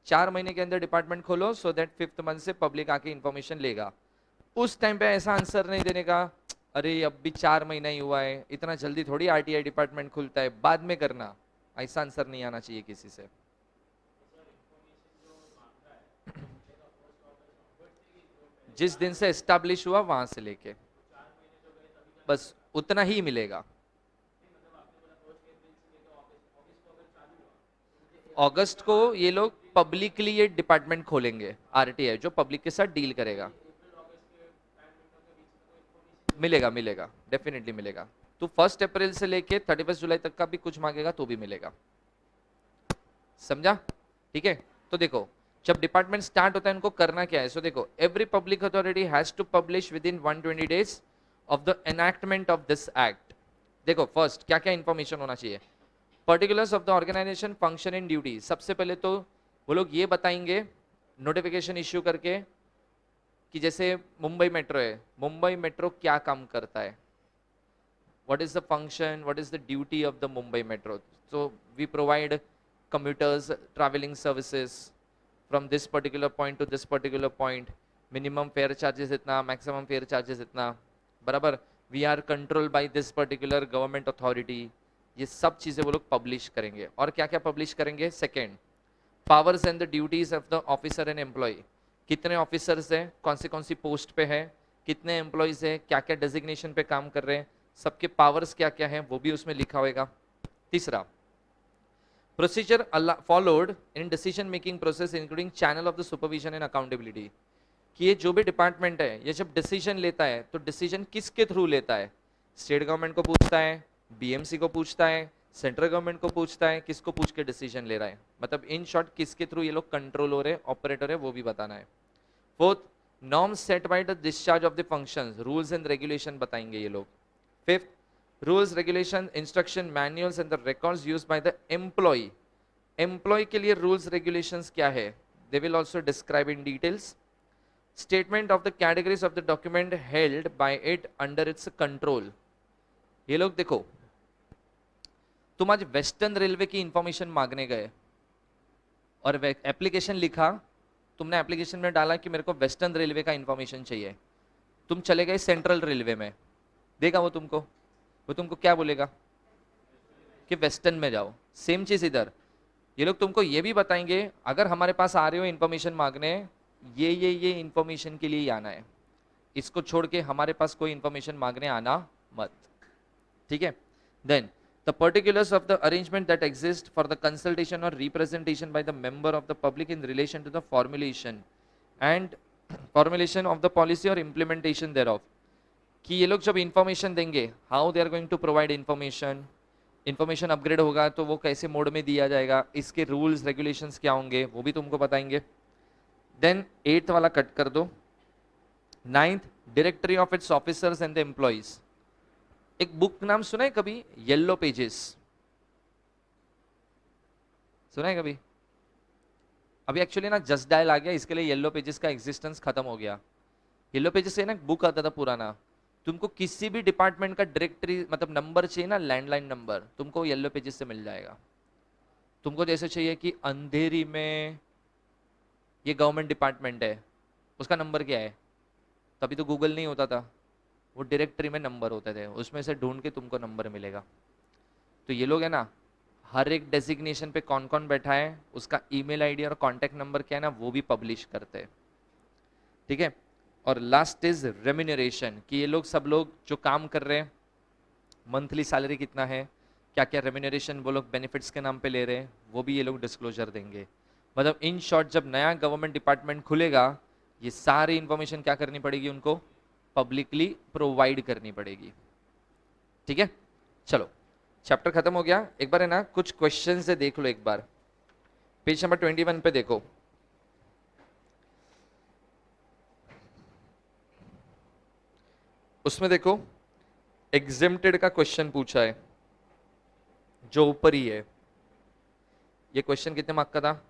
4 महीने के अंदर डिपार्टमेंट खोलो, सो दैट 5th मंथ से पब्लिक आके इंफॉर्मेशन लेगा। उस टाइम पे ऐसा आंसर नहीं देने का, अरे अब भी 4 महीना ही हुआ है, इतना जल्दी थोड़ी आरटीआई डिपार्टमेंट खुलता है, बाद में करना, ऐसा आंसर नहीं आना चाहिए किसी से। जिस दिन से एस्टैब्लिश हुआ वहां से लेके बस उतना ही मिलेगा। अगस्त को ये लोग पब्लिकली ये डिपार्टमेंट खोलेंगे आरटीआई, जो पब्लिक के साथ डील करेगा। मिलेगा मिलेगा, डेफिनेटली मिलेगा। तो 1 अप्रैल से लेके 31 जुलाई तक का भी कुछ मांगेगा तो भी मिलेगा, समझा, ठीक है। तो देखो जब डिपार्टमेंट स्टार्ट होता है उनको करना क्या है, सो देखो every public authority has to publish within 120 days of the enactment of this act. देखो फर्स्ट क्या क्या इंफॉर्मेशन होना चाहिए, particulars of the organisation function and duty. सबसे पहले तो वो लोग ये बताएंगे नोटिफिकेशन इश्यू करके कि जैसे मुंबई मेट्रो है, मुंबई मेट्रो क्या काम करता है, what is the function, what is the duty of the Mumbai Metro. So we provide commuters traveling services from this particular point to this particular point, minimum fare charges इतना, maximum fare charges इतना, बराबर। we are controlled by this particular government authority, ये सब चीजें वो लोग publish करेंगे। और क्या क्या पब्लिश करेंगे, second powers and the duties of the officer and employ, कितने ऑफिसर्स हैं, कौन सी पोस्ट पे है, कितने एम्प्लॉयज है, क्या क्या डेजिग्नेशन पे काम कर रहे हैं, सबके पावर्स क्या क्या हैं वो भी उसमें लिखा होगा। तीसरा procedure followed in decision making process including channel of the supervision and accountability, कि ये जो भी डिपार्टमेंट है ये जब डिसीजन लेता है तो डिसीजन किसके थ्रू लेता है, स्टेट गवर्नमेंट को पूछता है, बीएमसी को पूछता है, सेंट्रल गवर्नमेंट को पूछता है, किसको पूछ के डिसीजन ले रहा है, मतलब इन शॉर्ट किसके थ्रू ये लोग कंट्रोल हो रहे, ऑपरेटर है, वो भी बताना है। Fourth norms set by the discharge of the functions, rules and regulation बताएंगे ये लोग। Fifth rules regulation instruction manuals and the records used by the employ, employ के लिए रूल्स रेगुलेशंस क्या है, they will also describe in details. Statement of the categories of the document held by it under its control. ये लोग देखो तुम आज western railway की इंफॉर्मेशन मांगने गए और एप्लीकेशन लिखा, तुमने एप्लीकेशन में डाला कि मेरे को वेस्टर्न रेलवे का इंफॉर्मेशन चाहिए, तुम चले गए सेंट्रल रेलवे में, देगा वो तुमको क्या बोलेगा कि वेस्टर्न में जाओ। सेम चीज इधर, ये लोग तुमको ये भी बताएंगे अगर हमारे पास आ रहे हो इंफॉर्मेशन मांगने, ये इंफॉर्मेशन के लिए ही आना है, इसको छोड़ के हमारे पास कोई इंफॉर्मेशन मांगने आना मत, ठीक है। Then the particulars of the arrangement that exist for the consultation or representation by the member of the public in relation to the formulation of the policy or implementation thereof, कि ये लोग जब information देंगे how they are going to provide information upgrade होगा तो वो कैसे mode में दिया जाएगा, इसके रूल्स रेगुलेशंस क्या होंगे वो भी तुमको बताएंगे। देन 8th वाला कट कर दो। 9th directory of its officers and the employees, एक बुक नाम सुना है कभी, येलो पेजेस? सुना है कभी? अभी एक्चुअली ना जस्ट डायल आ गया, इसके लिए येलो पेजेस का एग्जिस्टेंस खत्म हो गया। येलो पेजेस से ना बुक आता था पुराना, तुमको किसी भी डिपार्टमेंट का डायरेक्टरी मतलब नंबर चाहिए ना, लैंडलाइन नंबर, तुमको येलो पेजेस से मिल जाएगा। तुमको जैसे चाहिए कि अंधेरी में ये गवर्नमेंट डिपार्टमेंट है, उसका नंबर क्या है, तभी तो गूगल नहीं होता था, वो डायरेक्टरी में नंबर होते थे, उसमें से ढूंढ के तुमको नंबर मिलेगा। तो ये लोग है ना, हर एक डेजिग्नेशन पे कौन कौन बैठा है, उसका ईमेल आईडी और कॉन्टैक्ट नंबर क्या है ना, वो भी पब्लिश करते हैं। ठीक है। और लास्ट इज रेम्यूनरेशन, कि ये लोग सब लोग जो काम कर रहे हैं, मंथली सैलरी कितना है, क्या क्या रेम्यूनरेशन वो लोग बेनिफिट्स के नाम पे ले रहे हैं, वो भी ये लोग डिस्क्लोजर देंगे। मतलब इन शॉर्ट, जब नया गवर्नमेंट डिपार्टमेंट खुलेगा, ये सारी इंफॉर्मेशन क्या करनी पड़ेगी उनको, पब्लिकली प्रोवाइड करनी पड़ेगी। ठीक है, चलो चैप्टर खत्म हो गया। एक बार है ना कुछ क्वेश्चन से देख लो, एक बार पेज नंबर 21 पे देखो। उसमें देखो एग्जेम्प्टेड का क्वेश्चन पूछा है, जो ऊपर ही है। ये क्वेश्चन कितने मार्क का था?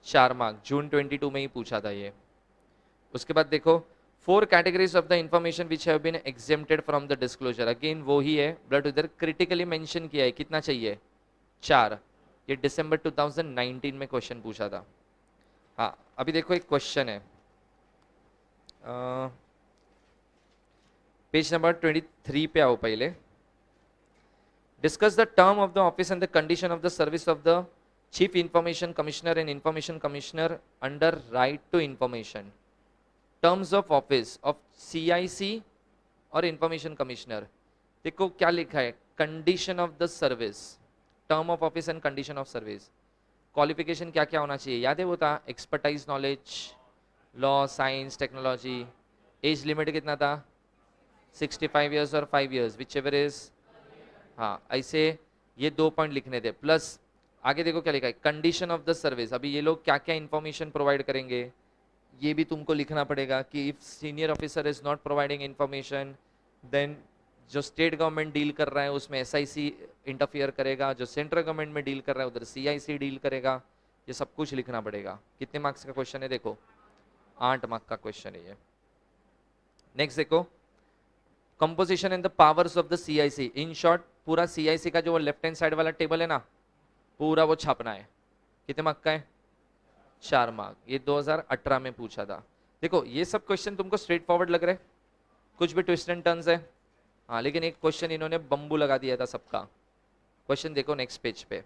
4 मार्क, जून 22 में ही पूछा था ये। उसके बाद देखो 4 categories of the information which have been exempted from the disclosure, again वो ही है, बट उधर क्रिटिकली मेंशन किया है, कितना चाहिए? 4। ये दिसंबर 2019 में क्वेश्चन पूछा था। हाँ, अभी देखो एक क्वेश्चन है, पेज नंबर 23 पे आओ पहले। Discuss the term of the office and the condition of the service of the chief information commissioner and information commissioner under right to information. Terms of office of CIC और information commissioner. देखो क्या लिखा है, condition of the service, term of office and condition of service. Qualification क्या क्या होना चाहिए, याद है वो था, expertise, knowledge, law, science, technology. Age limit कितना था? 65 ईयर्स और 5 ईयर्स, विच एवर इज। हाँ, ऐसे ये 2 पॉइंट लिखने थे। प्लस आगे देखो क्या लिखा है, कंडीशन ऑफ द सर्विस। अभी ये लोग क्या क्या इंफॉर्मेशन प्रोवाइड करेंगे, ये भी तुमको लिखना पड़ेगा कि if senior officer is not providing information, then जो स्टेट गवर्नमेंट डील कर रहा है उसमें एसआईसी इंटरफियर करेगा, जो सेंट्रल गवर्नमेंट में डील कर रहा है उधर सीआईसी डील करेगा। ये सब कुछ लिखना पड़ेगा। कितने मार्क्स का क्वेश्चन है? देखो 8 मार्क्स का क्वेश्चन है ये। नेक्स्ट देखो, composition and the powers of the CIC. In short पूरा सीआईसी का जो लेफ्ट हैंड साइड वाला टेबल है ना, पूरा वो छापना है। कितने मार्क का है? 4 मार्क। ये 2018 में पूछा था। देखो ये सब क्वेश्चन तुमको स्ट्रेट फॉरवर्ड लग रहे हैं, कुछ भी ट्विस्ट एंड टर्न्स है। हाँ, लेकिन एक क्वेश्चन इन्होंने बम्बू लगा दिया था सबका। क्वेश्चन देखो नेक्स्ट पेज पे।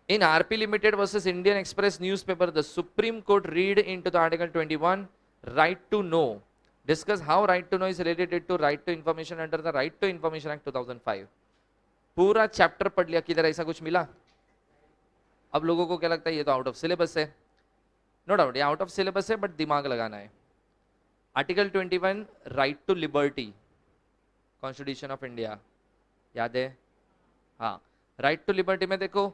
In RP limited versus Indian Express newspaper, the Supreme Court read into the article 21 right to know. Discuss how right to know is related to right to information under the right to information act 2005। पूरा chapter पढ़ लिया, किधर ऐसा कुछ मिला? अब लोगों को क्या लगता है ये तो आउट ऑफ सिलेबस है। नो डाउट ये आउट ऑफ सिलेबस है, बट दिमाग लगाना है। Article 21 right to liberty, constitution of India, याद है? हाँ, राइट टू लिबर्टी में देखो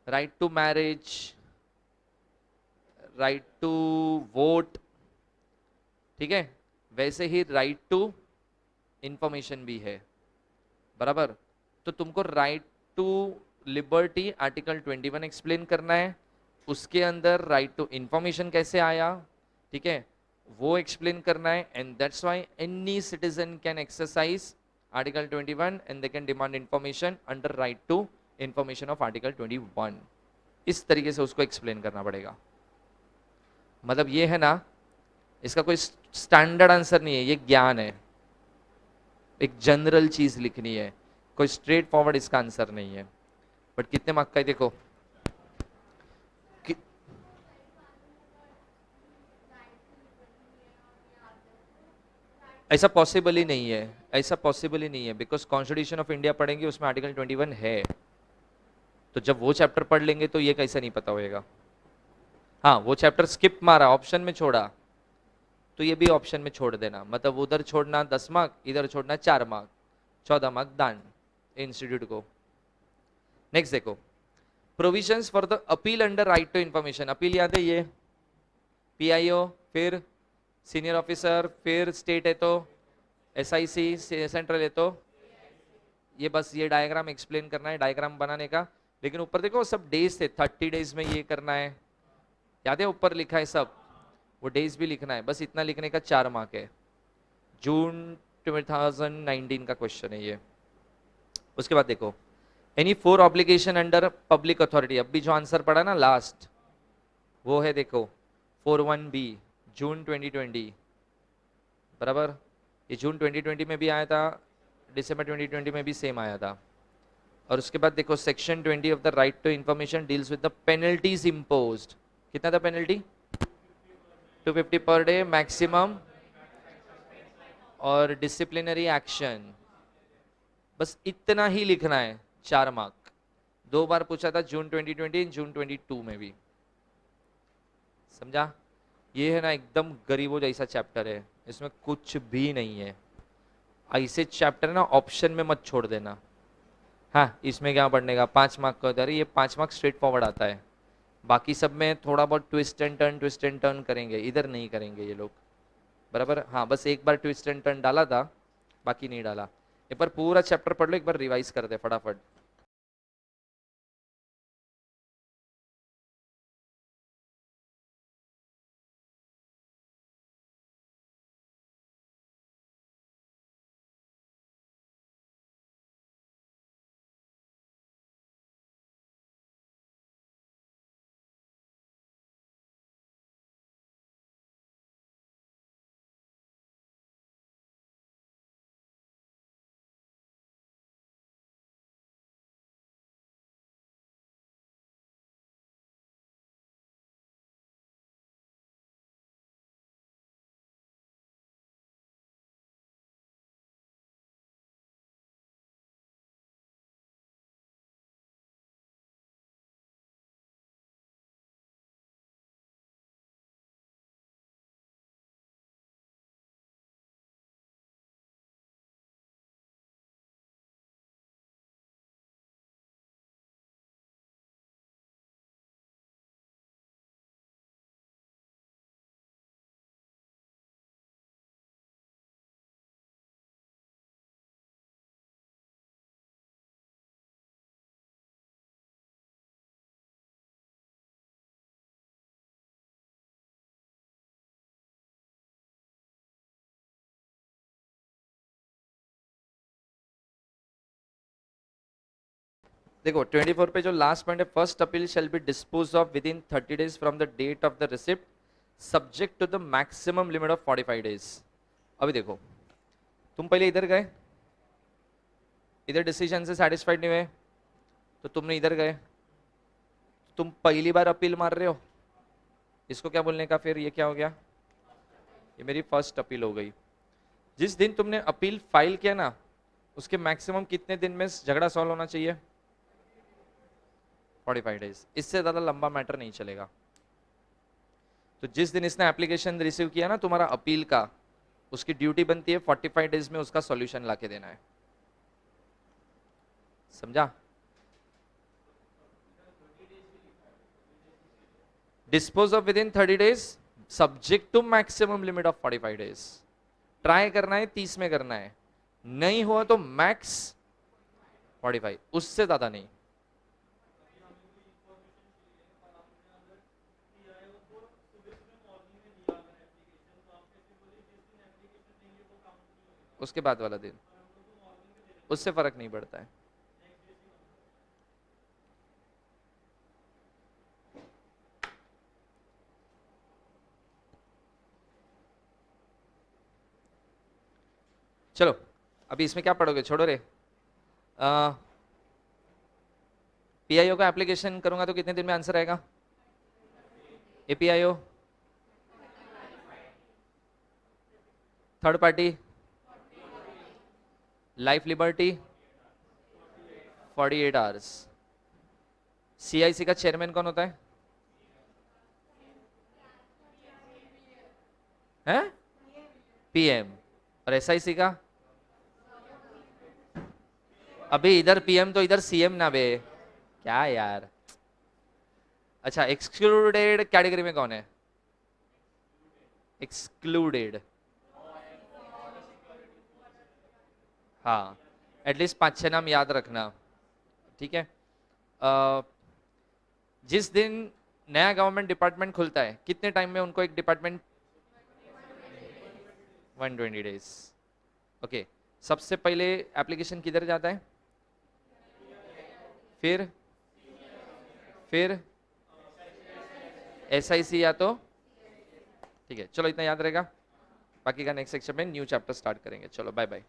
right to marriage, right to vote, ठीक है, वैसे ही राइट टू इंफॉर्मेशन भी है, बराबर। तो तुमको right to liberty article 21 explain करना है, उसके अंदर राइट टू इंफॉर्मेशन कैसे आया, ठीक है, वो एक्सप्लेन करना है। And that's why any citizen can exercise article 21 and they can demand information under right to information of article 21। इस तरीके से उसको एक्सप्लेन करना पड़ेगा। मतलब ये है ना, इसका कोई स्टैंडर्ड आंसर नहीं है, ये ज्ञान है, एक जनरल चीज लिखनी है, कोई स्ट्रेट फॉरवर्ड इसका आंसर नहीं है। बट कितने मार्क का है देखो कि... ऐसा पॉसिबल ही नहीं है, ऐसा पॉसिबल ही नहीं है, बिकॉज कॉन्स्टिट्यूशन ऑफ इंडिया पढ़ेंगे उसमें आर्टिकल 21 है, तो जब वो चैप्टर पढ़ लेंगे तो ये कैसे नहीं पता होएगा। हाँ, वो चैप्टर स्किप मारा, ऑप्शन में छोड़ा, तो ये भी ऑप्शन में छोड़ देना, मतलब उधर छोड़ना 10 मार्क, इधर छोड़ना 4 मार्क, 14 मार्क दान इंस्टीट्यूट को। नेक्स्ट देखो, provisions for the appeal under right to information. Appeal याद है ये, पीआईओ, फिर सीनियर ऑफिसर, फिर स्टेट है तो SIC सेंट्रल है तो ये बस ये डायग्राम एक्सप्लेन करना है, डायग्राम बनाने का। लेकिन ऊपर देखो सब डेज थे, 30 डेज में ये करना है, याद है ऊपर लिखा है सब, वो डेज भी लिखना है, बस इतना लिखने का 4 मार्क है। जून 2019 का क्वेश्चन है ये। उसके बाद देखो any 4 obligation under public authority, अब भी जो आंसर पड़ा ना लास्ट वो है देखो 41B जून 2020 बराबर। ये जून 2020 में भी आया था, दिसंबर 2020 में भी सेम आया था। और उसके बाद देखो section 20 of the right to information deals with the penalties imposed. कितना था पेनल्टी? 250 पर डे मैक्सिमम, और डिसिप्लिनरी एक्शन। बस इतना ही लिखना है, 4 मार्क। 2 बार पूछा था जून 2020, जून 22 में भी। समझा? ये है ना एकदम गरीबों जैसा चैप्टर है, इसमें कुछ भी नहीं है। ऐसे चैप्टर ना ऑप्शन में मत छोड़ देना। हाँ इसमें क्या पढ़ने का, 5 मार्क का, अरे ये 5 मार्क स्ट्रेट फॉरवर्ड आता है। बाकी सब में थोड़ा बहुत ट्विस्ट एंड टर्न करेंगे, इधर नहीं करेंगे ये लोग, बराबर। हाँ बस एक बार ट्विस्ट एंड टर्न डाला था, बाकी नहीं डाला। एक बार पूरा चैप्टर पढ़ लो, एक बार रिवाइज कर दे फटाफट। देखो 24 पे जो लास्ट पॉइंट है, first appeal shall be dispose of within 30 days from the date of the receipt subject to the maximum limit of 45 days. अभी देखो तुम पहले इधर गए, इधर डिसीजन से सेटिस्फाइड नहीं हुए तो तुमने इधर गए, तुम पहली बार अपील मार रहे हो, इसको क्या बोलने का फिर, ये क्या हो गया, ये मेरी फर्स्ट अपील हो गई। जिस दिन तुमने अपील फाइल किया ना उसके मैक्सिमम कितने दिन में झगड़ा सॉल्व होना चाहिए? 45 डेज, इससे ज्यादा लंबा मैटर नहीं चलेगा। तो जिस दिन इसने एप्लीकेशन रिसीव किया ना तुम्हारा अपील का, उसकी ड्यूटी बनती है 45 डेज में उसका सॉल्यूशन लाके देना है। समझा? Dispose of within 30 days subject to maximum limit of 45 days. Try करना है 30 में करना है, नहीं हुआ तो मैक्स 45, उससे ज्यादा नहीं। उसके बाद वाला दिन, उससे फर्क नहीं पड़ता है। चलो अभी इसमें क्या पढ़ोगे, छोड़ो रे। पीआईओ का एप्लीकेशन करूंगा तो कितने दिन में आंसर आएगा? APIO, third party, life liberty 48 hours. CIC का चेयरमैन कौन होता है? हैं? पीएम। और एसआईसी का? अभी इधर पीएम तो इधर सीएम ना बे, क्या यार। अच्छा एक्सक्लूडेड कैटेगरी में कौन है? एक्सक्लूडेड हाँ, एटलीस्ट 5-6 नाम याद रखना, ठीक है। अ, जिस दिन नया गवर्नमेंट डिपार्टमेंट खुलता है, कितने टाइम में उनको एक डिपार्टमेंट 120 डेज। ओके, सबसे पहले एप्लीकेशन किधर जाता है, फिर SIC या तो, ठीक है। चलो इतना याद रहेगा, बाकी का नेक्स्ट सेक्शन में न्यू चैप्टर स्टार्ट करेंगे। चलो बाय बाय।